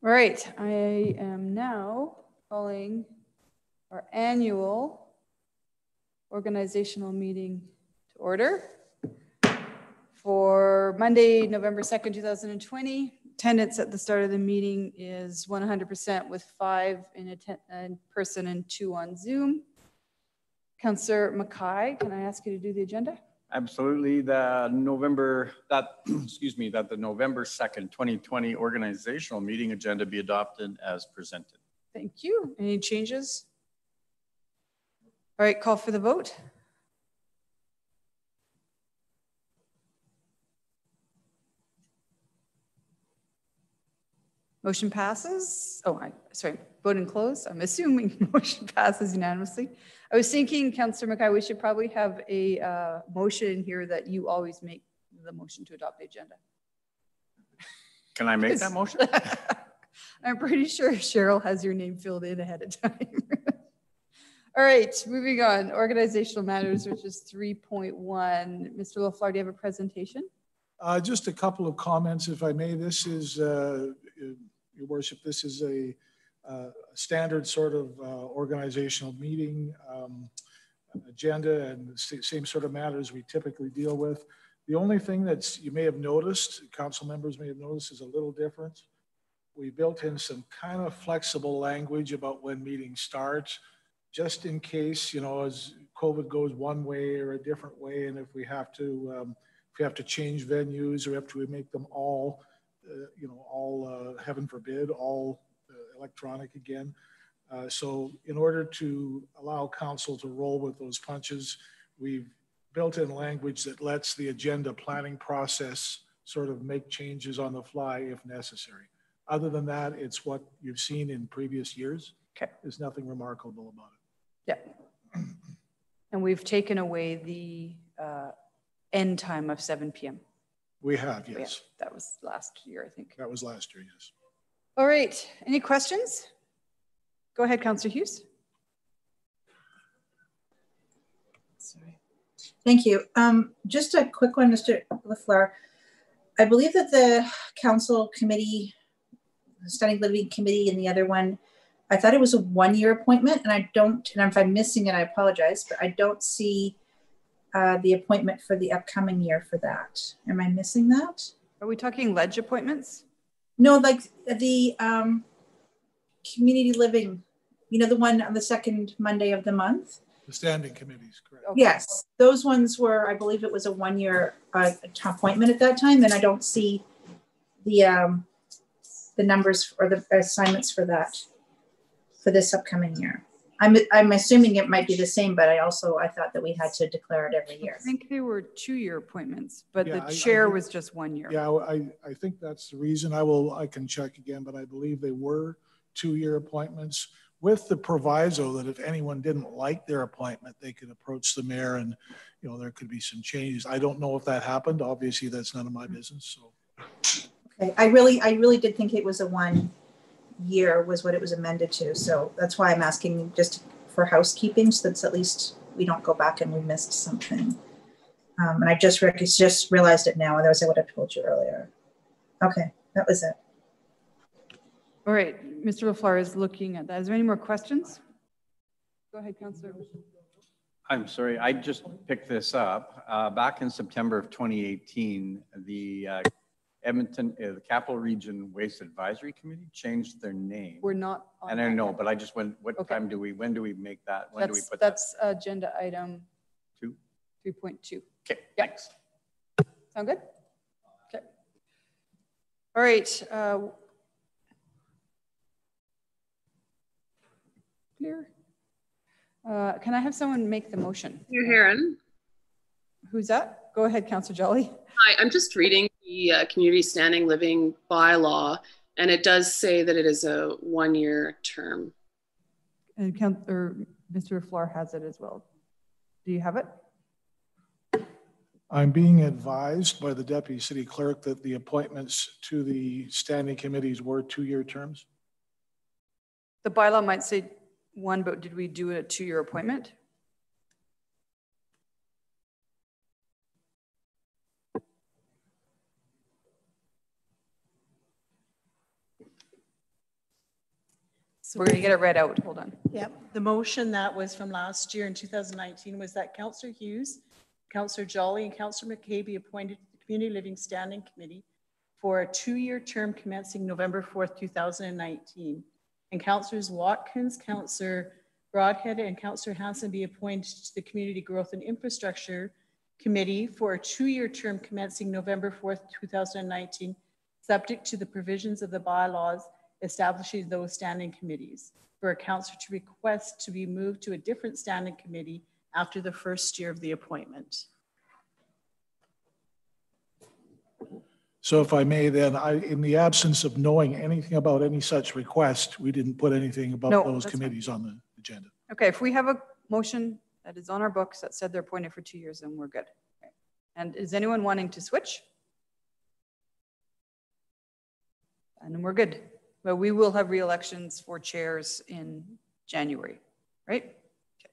All right, I am now calling our annual organizational meeting to order for Monday, November 2nd, 2020. Attendance at the start of the meeting is 100% with 5 in person and 2 on Zoom. Councillor Mackay, can I ask you to do the agenda? Absolutely. The November 2nd, 2020 organizational meeting agenda be adopted as presented. Thank you. Any changes? All right, call for the vote. Motion passes. Oh, sorry, voting closed. I'm assuming motion passes unanimously. I was thinking, Councillor Mackay, we should probably have a motion in here that you always make the motion to adopt the agenda. Can I make that motion? I'm pretty sure Cheryl has your name filled in ahead of time. All right, moving on. Organizational matters, which is 3.1. Mr. LaFleur, do you have a presentation? Just a couple of comments, if I may. This is, Your Worship, this is a standard sort of organizational meeting agenda and the same sort of matters we typically deal with. The only thing that you may have noticed, council members may have noticed, is a little different. We built in some kind of flexible language about when meetings start, just in case, you know, as COVID goes one way or a different way, and if we have to change venues or have to make them all, heaven forbid, all electronic again. So in order to allow council to roll with those punches, we've built in language that lets the agenda planning process sort of make changes on the fly if necessary. Other than that, it's what you've seen in previous years. Okay. There's nothing remarkable about it. Yeah. And we've taken away the end time of 7 p.m. We have, yes. Yeah, that was last year, I think. That was last year, yes. All right. Any questions? Go ahead, Councillor Hughes. Sorry. Thank you. Just a quick one, Mr. LaFleur. I believe that the council committee, the Standing Living Committee, and the other one, I thought it was a 1-year appointment, and if I'm missing it, I apologize, but I don't see the appointment for the upcoming year for that. Am I missing that? Are we talking ledge appointments? No, like the community living, you know, the one on the second Monday of the month. The standing committees, correct. Okay. Yes, those ones were, I believe it was a 1-year appointment at that time, and I don't see the numbers or the assignments for that for this upcoming year. I'm assuming it might be the same, but I thought that we had to declare it every year. I think they were 2-year appointments, but Yeah, the chair was just 1 year. Yeah, I think that's the reason. I can check again, but I believe they were 2-year appointments with the proviso that if anyone didn't like their appointment, they could approach the mayor and, you know, there could be some changes. I don't know if that happened. Obviously, that's none of my business. So. Okay, I really did think it was a 1 year was what it was amended to. So that's why I'm asking just for housekeeping, so that's at least we don't go back and we missed something. And I just realized it now, otherwise I would have told you earlier. Okay, that was it. All right, Mr. LaFleur is looking at that. Is there any more questions? Go ahead, Councillor. I'm sorry, I just picked this up. Back in September of 2018, the Edmonton, the Capital Region Waste Advisory Committee changed their name. We're not on And I know, but I just went, what Okay. time do we, when do we make that? When do we put that's agenda item 3.2. Okay, yeah. Thanks. Sound good? Okay. All right. Clear. Can I have someone make the motion? Mayor Herron. Who's that? Go ahead, Councillor Jolly. Hi, I'm just reading the community standing living bylaw, and it does say that it is a 1-year term. And Mr. LaFleur has it as well. Do you have it? I'm being advised by the Deputy City Clerk that the appointments to the standing committees were 2-year terms. The bylaw might say one, but did we do a 2-year appointment? So we're going to get it read out. Hold on. Yep. The motion that was from last year in 2019 was that Councillor Hughes, Councillor Jolly, and Councillor McKay be appointed to the Community Living Standing Committee for a 2-year term commencing November 4th, 2019. And Councillors Watkins, Councillor Broadhead, and Councillor Hanson be appointed to the Community Growth and Infrastructure Committee for a 2-year term commencing November 4th, 2019, subject to the provisions of the bylaws establishing those standing committees, for a councillor to request to be moved to a different standing committee after the first year of the appointment. So if I may, then, in the absence of knowing anything about any such request, we didn't put anything about those committees on the agenda. Okay, if we have a motion that is on our books that said they're appointed for 2 years, then we're good. Okay. And is anyone wanting to switch? And then we're good. But we will have re-elections for chairs in January, right? Okay.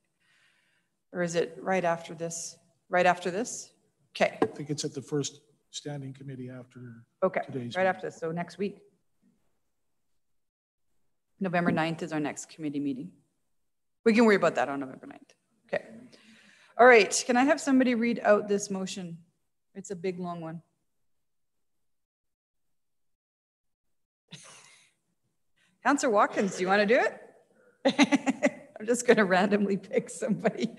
Or is it right after this? Right after this? Okay. I think it's at the first standing committee after today's right after this, so next week. November 9th is our next committee meeting. We can worry about that on November 9th. Okay. All right, can I have somebody read out this motion? It's a big, long one. Councillor Watkins, do you want to do it? I'm just going to randomly pick somebody.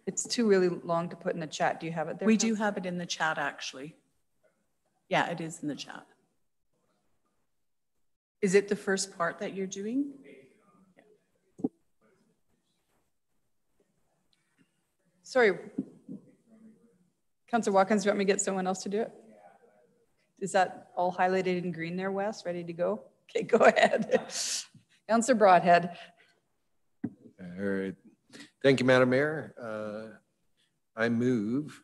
It's too really long to put in the chat. Do you have it there? We do have it in the chat, actually. Yeah, it is in the chat. Is it the first part that you're doing? Yeah. Sorry. Councillor Watkins, do you want me to get someone else to do it? Is that all highlighted in green there, Wes? Ready to go? Okay, go ahead. Councillor Broadhead. All right. Thank you, Madam Mayor. I move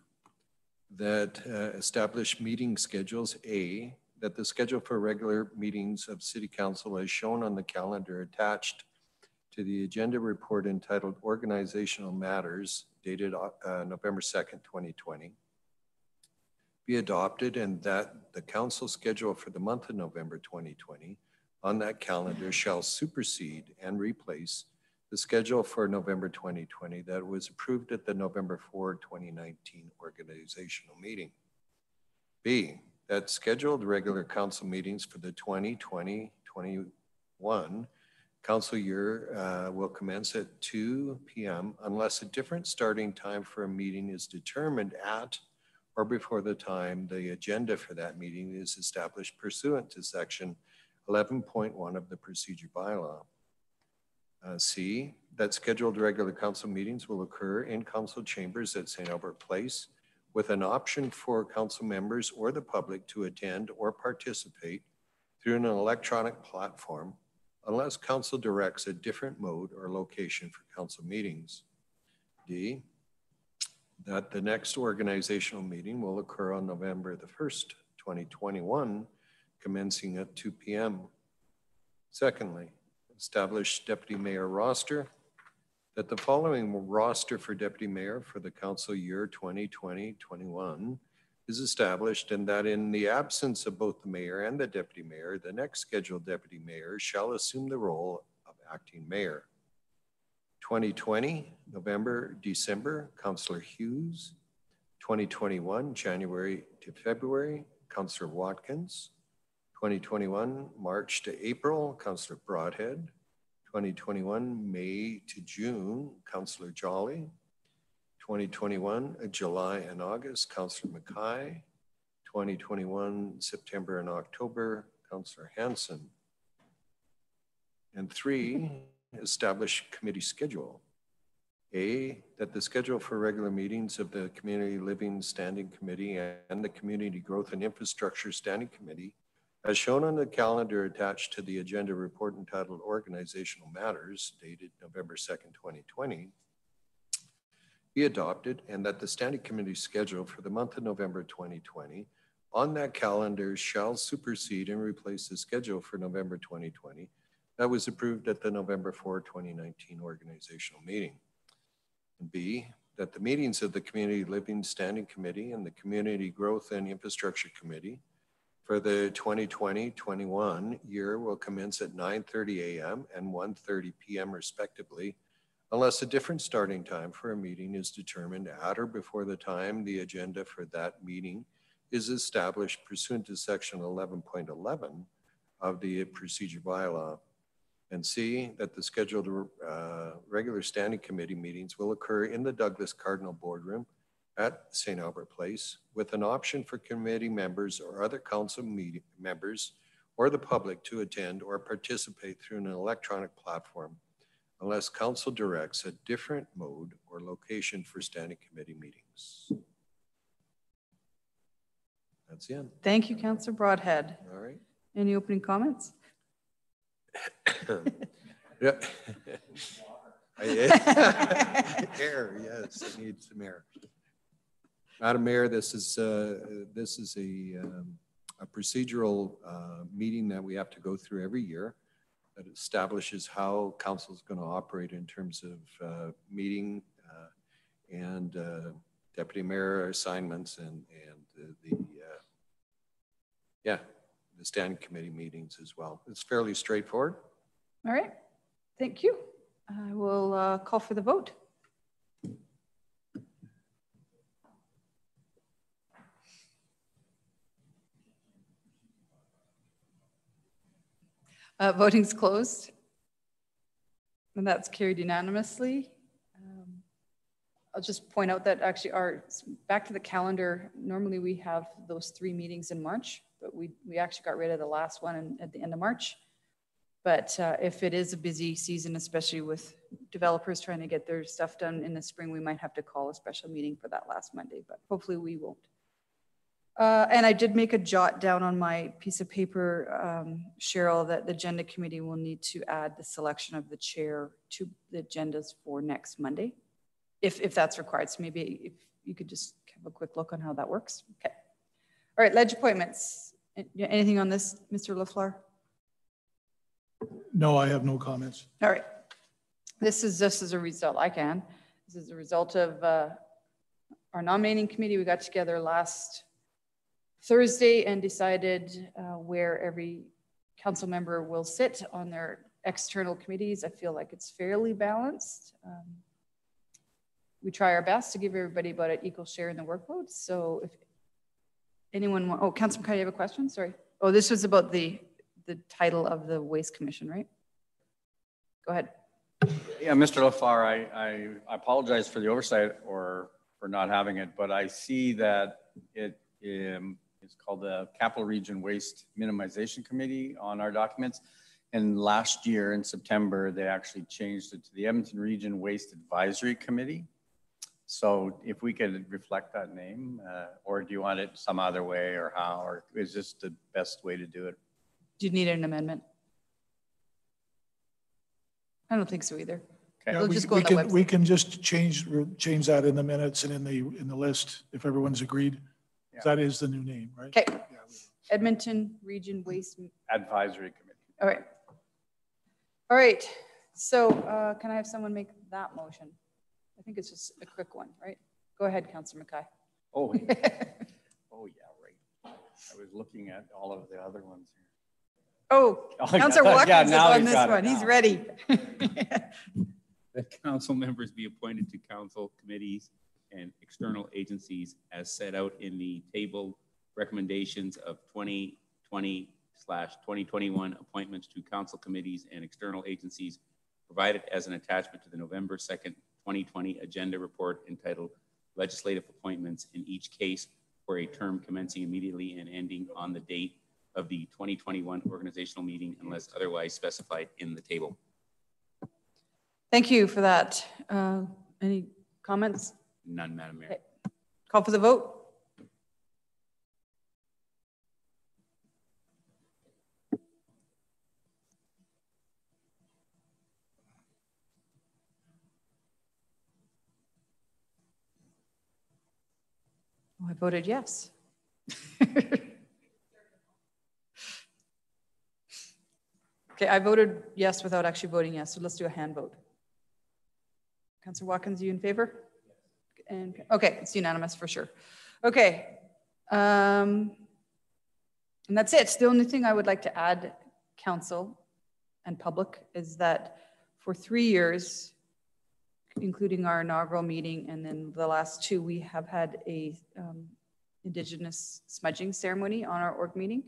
that establish meeting schedules, A, that the schedule for regular meetings of City Council as shown on the calendar attached to the agenda report entitled Organizational Matters dated November 2nd, 2020, be adopted, and that the council schedule for the month of November 2020 on that calendar shall supersede and replace the schedule for November 2020 that was approved at the November 4, 2019 organizational meeting. B, that scheduled regular council meetings for the 2020-21 council year will commence at 2 p.m. unless a different starting time for a meeting is determined at or before the time the agenda for that meeting is established pursuant to section 11.1 of the procedure bylaw. C, that scheduled regular council meetings will occur in council chambers at St. Albert Place with an option for council members or the public to attend or participate through an electronic platform unless council directs a different mode or location for council meetings. D, that the next organizational meeting will occur on November the 1st, 2021, commencing at 2 p.m. Secondly, establish deputy mayor roster, that the following roster for deputy mayor for the council year 2020-21 is established, and that in the absence of both the mayor and the deputy mayor, the next scheduled deputy mayor shall assume the role of acting mayor. 2020, November, December, Councillor Hughes. 2021, January to February, Councillor Watkins. 2021, March to April, Councillor Broadhead. 2021, May to June, Councillor Jolly. 2021, July and August, Councillor Mackay. 2021, September and October, Councillor Hanson. And 3, establish committee schedule. A, that the schedule for regular meetings of the Community Living Standing Committee and the Community Growth and Infrastructure Standing Committee As shown on the calendar attached to the agenda report entitled Organizational Matters, dated November 2nd, 2020, be adopted, and that the Standing Committee schedule for the month of November 2020 on that calendar shall supersede and replace the schedule for November 2020 that was approved at the November 4, 2019 organizational meeting. And B, that the meetings of the Community Living Standing Committee and the Community Growth and Infrastructure Committee for the 2020-21 year will commence at 9:30 a.m. and 1:30 p.m. respectively, unless a different starting time for a meeting is determined at or before the time the agenda for that meeting is established pursuant to section 11.11 of the procedure bylaw. And C, that the scheduled regular standing committee meetings will occur in the Douglas Cardinal Boardroom at St. Albert Place, with an option for committee members or other council members or the public to attend or participate through an electronic platform, unless council directs a different mode or location for standing committee meetings. That's the end. Thank you, Councillor Broadhead. All right. Any opening comments? Yeah. Air, yes, I need some air. Madam Mayor, this is a procedural meeting that we have to go through every year that establishes how council is going to operate in terms of meeting and deputy mayor assignments and the standing committee meetings as well. It's fairly straightforward. All right, thank you. I will call for the vote. Voting's closed, and that's carried unanimously. I'll just point out that actually back to the calendar, normally we have those 3 meetings in March, but we actually got rid of the last one at the end of March. But if it is a busy season, especially with developers trying to get their stuff done in the spring, we might have to call a special meeting for that last Monday, but hopefully we won't. And I did make a jot down on my piece of paper, Cheryl, that the agenda committee will need to add the selection of the chair to the agendas for next Monday, if that's required. So maybe if you could just have a quick look on how that works. Okay. All right, ledge appointments. Anything on this, Mr. Lafleur? No, I have no comments. All right. This is just as a result, this is a result of our nominating committee. We got together last Thursday and decided where every council member will sit on their external committees. I feel like it's fairly balanced. We try our best to give everybody about an equal share in the workload. So if anyone want, oh, Councilor McKay, you have a question? Sorry. Oh, this was about the title of the Waste Commission, right? Go ahead. Yeah, Mr. Lafleur, I apologize for the oversight or for not having it, but I see that it's called the Capital Region Waste Minimization Committee on our documents. And last year in September, they actually changed it to the Edmonton Region Waste Advisory Committee. So if we could reflect that name, or do you want it some other way, or how, or is this the best way to do it? Do you need an amendment? I don't think so either. Okay. Yeah, we can just change that in the minutes and in the list if everyone's agreed. Yeah. That is the new name, right? Okay. Yeah. Edmonton Region Waste Advisory Committee. All right. All right. So can I have someone make that motion? I think it's just a quick one, right? Go ahead, Councillor McKay. Oh, oh yeah, right. I was looking at all of the other ones here. Oh, Councillor Watkins is on this one. He's ready. That council members be appointed to council committees and external agencies as set out in the table recommendations of 2020/2021 appointments to council committees and external agencies provided as an attachment to the November 2nd, 2020 agenda report entitled Legislative Appointments in each case for a term commencing immediately and ending on the date of the 2021 organizational meeting unless otherwise specified in the table. Thank you for that. Any comments? None, Madam Mayor. Okay. Call for the vote. I voted yes. Okay, I voted yes without actually voting yes, so let's do a hand vote. Councillor Watkins, are you in favor? And okay, it's unanimous for sure. Okay, and that's it. The only thing I would like to add, council and public, is that for 3 years, including our inaugural meeting and then the last 2, we have had a Indigenous smudging ceremony on our org meeting.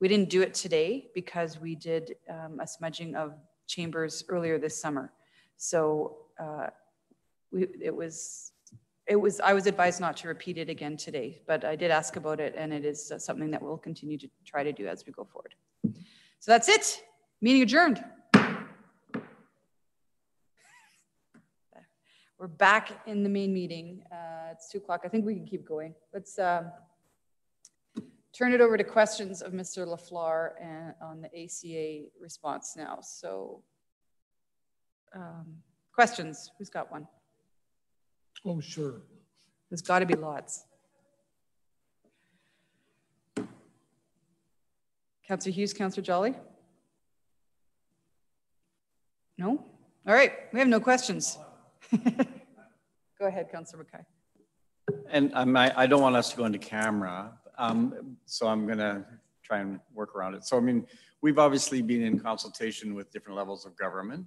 We didn't do it today because we did a smudging of chambers earlier this summer. So I was advised not to repeat it again today, but I did ask about it, and it is something that we'll continue to try to do as we go forward. So that's it. Meeting adjourned. We're back in the main meeting. It's 2 o'clock. I think we can keep going. Let's turn it over to questions of Mr. Lafleur and on the ACA response now. So questions, who's got one? Oh, sure. There's got to be lots. Councillor Hughes, Councillor Jolly? No? All right, we have no questions. Go ahead, Councillor Mackay. And I don't want us to go into camera, so I'm going to try and work around it. So, I mean, we've obviously been in consultation with different levels of government.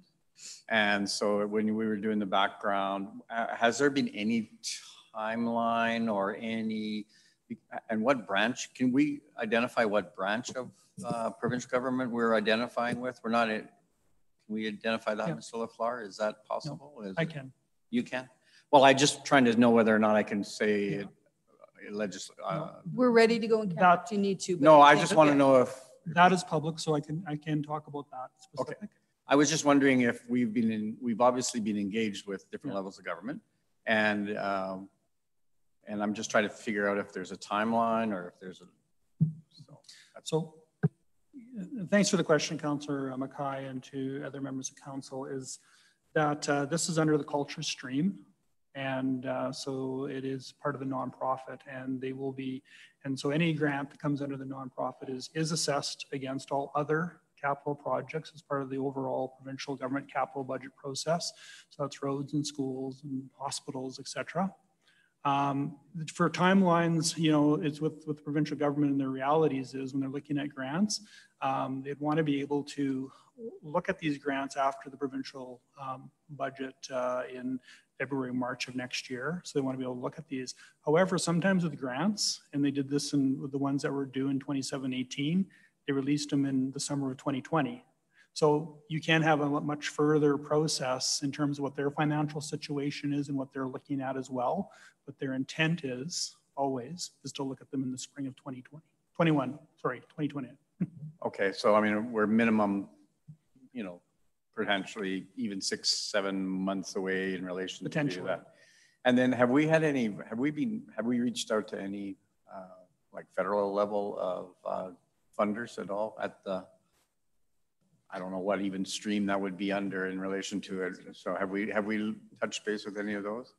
And so when we were doing the background, has there been any timeline or any, and what branch, can we identify what branch of provincial government we're identifying with? We're not, can we identify that, yeah. Mr. Lafleur? Is that possible? No, I can. You can? Well, I'm just trying to know whether or not I can say we're ready to go in camera if you need to. No, I just want to know if that is public, so I can talk about that specific. Okay. I was just wondering if we've obviously been engaged with different levels of government, and I'm just trying to figure out if there's a timeline or if there's a. So thanks for the question, Councillor Mackay, and to other members of council. Is that this is under the culture stream. And so it is part of the nonprofit, and they will be, and so any grant that comes under the nonprofit is assessed against all other capital projects as part of the overall provincial government capital budget process. So that's roads and schools and hospitals, etc. For timelines, you know, it's with provincial government, and their realities is when they're looking at grants, they'd want to be able to look at these grants after the provincial budget in February, March of next year. So they want to be able to look at these. However, sometimes with grants, and they did this with the ones that were due in 27-18, they released them in the summer of 2020. So you can have a much further process in terms of what their financial situation is and what they're looking at as well. But their intent is always to look at them in the spring of 2020. Okay, so I mean, we're minimum, you know, potentially even 6-7 months away in relation to that. And then have we reached out to any like federal level of funders at all at the, I don't know what even stream that would be under in relation to it. So have we touched base with any of those?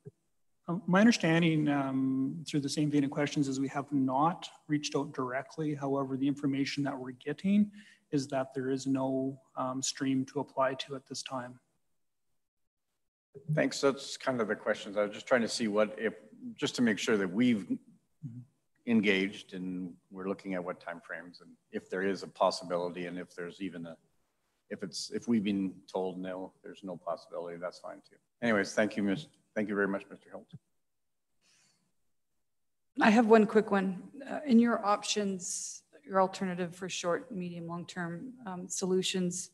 My understanding through the same vein of questions is we have not reached out directly. However, the information that we're getting is that there is no stream to apply to at this time. Thanks. That's kind of the questions. I was just trying to see just to make sure that we've engaged and we're looking at what timeframes and if there is a possibility, and if there's even if we've been told no, there's no possibility, that's fine too. Anyways, thank you very much, Mr. Holt. I have one quick one. In your options, your alternative for short, medium, long-term solutions,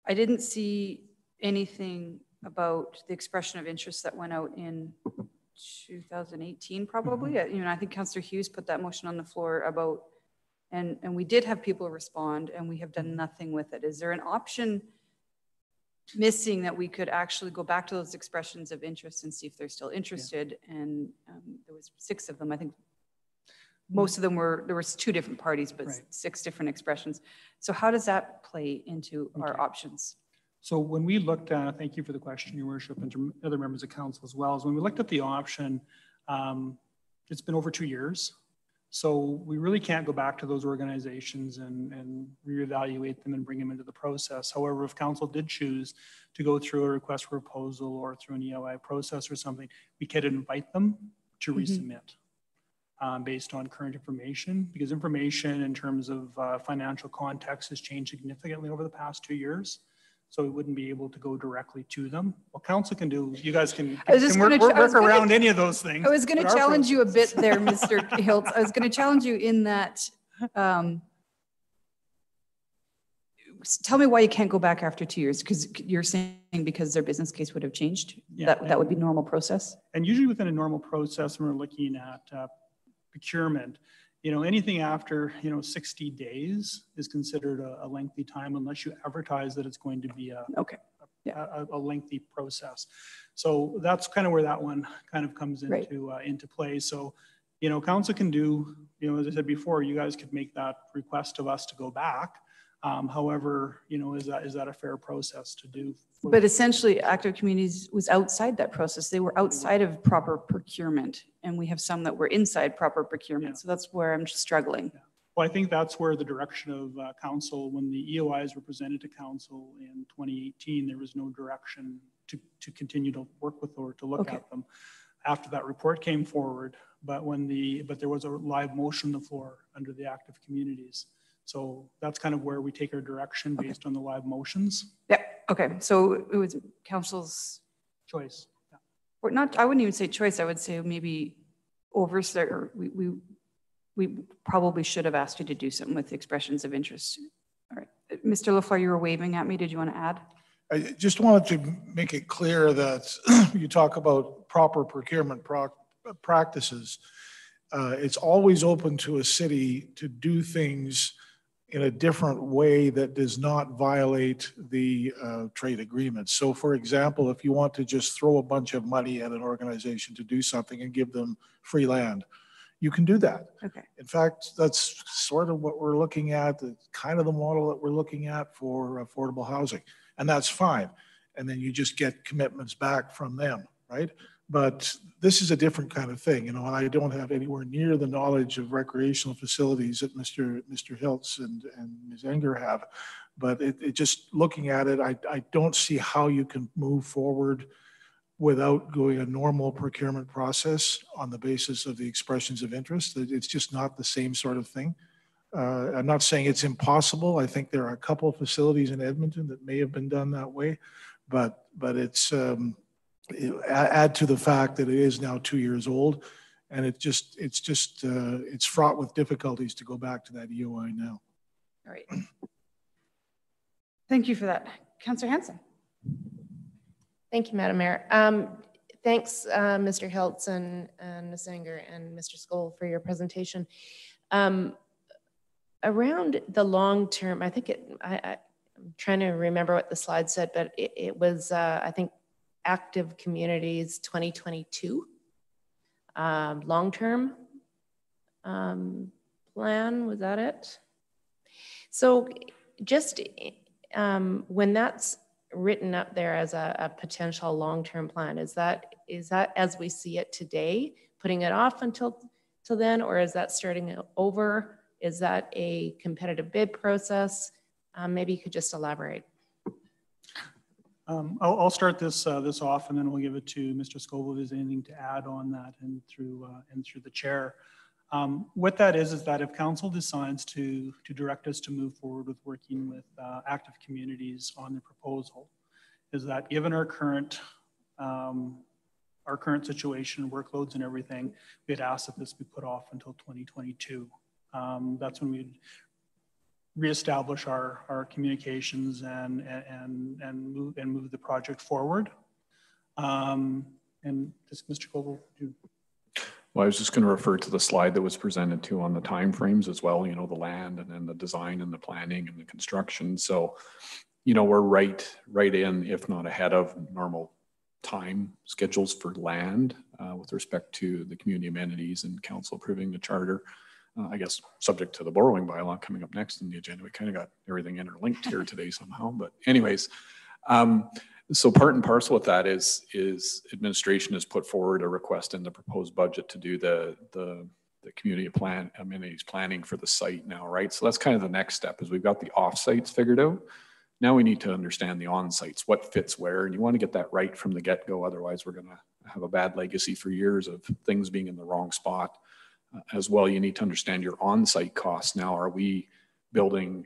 I didn't see anything about the expression of interest that went out in 2018, probably. You know, I think Councillor Hughes put that motion on the floor about, and we did have people respond, and we have done nothing with it. Is there an option missing that we could actually go back to those expressions of interest and see if they're still interested? Yeah. And there was 6 of them. I think most of them there was 2 different parties, but right. 6 different expressions. So how does that play into our options? So when we looked at, thank you for the question, Your Worship, and to other members of council as well, is when we looked at the option, it's been over 2 years. So we really can't go back to those organizations and reevaluate them and bring them into the process. However, if council did choose to go through a request for proposal or through an EOI process or something, we could invite them to resubmit based on current information, because information in terms of financial context has changed significantly over the past 2 years. So we wouldn't be able to go directly to them. What council can do, you guys can work around any of those things. I was going to challenge you a bit there, Mr. Hiltz. I was going to challenge you in that, tell me why you can't go back after 2 years, because you're saying because their business case would have changed. Yeah, that would be normal process. And usually within a normal process, when we're looking at procurement, you know, anything after, 60 days is considered a lengthy time unless you advertise that it's going to be a lengthy process. So that's kind of where that one kind of comes into into play. So, council can do, as I said before, you guys could make that request of us to go back. However, is that a fair process to do? But essentially, Active Communities was outside that process. They were outside of proper procurement, and we have some that were inside proper procurement. Yeah. So that's where I'm just struggling. Yeah. Well, I think that's where the direction of council, when the EOIs were presented to council in 2018, there was no direction to continue to work with or to look at them. After that report came forward, but there was a live motion on the floor under the Active Communities. So that's kind of where we take our direction based on the live motions. Yeah. Okay. So it was council's choice. Yeah. Or not. I wouldn't even say choice. I would say maybe oversight. Or we probably should have asked you to do something with expressions of interest. All right, Mr. Lafleur, you were waving at me. Did you want to add? I just wanted to make it clear that you talk about proper procurement practices. It's always open to a city to do things in a different way that does not violate the trade agreement. So for example, if you want to just throw a bunch of money at an organization to do something and give them free land, you can do that. Okay. In fact, that's sort of what we're looking at, kind of the model that we're looking at for affordable housing. And that's fine. And then you just get commitments back from them, right? But this is a different kind of thing, and I don't have anywhere near the knowledge of recreational facilities that Mr. Hiltz and Ms. Enger have. But it just looking at it, I don't see how you can move forward without going a normal procurement process on the basis of the expressions of interest. It's just not the same sort of thing. I'm not saying it's impossible. I think there are a couple of facilities in Edmonton that may have been done that way, but it's add to the fact that it is now 2 years old, and it's fraught with difficulties to go back to that EOI now. All right. Thank you for that. Councillor Hanson. Thank you, Madam Mayor. Thanks, Mr. Hiltz and Ms. Enger and Mr. Skoll for your presentation. Around the long term, I think I'm trying to remember what the slide said, but it was, I think, Active Communities 2022 long-term plan, was that it? So just when that's written up there as a potential long-term plan, is that as we see it today, putting it off until then, or is that starting it over? Is that a competitive bid process? Maybe you could just elaborate. I'll start this off, and then we'll give it to Mr. Scoville if there's anything to add on that, and through the chair. What that is that if council decides to direct us to move forward with working with Active Communities on the proposal, is that given our current situation, workloads and everything, we'd ask that this be put off until 2022. That's when we'd reestablish our communications and move the project forward. And just Mr. Coble, well, I was just going to refer to the slide that was presented to on the timeframes as well, the land and then the design and the planning and the construction. So, we're right in, if not ahead of normal time schedules for land with respect to the community amenities and council approving the charter. I guess subject to the borrowing bylaw coming up next in the agenda. We kind of got everything interlinked here today somehow, but anyways, So part and parcel with that is administration has put forward a request in the proposed budget to do the community plan amenities planning for the site now, right? So that's kind of the next step is we've got the off-sites figured out. Now we need to understand the on-sites, what fits where, and you want to get that right from the get-go. Otherwise, we're going to have a bad legacy for years of things being in the wrong spot. As well, you need to understand your on-site costs. Now, are we building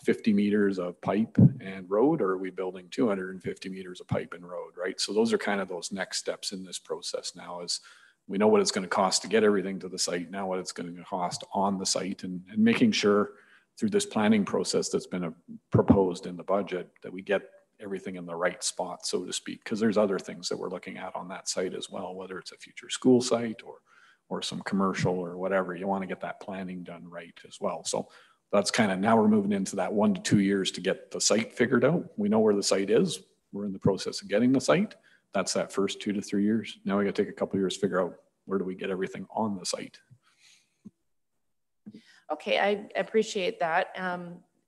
50 meters of pipe and road, or are we building 250 meters of pipe and road, right? So those are kind of those next steps in this process now is we know what it's going to cost to get everything to the site, now what it's going to cost on the site, and making sure through this planning process that's been proposed in the budget that we get everything in the right spot, so to speak, because there's other things that we're looking at on that site as well, whether it's a future school site or some commercial or whatever. You want to get that planning done right as well. So that's kind of, now we're moving into that 1 to 2 years to get the site figured out. We know where the site is. We're in the process of getting the site. That's that first 2 to 3 years. Now we got to take a couple of years to figure out where do we get everything on the site. Okay, I appreciate that.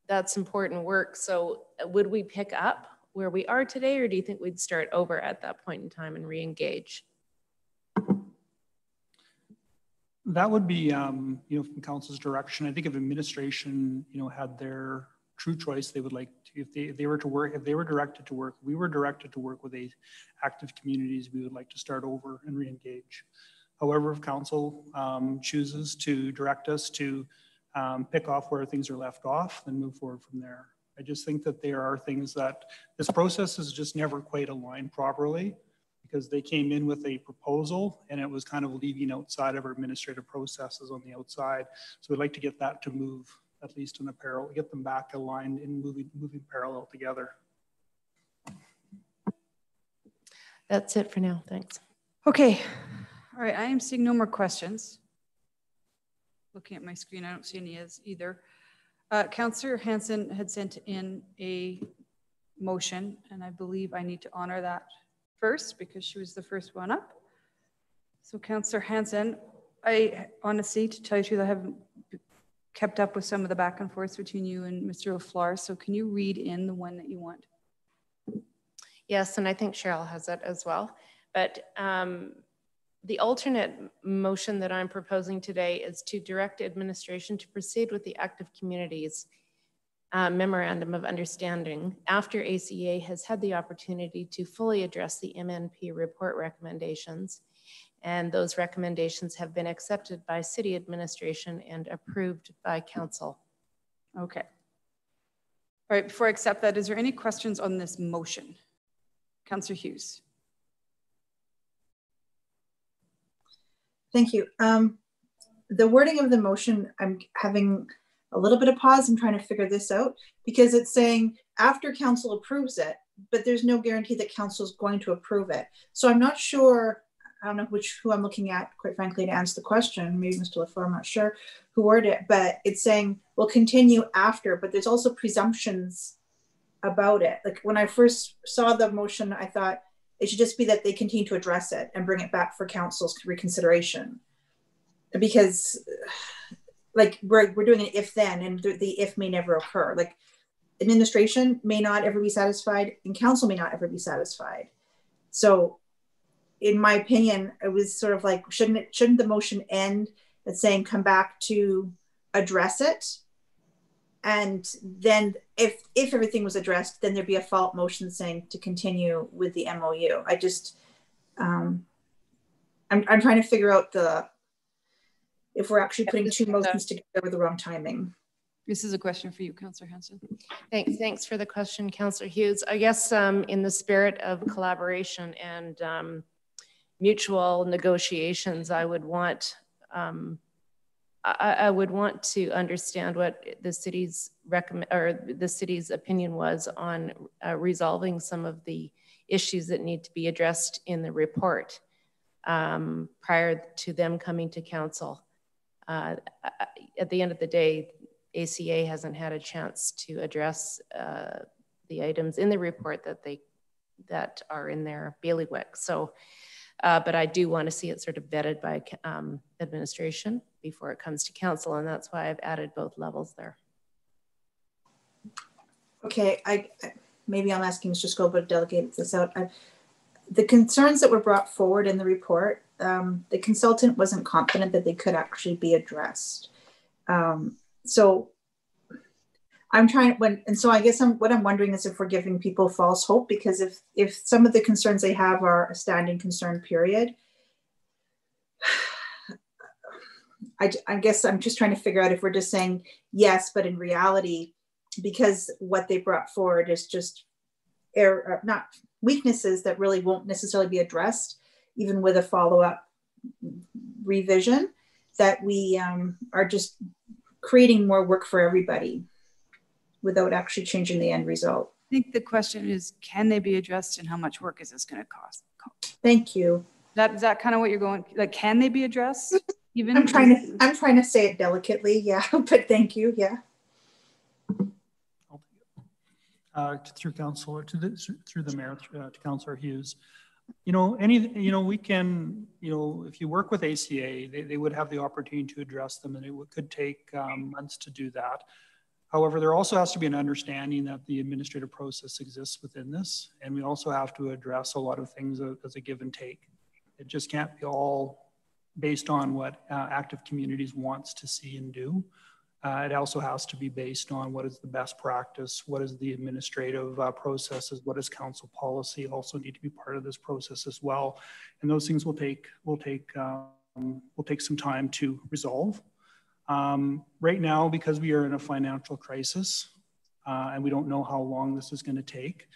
That's important work. So would we pick up where we are today, or do you think we'd start over at that point in time and re-engage? That would be, you know, from council's direction. I think if administration, you know, had their true choice, they would like to, if they were to work, if they were directed to work, we were directed to work with active communities, we would like to start over and re-engage. However, if council chooses to direct us to pick off where things are left off, then move forward from there. I just think that there are things that this process is just never quite aligned properly, because they came in with a proposal and it was kind of leaving outside of our administrative processes on the outside. So we'd like to get that to move at least in a parallel, get them back aligned and moving parallel together. That's it for now. Thanks. Okay. All right. I am seeing no more questions. Looking at my screen, I don't see any as either. Councillor Hansen had sent in a motion, and I believe I need to honor that first because she was the first one up. So Councillor Hansen, I honestly, to tell you the truth, I haven't kept up with some of the back and forth between you and Mr. LaFleur. So can you read in the one that you want? Yes, and I think Cheryl has it as well. But the alternate motion that I'm proposing today is to direct administration to proceed with the active communities memorandum of understanding after ACA has had the opportunity to fully address the MNP report recommendations, and those recommendations have been accepted by city administration and approved by council. Okay. All right, before I accept that, is there any questions on this motion? Councillor Hughes. Thank you. The wording of the motion, I'm having a little bit of pause. I'm trying to figure this out because it's saying after council approves it, but there's no guarantee that council is going to approve it. So I'm not sure, I don't know who I'm looking at, quite frankly, to answer the question. Maybe Mr. LaFleur, I'm not sure who worded it, but it's saying we'll continue after, but there's also presumptions about it. Like when I first saw the motion, I thought it should just be that they continue to address it and bring it back for council's reconsideration. Because like we're doing an if then, and the if may never occur. Like administration may not ever be satisfied and council may not ever be satisfied. So in my opinion, it was sort of like, shouldn't the motion end at saying come back to address it? And then if everything was addressed, then there'd be a follow-up motion saying to continue with the MOU. I just, I'm trying to figure out if we're actually putting two motions together with the wrong timing. This is a question for you, Councillor Hansen. Thanks for the question, Councillor Hughes. I guess in the spirit of collaboration and mutual negotiations, I would want to understand what the city's opinion was on resolving some of the issues that need to be addressed in the report prior to them coming to council. At the end of the day, ACA hasn't had a chance to address the items in the report that are in their bailiwick. So, but I do want to see it sort of vetted by administration before it comes to council, and that's why I've added both levels there. Okay, maybe I'm asking Mr. Scoble to delegate this out. The concerns that were brought forward in the report, the consultant wasn't confident that they could actually be addressed. So I'm trying so I guess what I'm wondering is if we're giving people false hope, because if some of the concerns they have are a standing concern period, I guess I'm just trying to figure out if we're just saying yes, but in reality, because what they brought forward is just not weaknesses that really won't necessarily be addressed, even with a follow-up revision, that we are just creating more work for everybody without actually changing the end result. I think the question is, can they be addressed and how much work is this going to cost? Thank you. Is that kind of what you're going, like, can they be addressed? Even I'm trying to say it delicately, yeah, but thank you, yeah. Through council, through the mayor, to Councillor Hughes, we can, if you work with ACA, they would have the opportunity to address them, and it could take months to do that. However, there also has to be an understanding that the administrative process exists within this, and we also have to address a lot of things as a give and take. It just can't be all based on what Active Communities wants to see and do. It also has to be based on what is the best practice, what is the administrative processes, what is council policy also need to be part of this process as well. And those things will take some time to resolve. Right now, because we are in a financial crisis and we don't know how long this is going to take,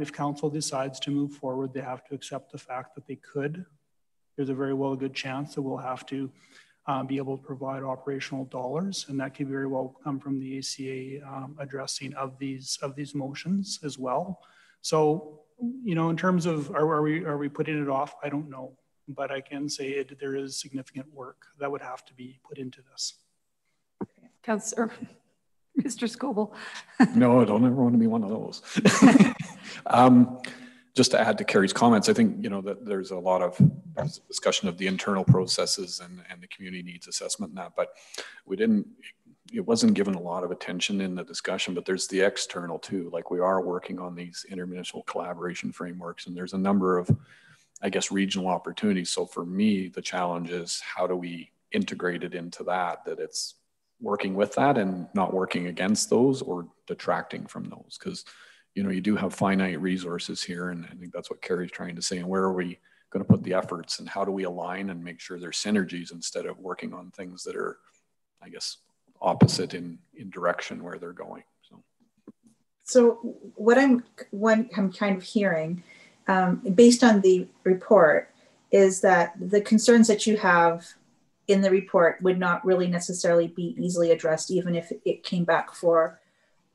if council decides to move forward, they have to accept the fact that they could. There's a very well good chance that we'll have to be able to provide operational dollars, and that could very well come from the ACA addressing of these motions as well. So, in terms of are we putting it off? I don't know, but I can say there is significant work that would have to be put into this. Councillor, Mr. Scoble. No, I don't ever want to be one of those. Just to add to Carrie's comments, I think, that there's a lot of discussion of the internal processes and the community needs assessment and that, but it wasn't given a lot of attention in the discussion, but there's the external too. Like, we are working on these intermunicipal collaboration frameworks, and there's a number of, I guess, regional opportunities. So for me, the challenge is how do we integrate it into that it's working with that and not working against those or detracting from those, because you do have finite resources here, and I think that's what Carrie's trying to say. And where are we going to put the efforts, and how do we align and make sure there's synergies instead of working on things that are, I guess, opposite in direction where they're going. So what I'm kind of hearing, based on the report, is that the concerns that you have in the report would not really necessarily be easily addressed, even if it came back for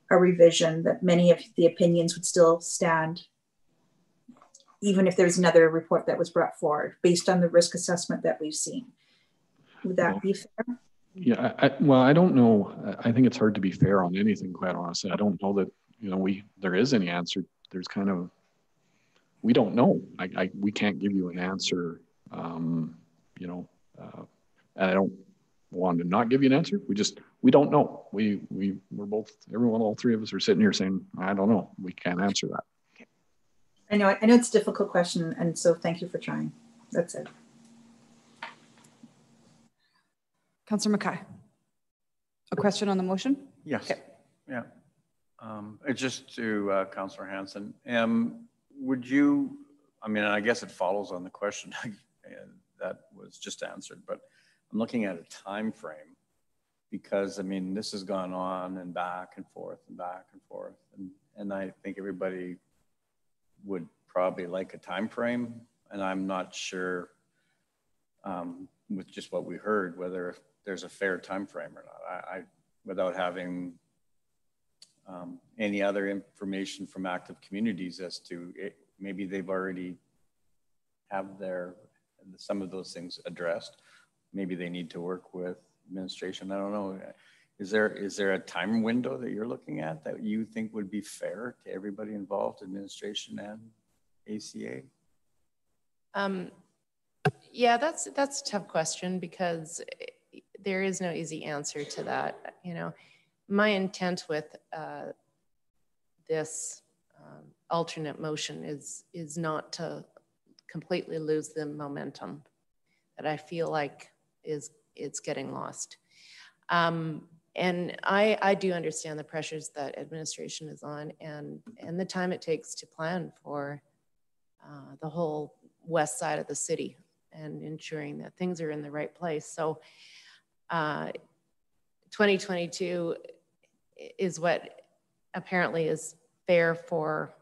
a revision, that many of the opinions would still stand, even if there's another report that was brought forward based on the risk assessment that we've seen. Would that be fair? Yeah, I don't know. I think it's hard to be fair on anything, quite honestly. I don't know that, there is any answer. There's we don't know. We can't give you an answer, and I don't want to not give you an answer. We don't know. We're both, all three of us are sitting here saying, I don't know. We can't answer that. I know it's a difficult question, and so thank you for trying. That's it. Councillor Mackay, a question on the motion? Yes. Okay. Yeah. Just to Councillor Hanson, would you, I guess it follows on the question that was just answered, but I'm looking at a time frame, because this has gone on and back and forth and back and forth, and I think everybody would probably like a time frame, and I'm not sure with just what we heard whether there's a fair time frame or not. I without having any other information from Active Communities as to maybe they've already have some of those things addressed. Maybe they need to work with administration. I don't know. Is there a time window that you're looking at that you think would be fair to everybody involved, administration and ACA? Yeah, that's a tough question, because there is no easy answer to that. My intent with this alternate motion is not to completely lose the momentum that I feel like it's getting lost. And I do understand the pressures that administration is on and the time it takes to plan for the whole west side of the city and ensuring that things are in the right place. So 2022 is what apparently is fair for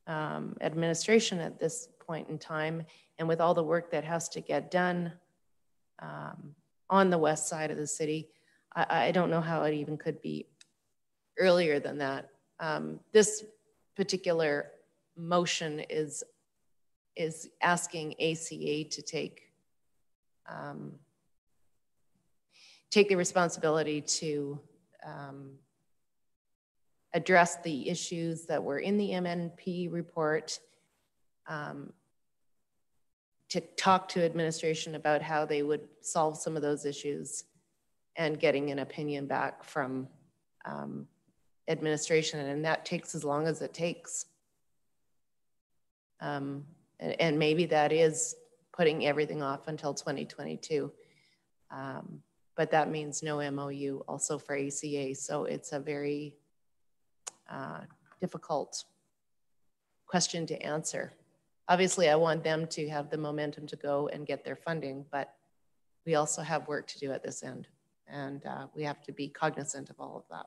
administration at this point in time. And with all the work that has to get done on the west side of the city, I don't know how it even could be earlier than that. This particular motion is asking ACA to take the responsibility to address the issues that were in the MNP report, to talk to administration about how they would solve some of those issues, and getting an opinion back from administration. And that takes as long as it takes. And maybe that is putting everything off until 2022. But that means no MOU also for ACA. So it's a very difficult question to answer. Obviously, I want them to have the momentum to go and get their funding, but we also have work to do at this end. And we have to be cognizant of all of that.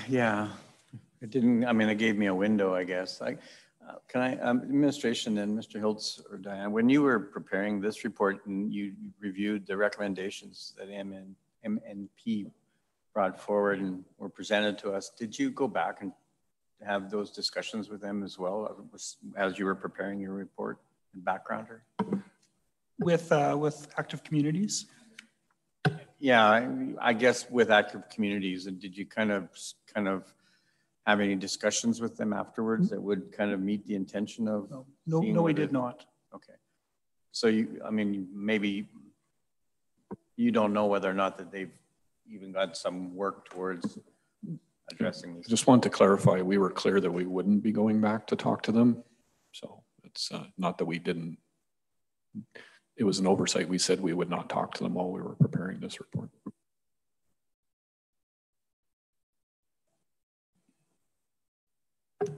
Yeah, it didn't, I mean, it gave me a window, I guess. Can I, administration and Mr. Hiltz or Diane, when you were preparing this report and you reviewed the recommendations that MNP brought forward and were presented to us, did you go back and have those discussions with them as well as you were preparing your report and backgrounder? With active communities? Yeah, I guess with active communities. And did you kind of have any discussions with them afterwards that would kind of meet the intention of? No, we did not. Okay. So I mean, maybe you don't know whether or not that they've even got some work towards addressing these. I just want to clarify, we were clear that we wouldn't be going back to talk to them. So it's not that we didn't, it was an oversight. We said we would not talk to them while we were preparing this report.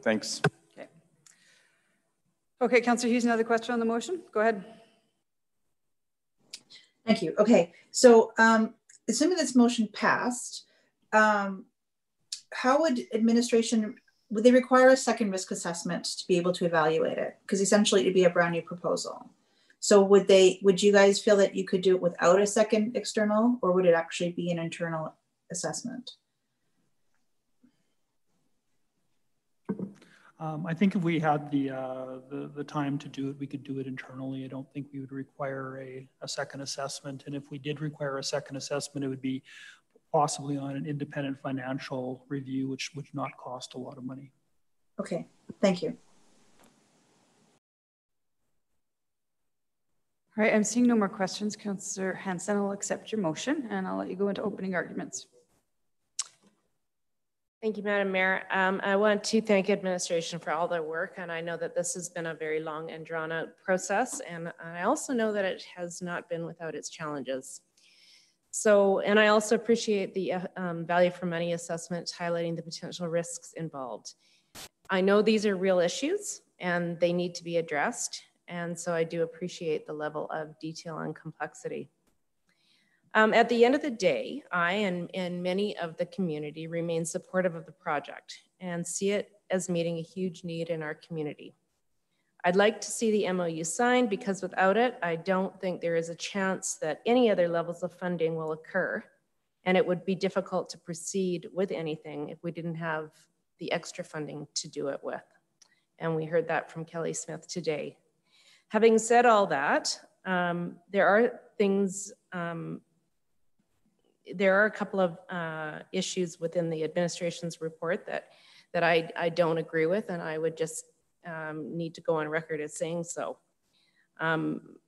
Thanks. Okay. Okay, Councillor Hughes, another question on the motion? Go ahead. Thank you. Okay, so assuming this motion passed, how would administration, would they require a second risk assessment to be able to evaluate it? Because essentially it'd be a brand new proposal. So would you guys feel that you could do it without a second external, or would it actually be an internal assessment? I think if we had the time to do it, we could do it internally. I don't think we would require a second assessment. And if we did require a second assessment, it would be possibly on an independent financial review, which would not cost a lot of money. Okay, thank you. All right, I'm seeing no more questions. Councillor Hansen, I'll accept your motion and I'll let you go into opening arguments. Thank you, Madam Mayor. I want to thank administration for all their work, and I know that this has been a very long and drawn out process, and I also know that it has not been without its challenges. So, and I also appreciate the value for money assessment highlighting the potential risks involved. I know these are real issues and they need to be addressed, and so I do appreciate the level of detail and complexity. At the end of the day, I and many of the community remain supportive of the project and see it as meeting a huge need in our community. I'd like to see the MOU signed because without it, I don't think there is a chance that any other levels of funding will occur, and it would be difficult to proceed with anything if we didn't have the extra funding to do it with. And we heard that from Kelly Smith today. Having said all that, there are things, there are a couple of issues within the administration's report that I don't agree with, and I would just need to go on record as saying so.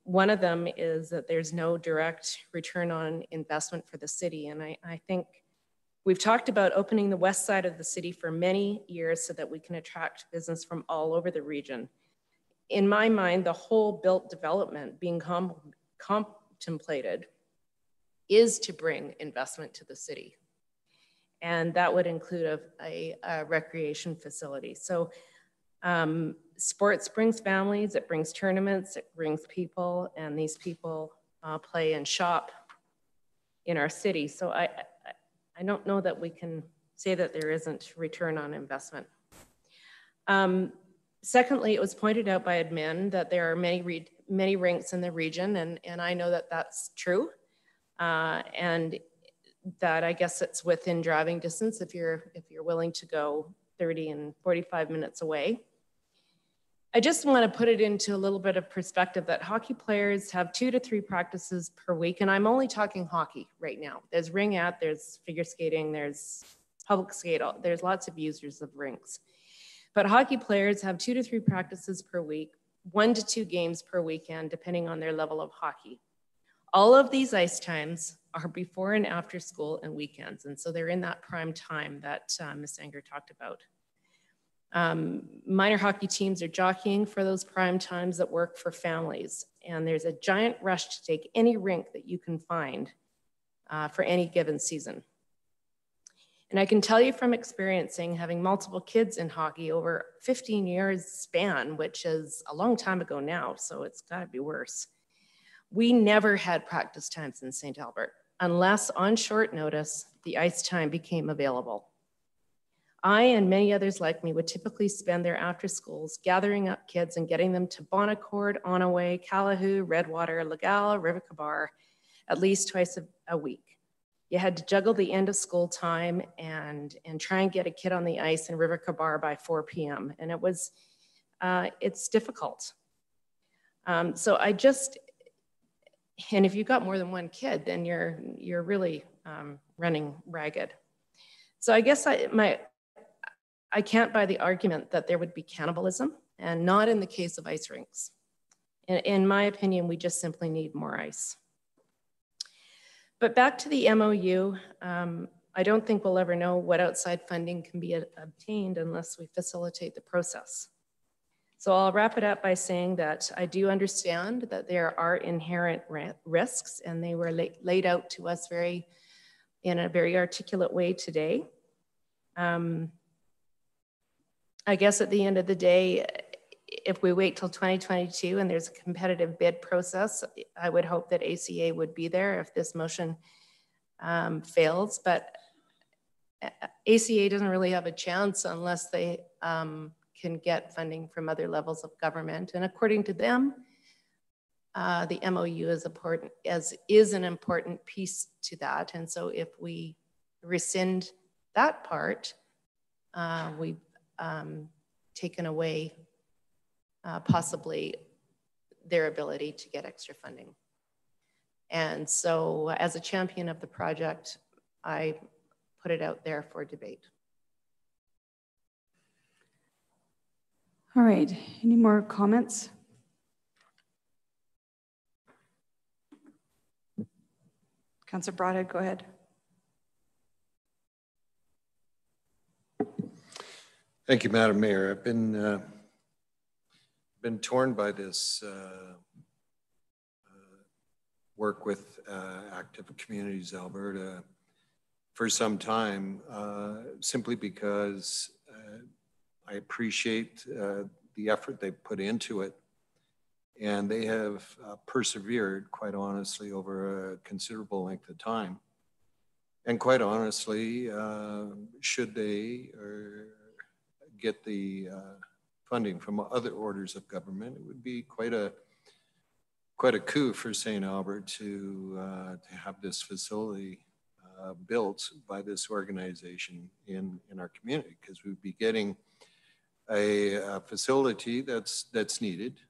One of them is that there's no direct return on investment for the city, and I think We've talked about opening the west side of the city for many years so that we can attract business from all over the region. In my mind, the whole built development being contemplated is to bring investment to the city. And that would include a recreation facility. So sports brings families, it brings tournaments, it brings people, and these people play and shop in our city. So I don't know that we can say that there isn't return on investment. Secondly, it was pointed out by admin that there are many rinks in the region, and I know that that's true. And that I guess it's within driving distance if you're willing to go 30 and 45 minutes away. I just want to put it into a little bit of perspective that hockey players have 2 to 3 practices per week, and I'm only talking hockey right now. There's ringette, there's figure skating, there's public skate, there's lots of users of rinks. But hockey players have 2 to 3 practices per week, 1 to 2 games per weekend, depending on their level of hockey. All of these ice times are before and after school and weekends, and so they're in that prime time that Ms. Anger talked about. Minor hockey teams are jockeying for those prime times that work for families. And there's a giant rush to take any rink that you can find for any given season. And I can tell you from experiencing having multiple kids in hockey over 15 years span, which is a long time ago now, so it's gotta be worse. We never had practice times in St. Albert unless on short notice, the ice time became available. I and many others like me would typically spend their after schools gathering up kids and getting them to Bonaccord, Onaway, Calahoo, Redwater, Legal, River-Kabar at least twice a week. You had to juggle the end of school time and try and get a kid on the ice in River-Kabar by 4 p.m. And it's difficult. So and if you've got more than one kid, then you're really running ragged. So I guess I can't buy the argument that there would be cannibalism, and not in the case of ice rinks. In my opinion, we just simply need more ice. But back to the MOU, I don't think we'll ever know what outside funding can be obtained unless we facilitate the process. So I'll wrap it up by saying that I do understand that there are inherent risks, and they were laid out to us in a very articulate way today. I guess at the end of the day, if we wait till 2022 and there's a competitive bid process, I would hope that ACA would be there if this motion fails. But ACA doesn't really have a chance unless they can get funding from other levels of government. And according to them, the MOU is an important piece to that. And so if we rescind that part, we've taken away possibly their ability to get extra funding. And so as a champion of the project, I put it out there for debate. All right, any more comments? Councillor Broadhead, go ahead. Thank you, Madam Mayor. I've been torn by this work with Active Communities Alberta for some time, simply because I appreciate the effort they put into it, and they have persevered, quite honestly, over a considerable length of time. And quite honestly, should they get the funding from other orders of government, it would be quite a coup for St. Albert to have this facility built by this organization in our community, because we'd be getting a facility that's needed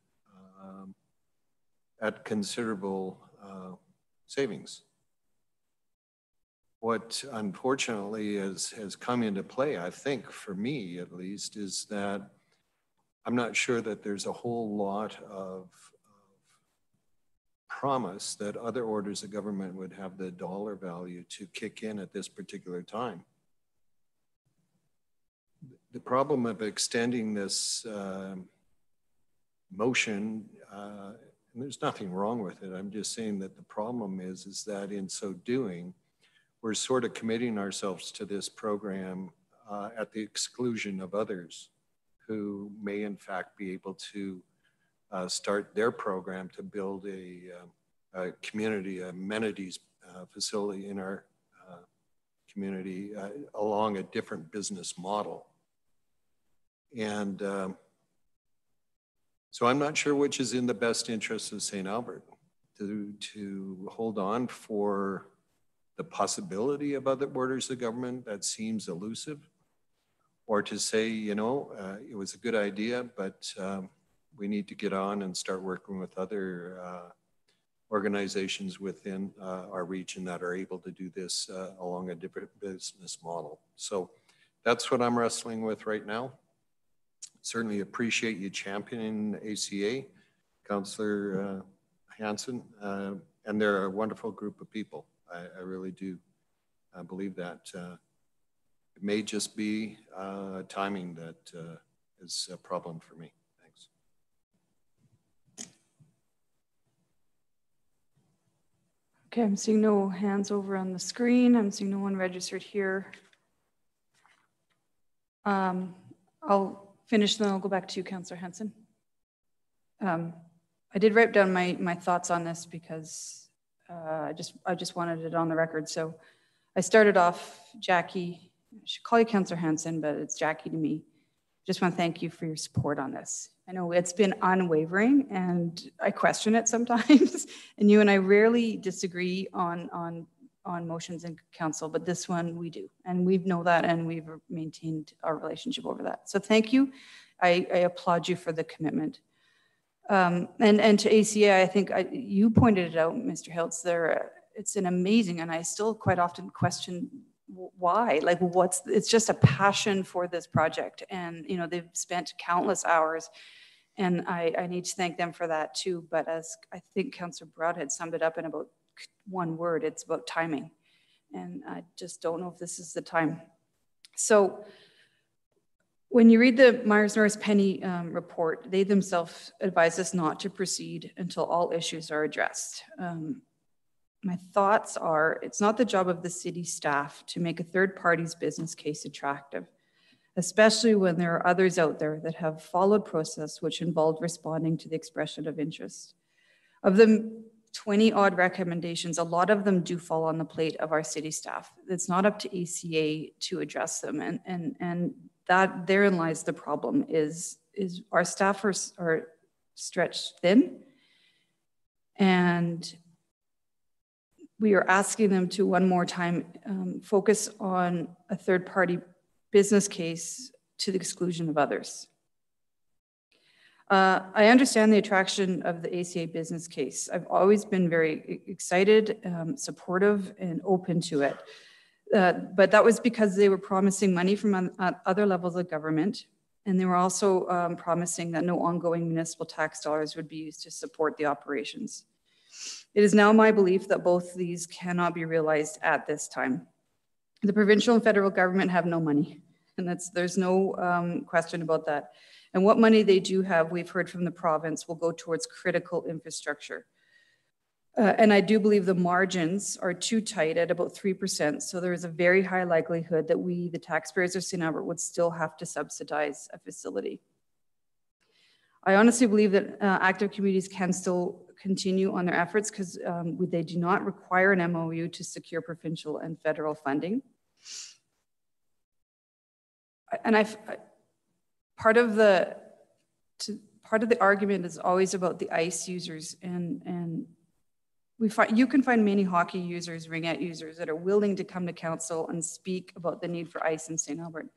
at considerable savings. What unfortunately has come into play, I think, for me at least, is that I'm not sure that there's a whole lot of promise that other orders of government would have the dollar value to kick in at this particular time. The problem of extending this motion, and there's nothing wrong with it. I'm just saying that the problem is that in so doing, we're sort of committing ourselves to this program at the exclusion of others who may in fact be able to start their program to build a community amenities facility in our community along a different business model. And so I'm not sure which is in the best interest of St. Albert, to hold on for the possibility of other orders of government that seems elusive, or to say, you know, it was a good idea, but we need to get on and start working with other organizations within our region that are able to do this along a different business model. So that's what I'm wrestling with right now. Certainly appreciate you championing ACA, Councillor Hanson, and they're a wonderful group of people. I really do believe that. It may just be timing that is a problem for me. Thanks. Okay, I'm seeing no hands over on the screen. I'm seeing no one registered here. I'll finish, then I'll go back to you, Councillor Hanson. I did write down my thoughts on this because I just wanted it on the record. So I started off, Jackie, I should call you Councillor Hanson, but it's Jackie to me. Just want to thank you for your support on this. I know it's been unwavering and I question it sometimes. And you and I rarely disagree on motions in council, but this one we do. And we know that and we've maintained our relationship over that. So thank you. I applaud you for the commitment. And to ACA, I think you pointed it out, Mr. Hiltz, it's an amazing, and I still quite often question why, like it's just a passion for this project. And, you know, they've spent countless hours and I need to thank them for that too. But as I think Councillor Broad had summed it up in about one word, it's about timing. And I just don't know if this is the time. So when you read the Myers-Norris Penny report, they themselves advise us not to proceed until all issues are addressed. My thoughts are, it's not the job of the city staff to make a third party's business case attractive, especially when there are others out there that have followed process which involved responding to the expression of interest. Of the 20 odd recommendations, a lot of them do fall on the plate of our city staff. It's not up to ACA to address them. And that therein lies the problem is our staff are stretched thin, and we are asking them to one more time focus on a third party business case to the exclusion of others. I understand the attraction of the ACA business case. I've always been very excited, supportive, and open to it. But that was because they were promising money from other levels of government. And they were also promising that no ongoing municipal tax dollars would be used to support the operations. It is now my belief that both these cannot be realized at this time. The provincial and federal government have no money, and there's no question about that. And what money they do have, we've heard from the province, will go towards critical infrastructure. And I do believe the margins are too tight at about 3%. So there is a very high likelihood that we, the taxpayers of St. Albert, would still have to subsidize a facility. I honestly believe that active communities can still continue on their efforts because they do not require an MOU to secure provincial and federal funding. And part of the argument is always about the ICE users, and you can find many hockey users, ringette users that are willing to come to council and speak about the need for ICE in St. Albert.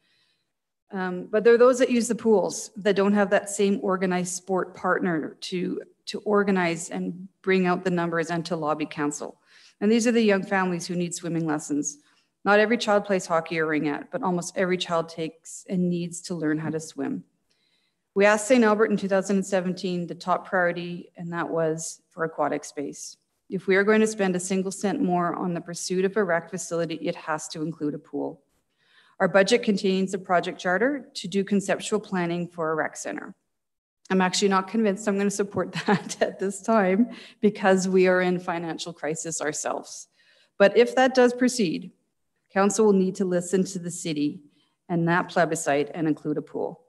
But there are those that use the pools that don't have that same organized sport partner to organize and bring out the numbers and to lobby council. And these are the young families who need swimming lessons. Not every child plays hockey or ringette, but almost every child takes and needs to learn how to swim. We asked St. Albert in 2017 the top priority, and that was for aquatic space. If we are going to spend a single cent more on the pursuit of a rec facility, it has to include a pool. Our budget contains a project charter to do conceptual planning for a rec center. I'm actually not convinced I'm going to support that at this time because we are in financial crisis ourselves. But if that does proceed, council will need to listen to the city and that plebiscite and include a pool.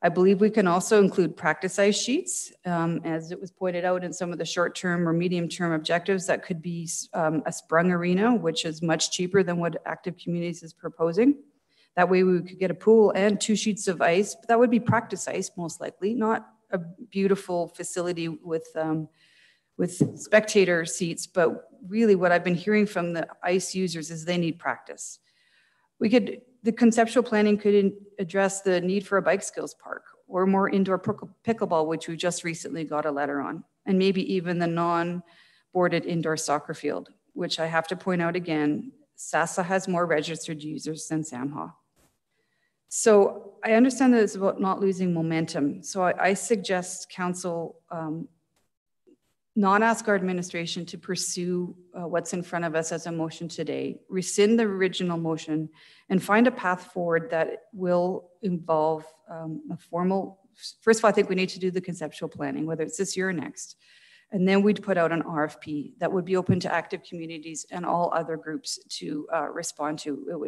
I believe we can also include practice ice sheets, as it was pointed out in some of the short-term or medium-term objectives. That could be a sprung arena, which is much cheaper than what Active Communities is proposing. That way we could get a pool and 2 sheets of ice, but that would be practice ice most likely, not a beautiful facility with spectator seats. But really what I've been hearing from the ice users is they need practice. The conceptual planning could address the need for a bike skills park or more indoor pickleball, which we just recently got a letter on, and maybe even the non-boarded indoor soccer field, which I have to point out again, SASA has more registered users than SAMHA. So I understand that it's about not losing momentum. So I suggest council not ask our administration to pursue what's in front of us as a motion today, rescind the original motion, and find a path forward that will involve a formal, first of all, I think we need to do the conceptual planning, whether it's this year or next. And then we'd put out an RFP that would be open to Active Communities and all other groups to respond to. It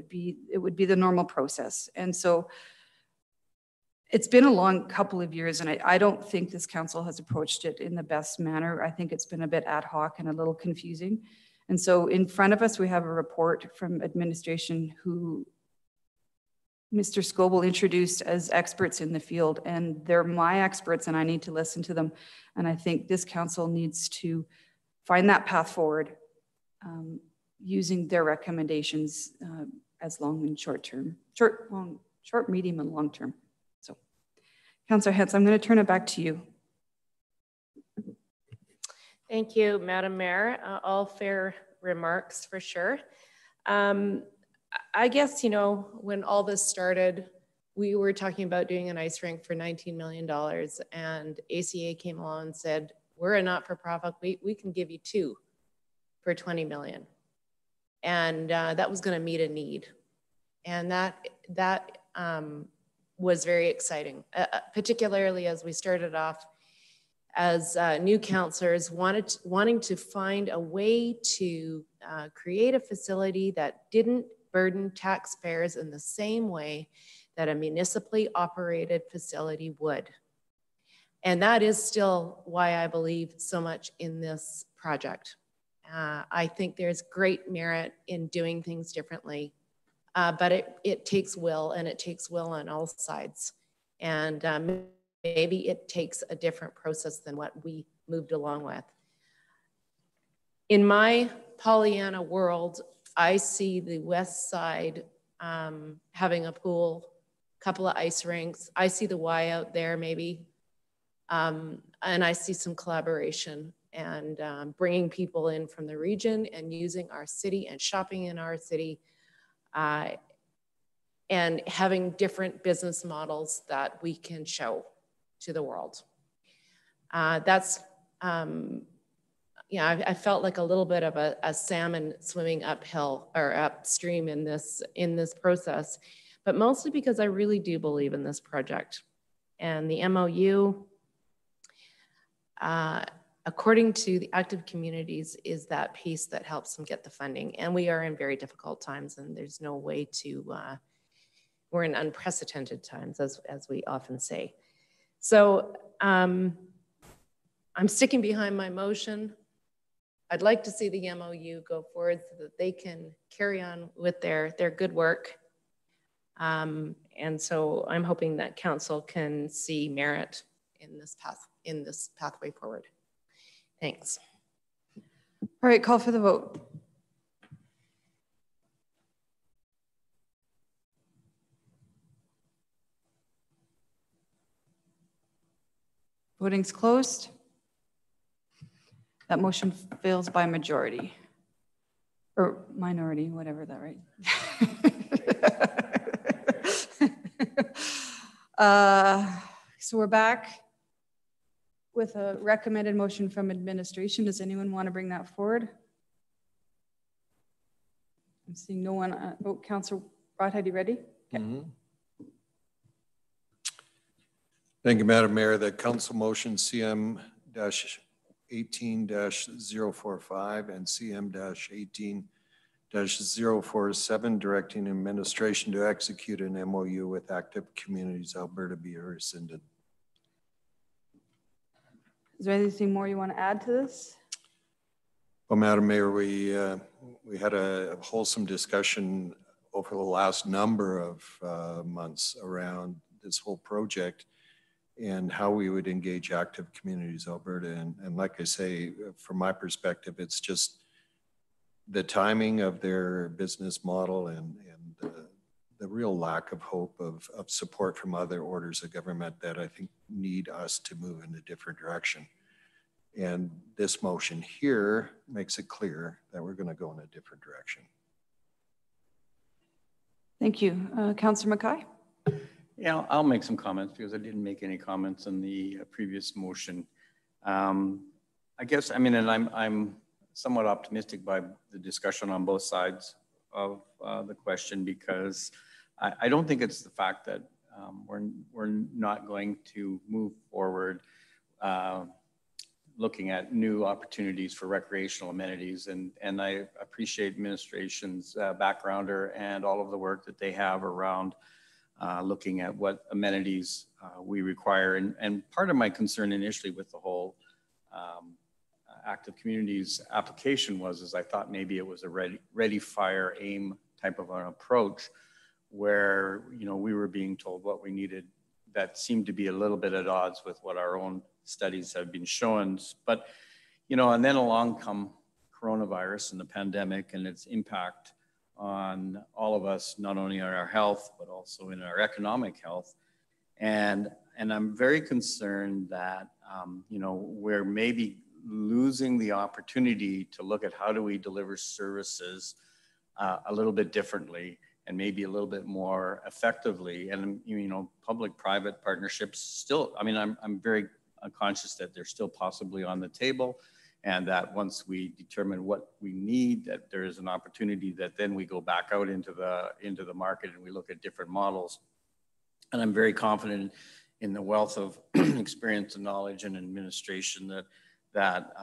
would be the normal process. And so it's been a long couple of years, and I don't think this council has approached it in the best manner. I think it's been a bit ad hoc and a little confusing. And so in front of us, we have a report from administration who Mr. Scoble introduced as experts in the field, and they're my experts and I need to listen to them. And I think this council needs to find that path forward using their recommendations as long and short term, short, medium and long term. So Councillor Hens, I'm going to turn it back to you. Thank you, Madam Mayor. All fair remarks for sure. I guess, you know, when all this started, we were talking about doing an ice rink for $19 million, and ACA came along and said, we're a not-for-profit, we can give you 2 for $20 million. And that was gonna meet a need. And that was very exciting, particularly as we started off as new councillors wanting to find a way to create a facility that didn't burden taxpayers in the same way that a municipally operated facility would. And that is still why I believe so much in this project. I think there's great merit in doing things differently, but it takes will, and it takes will on all sides. And maybe it takes a different process than what we moved along with. In my Pollyanna world, I see the west side having a pool, a couple of ice rinks. I see the Y out there maybe. And I see some collaboration and bringing people in from the region and using our city and shopping in our city and having different business models that we can show to the world. That's, yeah, I felt like a little bit of a salmon swimming uphill or upstream in this process, but mostly because I really do believe in this project. And the MOU, according to the Active Communities, is that piece that helps them get the funding. And we are in very difficult times, and there's no way to, we're in unprecedented times, as we often say. So I'm sticking behind my motion. I'd like to see the MOU go forward so that they can carry on with their good work. And so I'm hoping that council can see merit in this pathway forward. Thanks. All right, call for the vote. Voting's closed. That motion fails by majority or minority, whatever that, right? so we're back with a recommended motion from administration. Does anyone want to bring that forward? I'm seeing no one. Oh, Councillor Broadhead, you ready? Okay. Thank you, Madam Mayor. The council motion CM-18-045 and CM-18-047 directing administration to execute an MOU with Active Communities Alberta be rescinded. Is there anything more you want to add to this? Well, Madam Mayor, we had a wholesome discussion over the last number of months around this whole project and how we would engage Active Communities Alberta. And like I say, from my perspective, it's just the timing of their business model and the real lack of hope of support from other orders of government that I think need us to move in a different direction. And this motion here makes it clear that we're going to go in a different direction. Thank you. Councillor Mackay? Yeah, I'll make some comments because I didn't make any comments on the previous motion. I guess, I mean, and I'm somewhat optimistic by the discussion on both sides of the question, because I don't think it's the fact that we're not going to move forward looking at new opportunities for recreational amenities. And I appreciate administration's backgrounder and all of the work that they have around looking at what amenities we require. And part of my concern initially with the whole Active Communities application is I thought maybe it was a ready, fire, aim type of an approach where, you know, we were being told what we needed that seemed to be a little bit at odds with what our own studies have been showing. But, you know, and then along come coronavirus and the pandemic and its impact on all of us, not only in our health, but also in our economic health. And I'm very concerned that, you know, we're maybe losing the opportunity to look at how do we deliver services a little bit differently and maybe a little bit more effectively. And, you know, public-private partnerships still, I mean, I'm very conscious that they're still possibly on the table, and that once we determine what we need, that there is an opportunity that then we go back out into the market and we look at different models. And I'm very confident in the wealth of experience and knowledge and administration that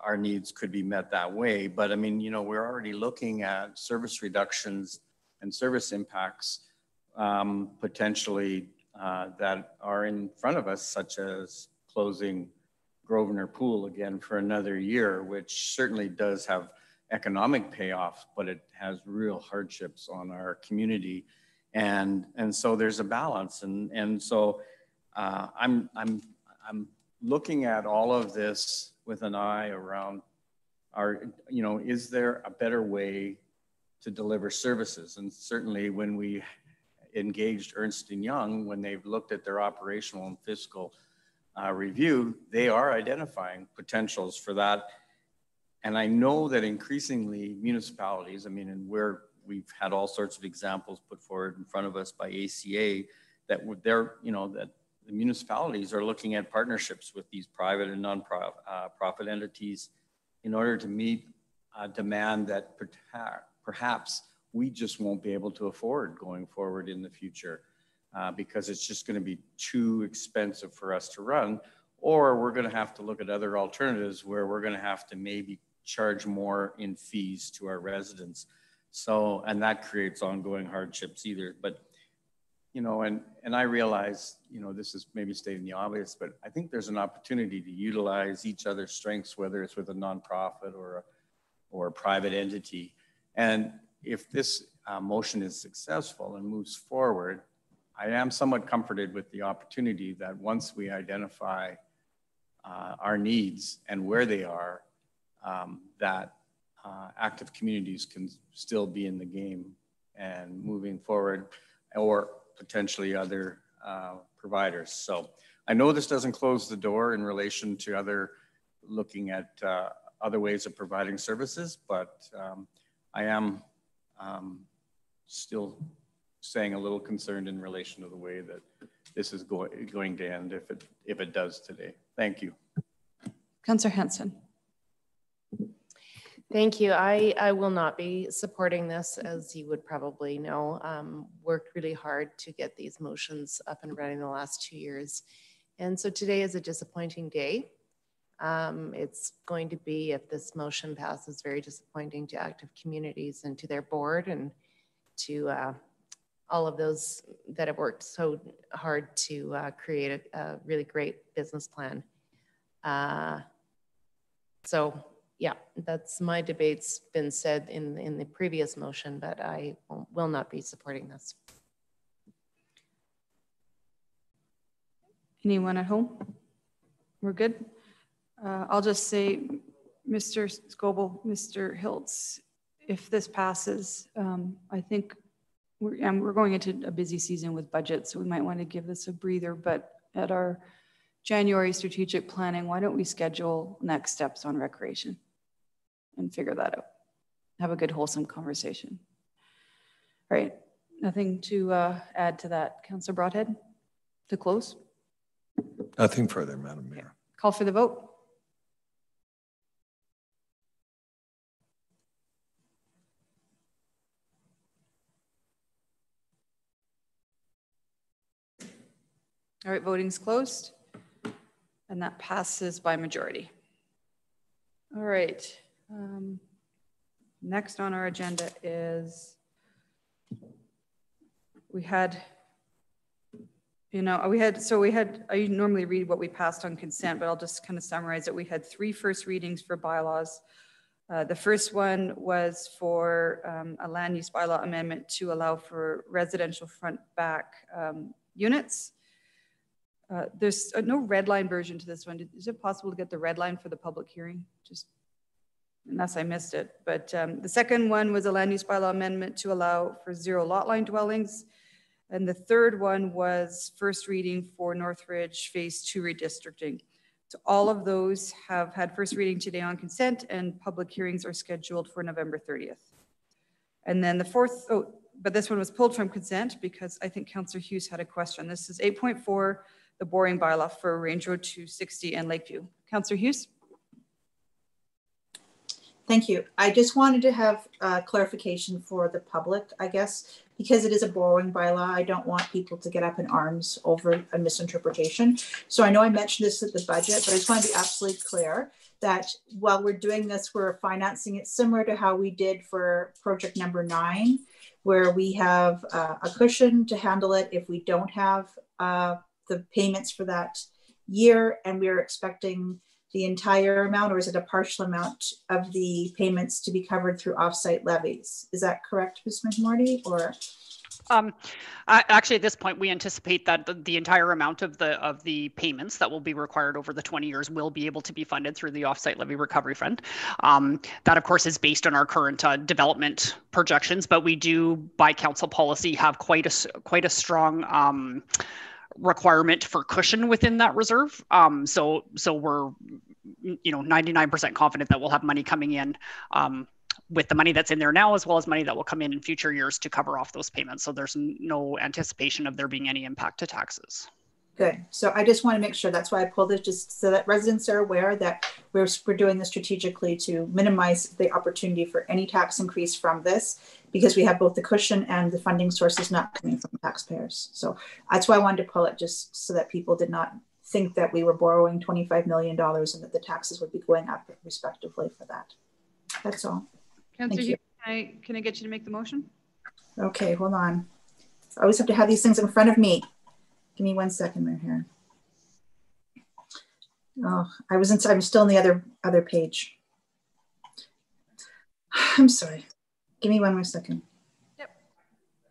our needs could be met that way. But I mean, you know, we're already looking at service reductions and service impacts potentially that are in front of us, such as closing Grosvenor Pool again for another year, which certainly does have economic payoff, but it has real hardships on our community. And so there's a balance. And so I'm looking at all of this with an eye around our, you know, is there a better way to deliver services? And certainly when we engaged Ernst & Young, when they've looked at their operational and fiscal review, they are identifying potentials for that. And I know that increasingly municipalities, I mean, and we've had all sorts of examples put forward in front of us by ACA that they're, you know, that the municipalities are looking at partnerships with these private and non-profit entities in order to meet a demand that perhaps we just won't be able to afford going forward in the future. Because it's just going to be too expensive for us to run, or we're going to have to look at other alternatives where we're going to have to maybe charge more in fees to our residents. So, and that creates ongoing hardships either. But, you know, and I realize, you know, this is maybe stating the obvious, but I think there's an opportunity to utilize each other's strengths, whether it's with a nonprofit or a private entity. And if this motion is successful and moves forward, I am somewhat comforted with the opportunity that once we identify our needs and where they are, that Active Communities can still be in the game and moving forward, or potentially other providers. So I know this doesn't close the door in relation to looking at other ways of providing services, but I am still saying a little concerned in relation to the way that this is going to end if it does today. Thank you. Councillor Hanson. Thank you. I will not be supporting this, as you would probably know. Worked really hard to get these motions up and running the last 2 years. And so today is a disappointing day. It's going to be, if this motion passes, very disappointing to active communities and to their board and to all of those that have worked so hard to create a really great business plan. So yeah, that's my debate's been said in the previous motion, but I will not be supporting this. Anyone at home? We're good. I'll just say, Mr. Scoble, Mr. Hiltz, if this passes, I think we're going into a busy season with budget, so we might want to give this a breather, but at our January strategic planning, why don't we schedule next steps on recreation and figure that out? Have a good, wholesome conversation. All right, nothing to add to that. Councillor Broadhead, to close? Nothing further, Madam Mayor. Okay. Call for the vote. All right, voting's closed, and that passes by majority. All right, next on our agenda is I normally read what we passed on consent, but I'll just kind of summarize it. We had 3 first readings for bylaws. The first one was for a land use bylaw amendment to allow for residential front back units. There's no red line version to this one. Is it possible to get the red line for the public hearing? Just unless I missed it. But the second one was a land use bylaw amendment to allow for 0 lot line dwellings. And the third one was first reading for Northridge Phase 2 redistricting. So all of those have had first reading today on consent, and public hearings are scheduled for November 30th. And then the fourth, but this one was pulled from consent because I think Councillor Hughes had a question. This is 8.4, the boring bylaw for Range Road 260 and Lakeview. Councillor Hughes? Thank you. I just wanted to have clarification for the public, I guess, because it is a borrowing bylaw. I don't want people to get up in arms over a misinterpretation. So I know I mentioned this at the budget, but I just want to be absolutely clear that while we're doing this, we're financing it similar to how we did for project number 9, where we have a cushion to handle it if we don't have the payments for that year, and we're expecting the entire amount, or is it a partial amount of the payments to be covered through offsite levies? Is that correct, Ms. McMorty, or? Actually, at this point, we anticipate that the entire amount of the payments that will be required over the 20 years will be able to be funded through the offsite levy recovery fund. That, of course, is based on our current development projections, but we do, by council policy, have quite a strong requirement for cushion within that reserve. So we're 99% confident that we'll have money coming in with the money that's in there now, as well as money that will come in future years to cover off those payments. So there's no anticipation of there being any impact to taxes. Good. So I just want to make sure, that's why I pulled it, just so that residents are aware that we're doing this strategically to minimize the opportunity for any tax increase from this, because we have both the cushion and the funding sources not coming from taxpayers. So that's why I wanted to pull it, just so that people did not think that we were borrowing $25 million and that the taxes would be going up respectively for that. That's all. Councillor Hughes, can I get you to make the motion? Okay, hold on. I always have to have these things in front of me. Give me 1 second right here. Oh, I'm still on the other page. I'm sorry. Give me 1 more second. Yep.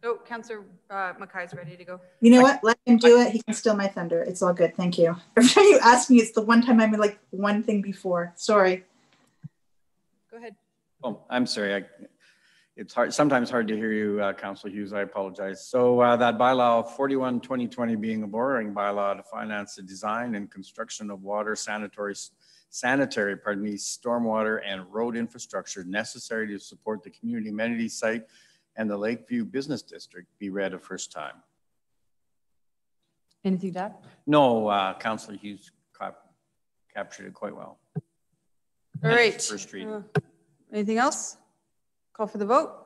Oh, Councillor Mackay's ready to go. You know what? Let him do it. He can steal my thunder. It's all good. Thank you. Every time you ask me, it's the one time I'm like one thing before. Sorry. Go ahead. Oh, I'm sorry. It's sometimes hard to hear you, Councillor Hughes. I apologize. So that bylaw 41/2020 being a borrowing bylaw to finance the design and construction of water, sanitary, stormwater and road infrastructure necessary to support the community amenity site and the Lakeview Business District be read a first time. Anything to add? No, Councillor Hughes captured it quite well. All right. First reading. Anything else? Call for the vote.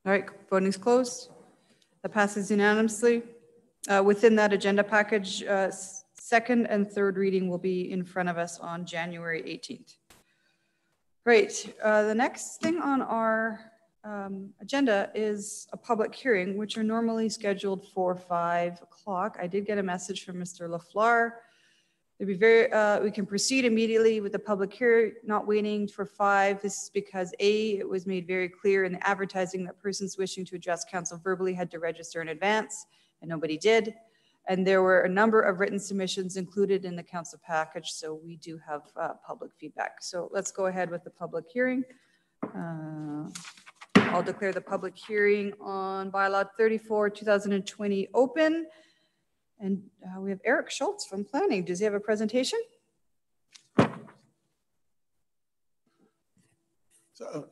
All right, voting is closed. That passes unanimously. Within that agenda package, second and third reading will be in front of us on January 18th. Great. The next thing on our agenda is a public hearing, which are normally scheduled for 5 o'clock. I did get a message from Mr. LaFleur. It'd be we can proceed immediately with the public hearing, not waiting for 5. This is because it was made very clear in the advertising that persons wishing to address council verbally had to register in advance, and nobody did. And there were a number of written submissions included in the council package, so we do have public feedback. So let's go ahead with the public hearing. I'll declare the public hearing on bylaw 34, 2020 open. And we have Eric Schultz from planning. Does he have a presentation? So,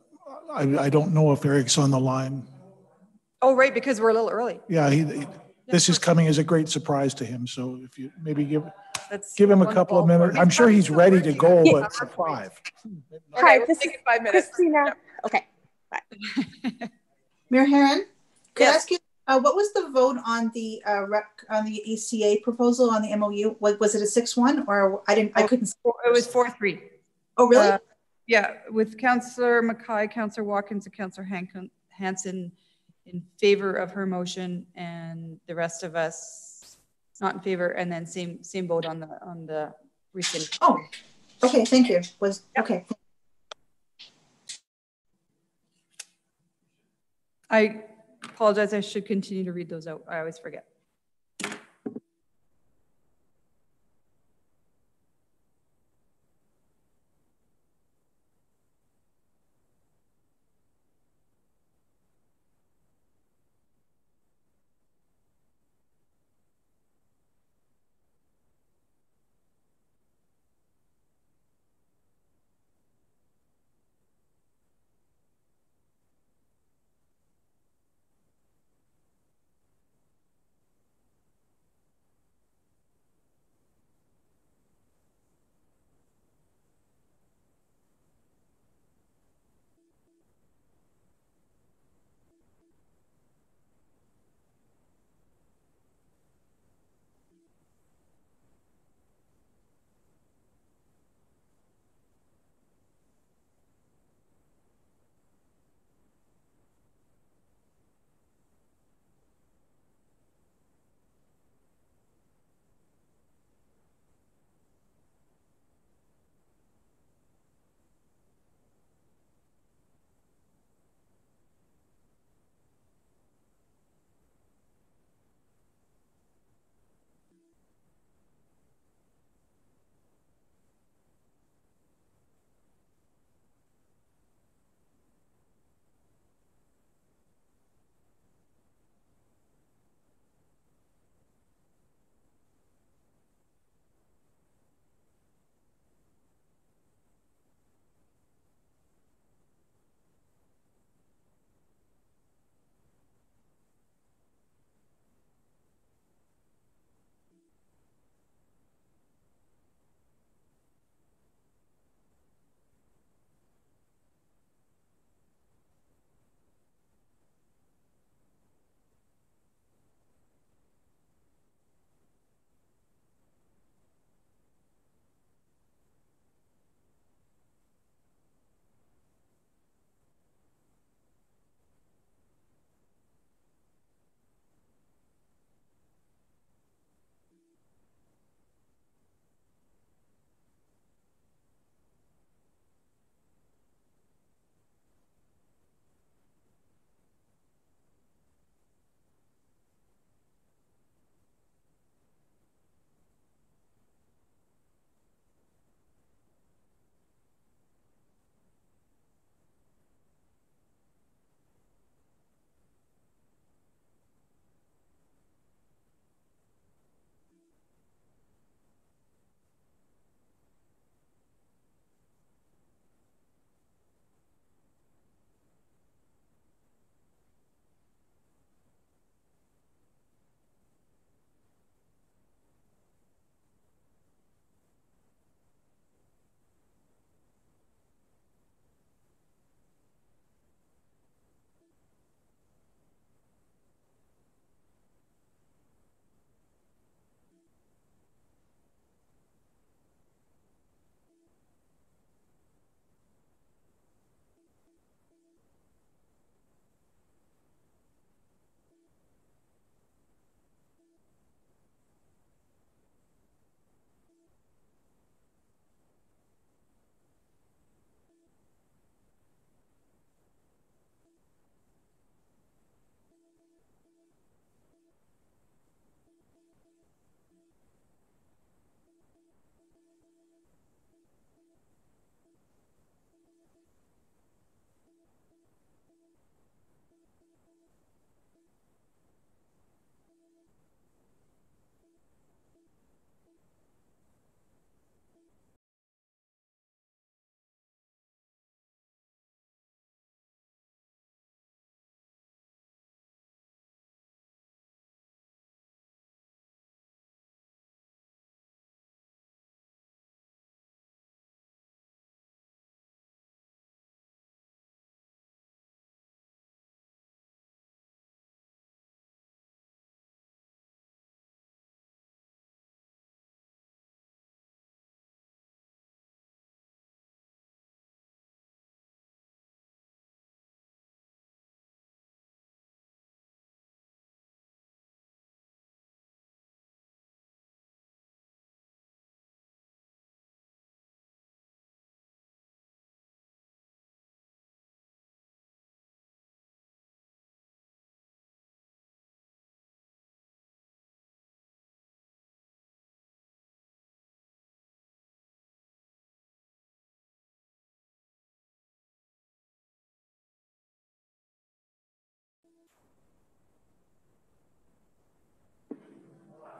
I don't know if Eric's on the line. Oh, right, because we're a little early. Yeah, this is coming as a great surprise to him. So if you maybe give him a couple of minutes. I'm sure he's ready to go, but it's 5. Hi, this is 5 minutes. Christina. Yep. Okay. Bye. Mayor Herron, could I ask you, what was the vote on the ACA proposal on the MOU? Was it a 6-1 or I couldn't. It was 4-3. Oh, really? Yeah, with Councillor Mackay, Councillor Watkins, and Councillor Hanson in favor of her motion, and the rest of us not in favor, and then same vote on the rescind. Oh, okay, thank you. Okay. I apologize, I should continue to read those out. I always forget.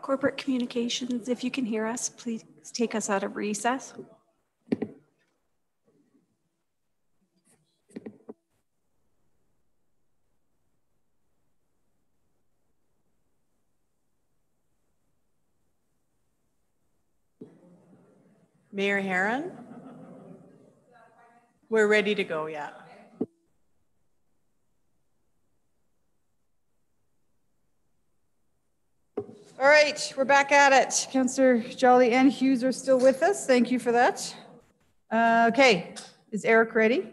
Corporate communications, if you can hear us, please take us out of recess. Mayor Herron? We're ready to go, yeah. All right, we're back at it. Councillor Jolly and Hughes are still with us. Thank you for that. Okay, is Eric ready?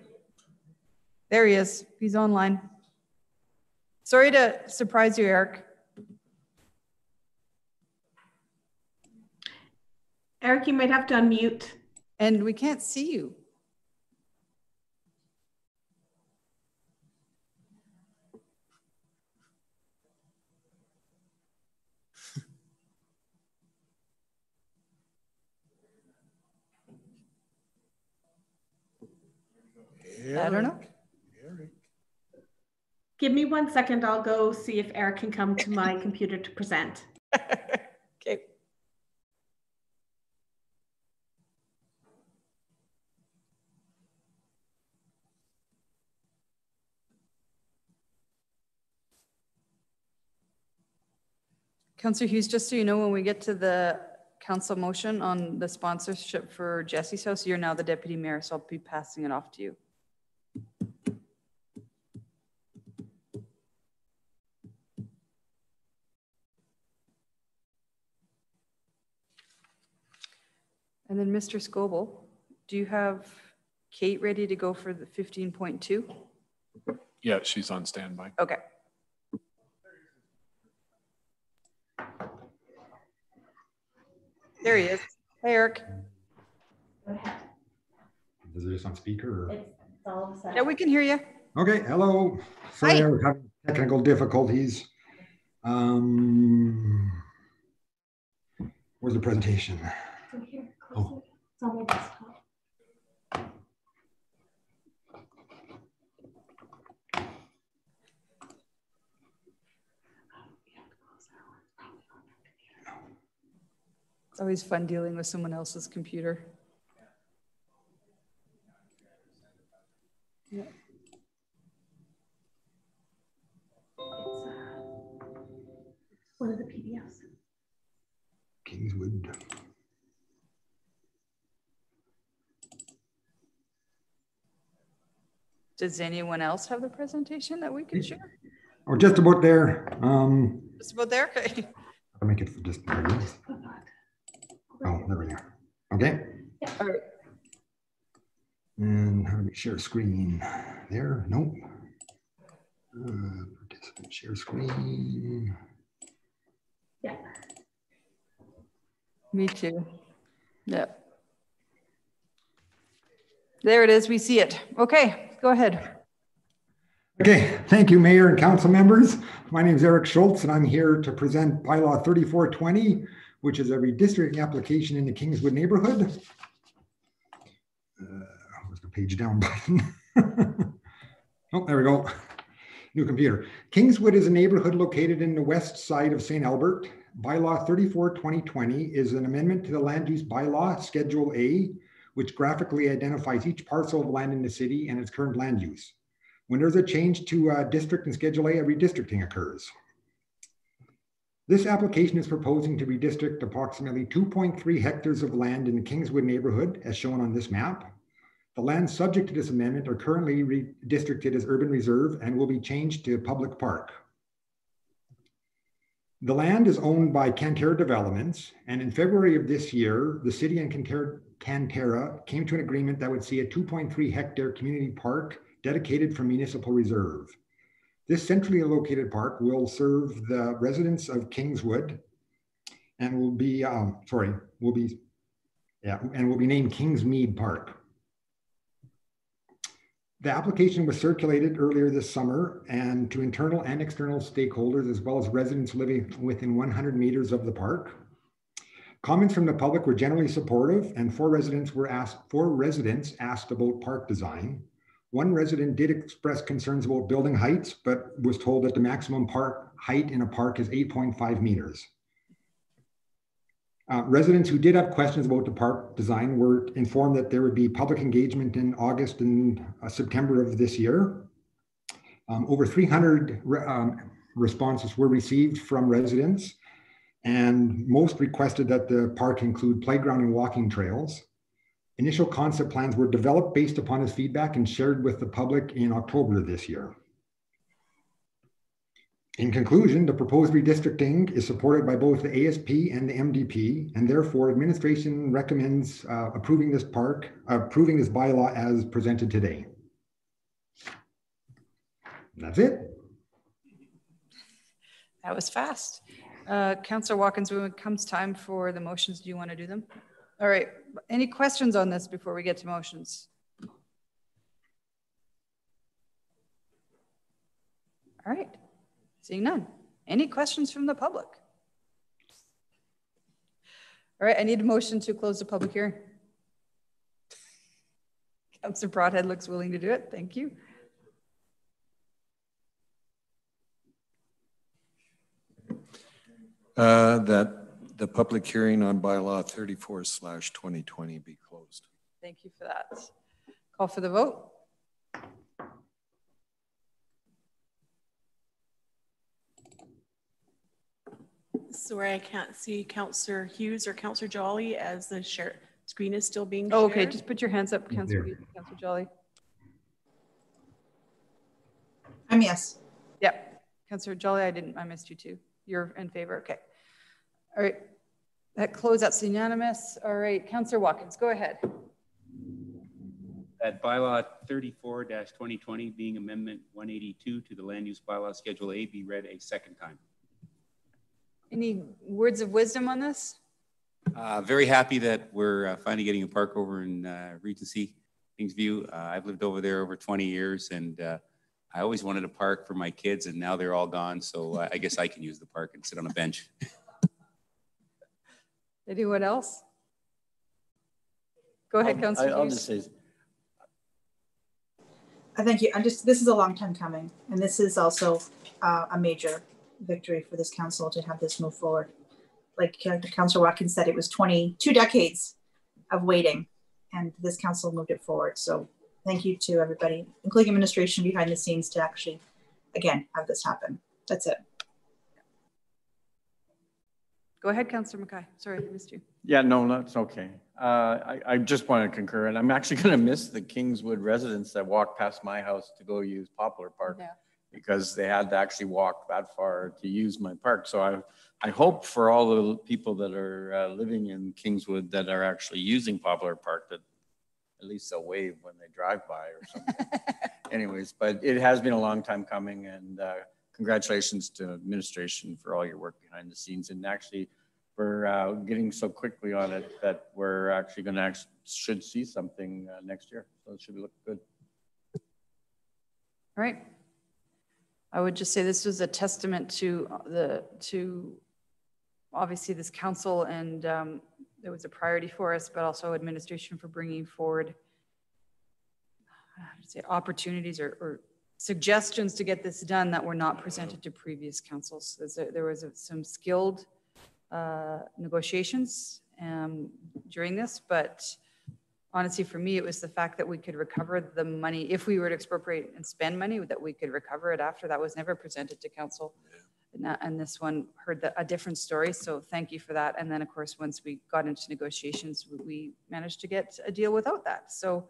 There he is. He's online. Sorry to surprise you, Eric. Eric, you might have to unmute. And we can't see you. I don't know. Eric. Give me 1 second. I'll go see if Eric can come to my computer to present. Okay. Councillor Hughes, just so you know, when we get to the council motion on the sponsorship for Jesse's house, you're now the deputy mayor, so I'll be passing it off to you. And then Mr. Scoble, do you have Kate ready to go for the 15.2? Yeah, she's on standby. Okay. There he is. Hey, Eric. Is it just on speaker? Or? It's all set. Yeah, we can hear you. Okay, hello. Sorry, I was having technical difficulties. Where's the presentation? Oh. It's on my desktop. It's always fun dealing with someone else's computer. Yeah. It's one of the PDFs. Kingswood. Does anyone else have the presentation that we can share? Oh, just about there. Just about there? Okay. I'll make it for just there. Oh, there we go. Okay. Yeah. All right. And how do we share screen? There? Nope. Participant share screen. Yeah. Me too. Yep. There it is. We see it. Okay, go ahead. Okay, thank you, Mayor and council members. My name is Eric Schultz, and I'm here to present Bylaw 3420, which is a redistricting application in the Kingswood neighborhood. Where's the page down button? Oh, there we go. New computer. Kingswood is a neighborhood located in the west side of St. Albert. Bylaw 34-2020 is an amendment to the land use bylaw, Schedule A, which graphically identifies each parcel of land in the city and its current land use. When there's a change to district in Schedule A, a redistricting occurs. This application is proposing to redistrict approximately 2.3 hectares of land in the Kingswood neighborhood, as shown on this map. The lands subject to this amendment are currently redistricted as urban reserve and will be changed to public park. The land is owned by Cantera Developments, and in February of this year, the city and Cantera came to an agreement that would see a 2.3 hectare community park dedicated from municipal reserve. This centrally located park will serve the residents of Kingswood and will be named Kingsmead Park. The application was circulated earlier this summer and to internal and external stakeholders, as well as residents living within 100 meters of the park. Comments from the public were generally supportive, and four residents asked about park design. One resident did express concerns about building heights, but was told that the maximum park height in a park is 8.5 meters. Residents who did have questions about the park design were informed that there would be public engagement in August and September of this year. Over 300 responses were received from residents, and most requested that the park include playground and walking trails. Initial concept plans were developed based upon his feedback and shared with the public in October of this year. In conclusion, the proposed redistricting is supported by both the ASP and the MDP, and therefore administration recommends approving this bylaw as presented today. That's it. That was fast. Councillor Watkins, when it comes time for the motions, do you want to do them? All right. Any questions on this before we get to motions? All right. Seeing none. Any questions from the public? All right. I need a motion to close the public hearing. Councillor Broadhead looks willing to do it. Thank you. That the public hearing on bylaw 34/2020 be closed. Thank you for that. Call for the vote. Sorry, I can't see Councillor Hughes or Councillor Jolly as the screen is still being shared. Okay, just put your hands up, Councillor Hughes, Councillor Jolly. I'm yes. Yep. Councillor Jolly, I missed you too. You're in favor, okay. All right, that that's unanimous. All right, Councillor Watkins, go ahead. That bylaw 34/2020 being amendment 182 to the land use bylaw Schedule A be read a second time. Any words of wisdom on this? Very happy that we're finally getting a park over in Regency, Kingsview. I've lived over there over 20 years, and I always wanted a park for my kids, and now they're all gone, so I guess I can use the park and sit on a bench. Anyone else? Go ahead, Councillor I'll just say, Thank you. This is a long time coming, and this is also a major victory for this council to have this move forward. Like Councillor Watkins said, it was 22 decades of waiting, and this council moved it forward. So thank you to everybody, including administration behind the scenes, to actually, again, have this happen. That's it. Go ahead, Councillor Mackay. Sorry, I missed you. Yeah, no, that's okay. I just want to concur, and I'm actually going to miss the Kingswood residents that walk past my house to go use Poplar Park, because they had to actually walk that far to use my park. So I hope for all the people that are living in Kingswood that are actually using Poplar Park that at least they'll wave when they drive by or something. Anyways, but it has been a long time coming, and congratulations to administration for all your work behind the scenes, and actually for getting so quickly on it that we're actually going to should see something next year. So it should look good. All right. I would just say this was a testament to obviously this council, and it was a priority for us, but also administration for bringing forward opportunities or suggestions to get this done that were not presented to previous councils. There was some skilled negotiations during this, but honestly, for me, it was the fact that we could recover the money. If we were to expropriate and spend money, that we could recover it after. That was never presented to council. And this one heard a different story. So thank you for that. And then, of course, once we got into negotiations, we managed to get a deal without that. So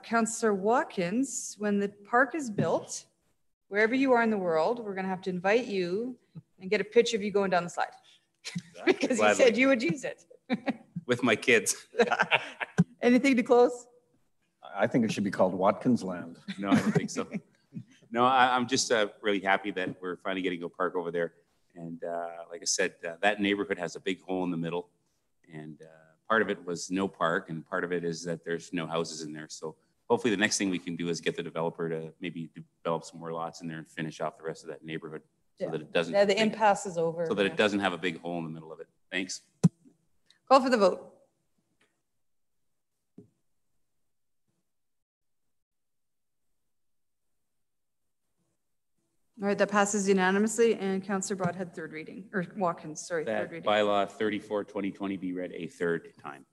Councillor Watkins, when the park is built, wherever you are in the world, we're going to have to invite you and get a picture of you going down the slide. Because you said you would use it. With my kids. Anything to close? I think it should be called Watkins Land. No, I don't think so. No, I'm just really happy that we're finally getting a park over there. And like I said, that neighborhood has a big hole in the middle. And part of it was no park, and part of it is that there's no houses in there. So hopefully the next thing we can do is get the developer to maybe develop some more lots in there and finish off the rest of that neighborhood. So that it doesn't. Yeah, the impasse is over. So that it doesn't have a big hole in the middle of it. Thanks. Call for the vote. All right, that passes unanimously, and Councillor Broadhead, third reading, or Watkins, sorry, third That reading. bylaw 34/2020 be read a third time.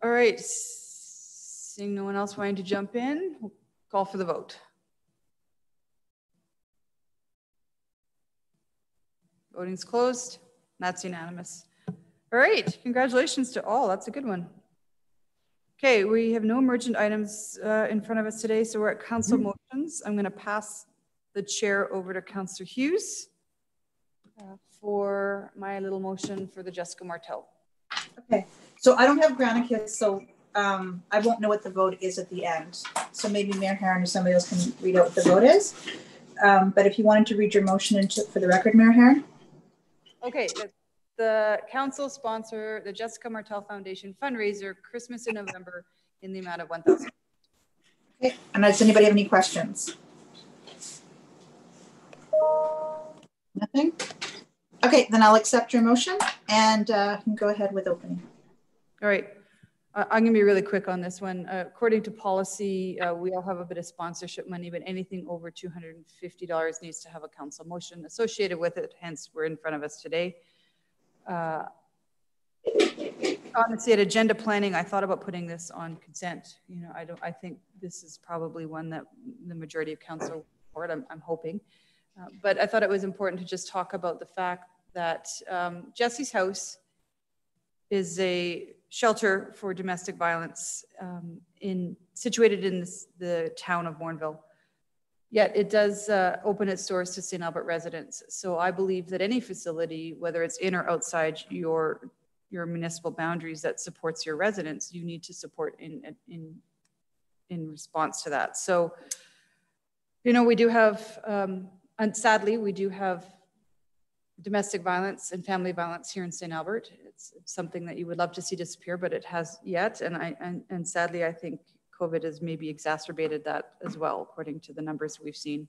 All right, seeing no one else wanting to jump in, we'll call for the vote. Voting's closed. That's unanimous. All right, congratulations to all. That's a good one. Okay, we have no emergent items in front of us today, so we're at council motions. I'm going to pass the chair over to Councillor Hughes for my little motion for the Jessica Martel. Okay, so I don't have Granicus, so I won't know what the vote is at the end. So maybe Mayor Herron or somebody else can read out what the vote is. But if you wanted to read your motion for the record, Mayor Herron. Okay, the council sponsor the Jessica Martel Foundation fundraiser, Christmas in November, in the amount of $1,000. Okay, and does anybody have any questions? Nothing? Okay, then I'll accept your motion and go ahead with opening. All right. I'm going to be really quick on this one. According to policy, we all have a bit of sponsorship money, but anything over $250 needs to have a council motion associated with it. Hence, we're in front of us today. Honestly, at agenda planning, I thought about putting this on consent. You know, I think this is probably one that the majority of council will support. I'm hoping. But I thought it was important to just talk about the fact that Jesse's House is a shelter for domestic violence situated in the town of Bourneville. Yet it does open its doors to St. Albert residents. So I believe that any facility, whether it's in or outside your municipal boundaries that supports your residents, you need to support in response to that. So, you know, we do have, and sadly, we do have domestic violence and family violence here in St. Albert. It's something that you would love to see disappear, but it has yet. And sadly, I think COVID has maybe exacerbated that as well, according to the numbers we've seen.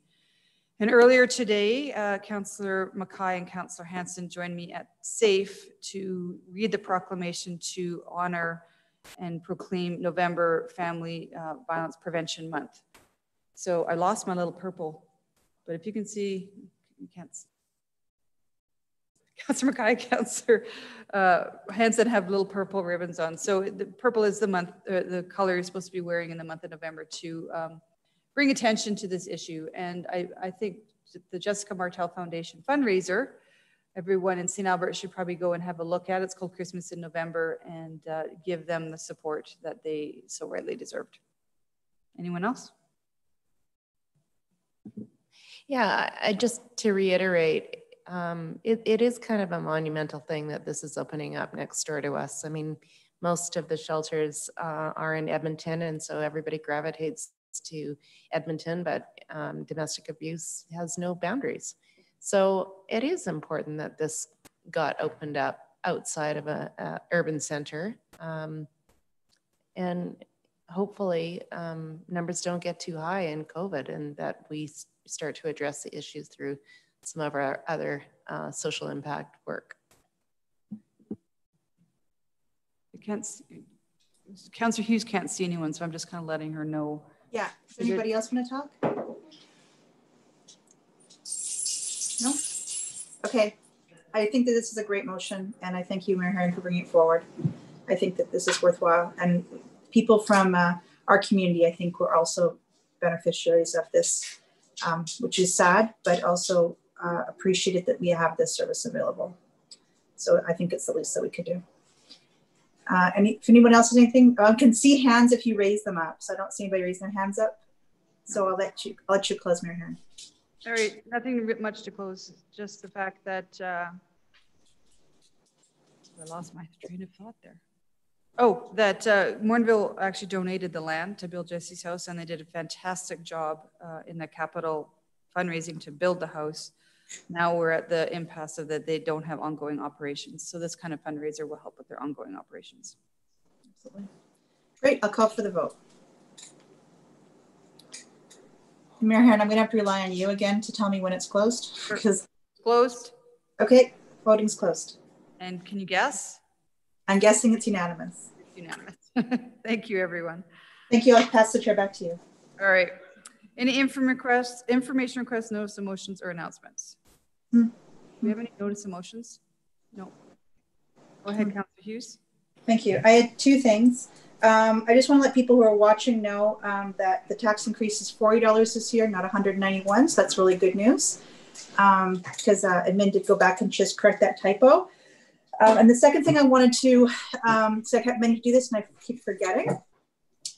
And earlier today, Councillor Mackay and Councillor Hanson joined me at SAFE to read the proclamation to honor and proclaim November Family Violence Prevention Month. So I lost my little purple, but if you can see, you can't see. Councillor Mackay, Councillor Hanson have little purple ribbons on. So the purple is the month, the color you're supposed to be wearing in the month of November to bring attention to this issue. And I think the Jessica Martel Foundation fundraiser, everyone in St. Albert should probably go and have a look at. It's called Christmas in November, and give them the support that they so rightly deserved. Anyone else? Yeah, just to reiterate, it is kind of a monumental thing that this is opening up next door to us. I mean, most of the shelters are in Edmonton, and so everybody gravitates to Edmonton, but domestic abuse has no boundaries. So it is important that this got opened up outside of a urban center. And hopefully numbers don't get too high in COVID, and that we start to address the issues through some of our other social impact work. Councillor Hughes can't see anyone, so I'm just kind of letting her know. Yeah, does anybody else want to talk? No? Okay, I think that this is a great motion, and I thank you, Mayor Herron, for bringing it forward. I think that this is worthwhile, and people from our community, I think, were also beneficiaries of this, which is sad, but also appreciated that we have this service available. So I think it's the least that we could do. And if anyone else has anything, I can see hands if you raise them up. So I don't see anybody raising their hands up. So I'll let you close, Mayor Herron. All right, nothing much to close. Just the fact that I lost my train of thought there. Oh, that Morinville actually donated the land to build Jesse's house, and they did a fantastic job in the capital fundraising to build the house. Now we're at the impasse of that they don't have ongoing operations. So this kind of fundraiser will help with their ongoing operations. Absolutely. Great, I'll call for the vote. Mayor Herron, I'm gonna have to rely on you again to tell me when it's closed. Sure. Because closed. Okay, voting's closed. And can you guess? I'm guessing it's unanimous. It's unanimous. Thank you, everyone. Thank you. I'll pass the chair back to you. All right. Any information requests, notice of motions, or announcements? Hmm. Do we have any notice of motions? No. Go ahead, Councillor Hughes. Thank you. I had two things. I just want to let people who are watching know that the tax increase is $40 this year, not $191. So that's really good news. Because admin did go back and just correct that typo. And the second thing I wanted to, so I kept meaning to do this and I keep forgetting,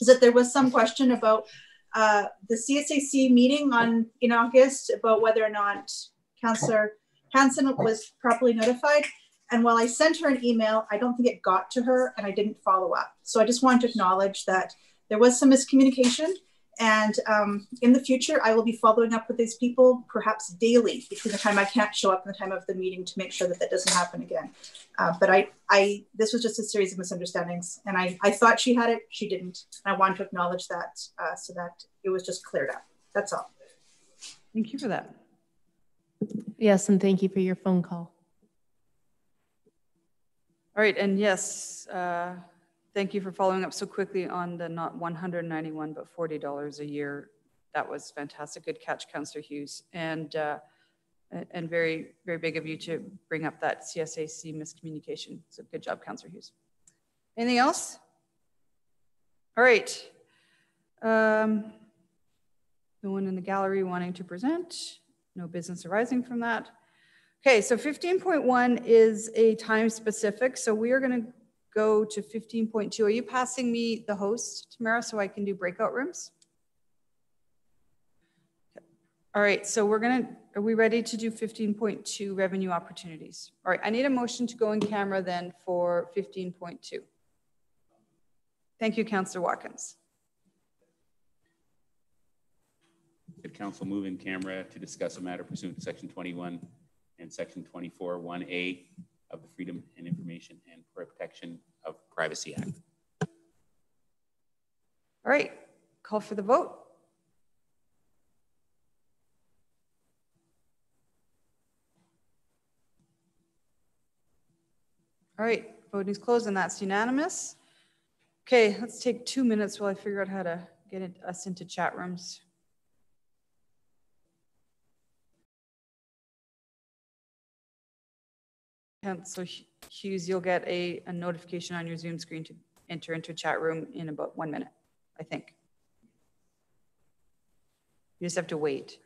is that there was some question about the CSAC meeting in August about whether or not Councillor Hanson was properly notified. And while I sent her an email, I don't think it got to her and I didn't follow up. So I just wanted to acknowledge that there was some miscommunication. And in the future, I will be following up with these people perhaps daily between the time I can't show up and the time of the meeting to make sure that that doesn't happen again. But this was just a series of misunderstandings and I thought she had it, she didn't. And I wanted to acknowledge that so that it was just cleared up. That's all. Thank you for that. Yes, and thank you for your phone call. All right, and yes, thank you for following up so quickly on the not 191 but $40 a year. That was fantastic. Good catch, Councillor Hughes, and very, very big of you to bring up that CSAC miscommunication. So good job, Councillor Hughes. Anything else? All right. No one in the gallery wanting to present. No business arising from that. Okay, so 15.1 is a time specific. So we are going to go to 15.2. Are you passing me the host, Tamara, so I can do breakout rooms? Okay. All right, so are we ready to do 15.2 revenue opportunities? All right, I need a motion to go in camera then for 15.2. Thank you, Councillor Watkins. The council move in camera to discuss a matter pursuant to section 21 and section 24(1)(a) of the Freedom and Information and Protection of Privacy Act. All right, call for the vote. All right, voting is closed and that's unanimous. Okay, let's take 2 minutes while I figure out how to get us into chat rooms. Councillor Hughes, you'll get a notification on your Zoom screen to enter into a chat room in about 1 minute, I think. You just have to wait.